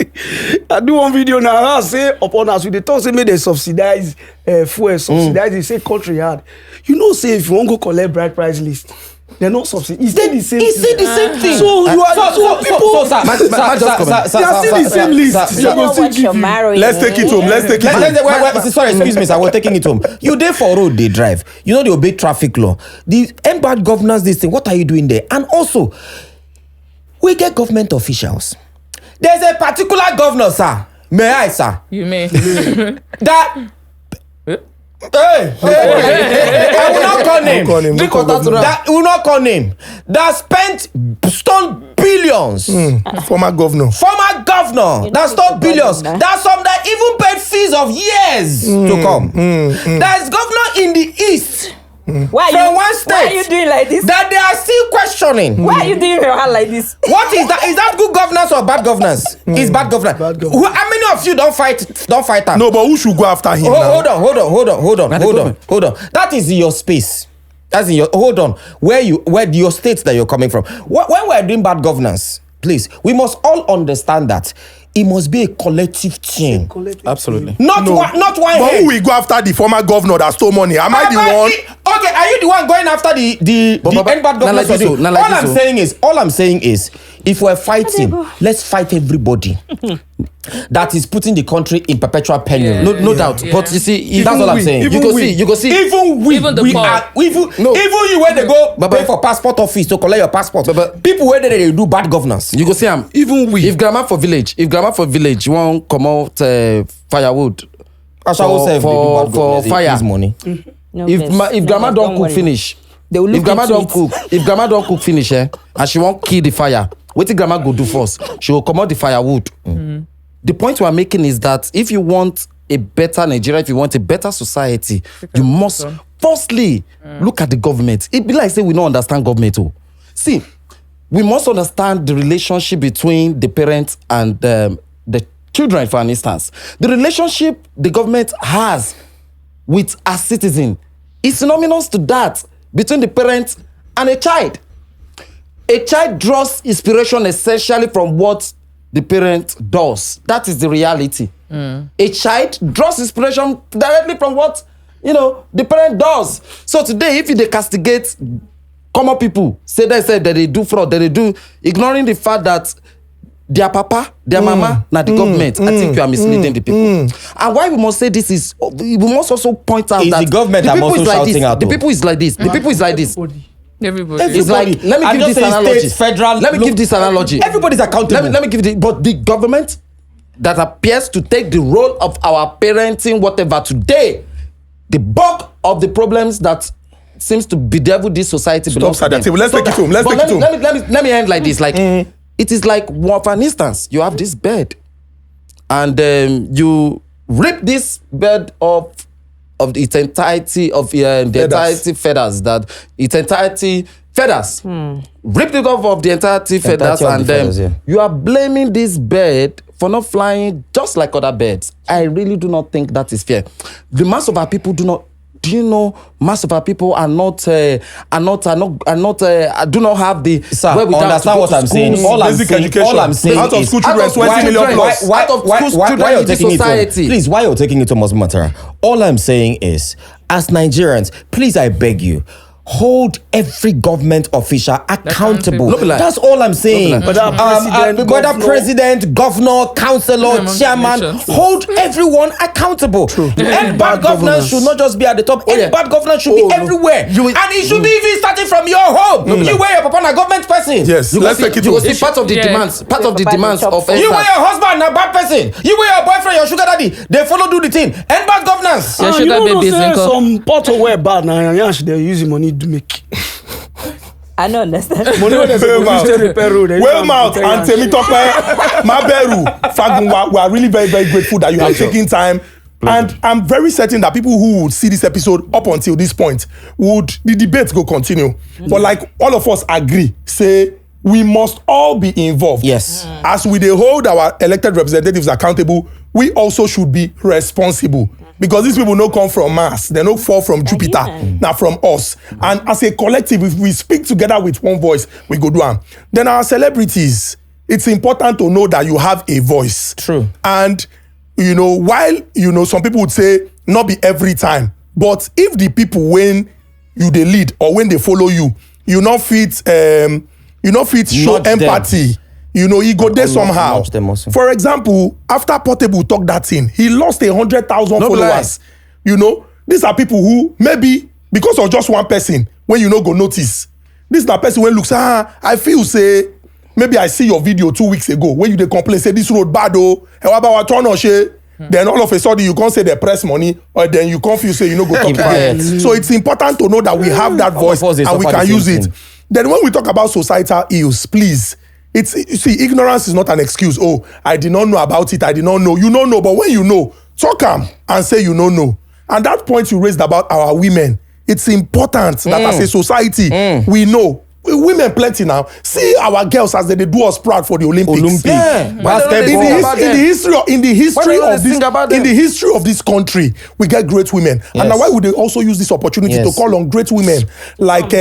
I do one video now. I say upon us, they talk say may they subsidize fuel, subsidize. They say country hard. Say if you want go collect bride price list, they're not subsidy. It's still the same. It's still the same thing. So you are people. sir, They are still the same list. You know what you're marrying. Let's take it home. Sorry, excuse me, sir. We're taking it home. You there for road, they drive. You know the obey traffic law. The bad governance, this thing. What are you doing there? And also, we get government officials. There's a particular governor, sir. May I, sir? You may. That. Hey, I will not call name. That will not call name. That stole billions. Former governor. That stole billions. That's some that even paid fees of years to come. There's governor in the east. Why are you doing like this? That they are still questioning. Why are you doing your hand like this? What is that? Is that good governance or bad governance? It's bad governance. How many of you don't fight that? No, but who should go after him now? Hold on. That is your space. That's in your hold on. Where your states that you're coming from. When we're doing bad governance, please, we must all understand that it must be a collective thing. Absolutely. Not one But head. who will go after the former governor that stole money? Am I the one? Okay, are you the one going after the end bad governance? All I'm saying is, if we're fighting, let's fight everybody that is putting the country in perpetual penury. No doubt. Yeah. But you see, That's all I'm saying. You go see. Even we, Even the we poor. are, even you when they go pay for passport office to collect your passport. But- people where they do bad governance. You go see am. Even we. If grandma for village won't come out firewood for fire. Money. No, If grandma don't cook worry. finish, They will look if grandma into don't it. if grandma don't cook finish, and she won't kill the fire, what the grandma go do first? She will come out the firewood. The point we are making is that if you want a better Nigeria, if you want a better society, you must firstly look at the government. It be like say we don't understand government. See, we must understand the relationship between the parents and the children, for an instance. The relationship the government has with a citizen is synonymous to that between the parent and a child. A child draws inspiration essentially from what the parent does. That is the reality. A child draws inspiration directly from what the parent does. So today, if they castigate common people, say that they do fraud, that they do, ignoring the fact that their papa, their mama, now the government, I think you are misleading the people. And why we must say this is, we must also point out Is that the government the I'm people also is like shouting this. out The though? people is like this. The people is like this. Everybody. It's like, let me I give just this say analogy. state, federal, Let me give this analogy. Everybody's accountable. Let me give it. But the government that appears to take the role of our parenting, whatever, today, the bulk of the problems that seems to bedevil this society belongs to them. Let's take it home. Let's take it home. Let me end like this. Like it is like, for an instance, you have this bed, and you rip this bed of its entirety of the entirety feathers, that its entirety feathers. Ripped it off of the entirety feathers, Entirety of and the then feathers, yeah. you are blaming this bird for not flying just like other birds. I really do not think that is fair. The mass of our people do not. Do you know mass of our people do not have the Sir, wherewithal understand to go what to I'm saying. schools. All I'm Basic saying, education. all I'm saying Out of is school children, 20 million plus. Out of school children why in you're this taking society. it to, please, why you're taking it to Muslim matter? All I'm saying is, as Nigerians, please, I beg you, hold every government official accountable. No be like- That's all I'm saying. Whether President, governor, councillor, chairman, Nations. hold everyone accountable. And bad governance should not just be at the top. yeah. Bad governance should be everywhere. And it should be even starting from your home. You were your papa, a government person. Yes, You let's will take it see, you will to see part of the Yeah. demands. Part of the Papa demands chop of food. You were Esther. your husband, a bad person. You were your boyfriend, your sugar daddy. They follow do the thing. And bad governance. Your you sugar don't know babies say in cup. some bottle were bad now, and yash they use the money to make. I don't understand. Money when they Whalemouth. supposed to repair road. they use am to Whalemouth repair and yash. Temitope, Maberu, Fagunwa, we are really very, very grateful that you have taken time. And I'm very certain that people who would see this episode up until this point the debate go continue. But like all of us agree, say we must all be involved. Yes. As we dey hold our elected representatives accountable, we also should be responsible. Because these people no come from Mars, they no fall from Jupiter, now from us. And as a collective, if we speak together with one voice, we go do am. Then our celebrities, it's important to know that you have a voice. True. And while some people would say not be every time, but if the people when you dey lead or when they follow you, you not fit show Nudge them. empathy. He go there somehow. nudge them also. For example, after Portable talk that thing, he lost 100,000 No followers. These are people who maybe because of just one person when go notice. This na person when looks I feel say maybe I see your video 2 weeks ago when you dey complain say this road bad then all of a sudden you can't say they press money or then you confuse say you go talk quiet. again. So it's important to know that we have that voice us, they and we suffer can the use same it. thing. Then when we talk about societal ills, please, ignorance is not an excuse. Oh, I did not know about it. I did not know. You don't know, but when you know, talk and say you don't know. And that point you raised about our women, it's important that as a society, we know. Women plenty now. See our girls as they do us proud for the Olympics. Yeah. Basketball. In the history of this country, we get great women. Yes. And now why would they also use this opportunity Yes. to call on great women like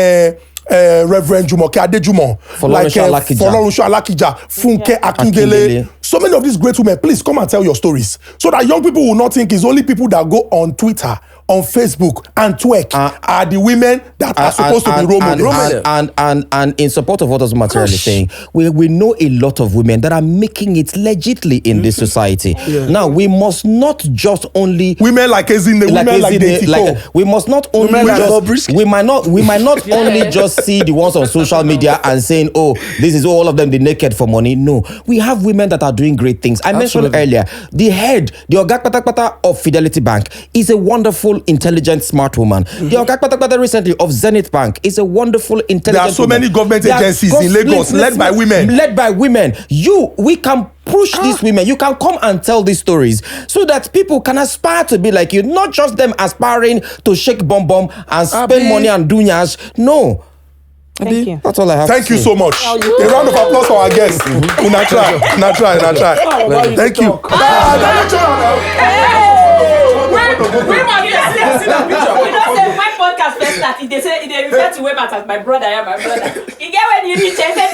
Reverend Jumoke Adejumo, like Folorunsho Alakija, Funke Akindele. Akindele. So many of these great women, please come and tell your stories so that young people will not think it's only people that go on Twitter, on Facebook and twerk are the women that are supposed to be role models. And in support of what Osmaterial is saying, we know a lot of women that are making it legitly in this society. Now, we must not just only Women like Ezinne, women like Deity Cole. we must not only Women like just Bobrisky. we might not only just see the ones on social media and saying, oh, this is all of them the naked for money. No, we have women that are doing great things. I mentioned earlier, the Oga Kpatakpata of Fidelity Bank is a wonderful, intelligent, smart woman. The Oga Kpatakpata recently of Zenith Bank is a wonderful, intelligent There are so woman. many government There are agencies in Lagos led by women. Led by women. We can push these women. You can come and tell these stories so that people can aspire to be like you, not just them aspiring to shake bomb and spend money and do nyash. No. Thank you. That's all I have Thank to you say. so much. A round of applause for our guests. Una try. Thank you. My podcast first start, they refer to Whalemouth as my brother. You get when you reach,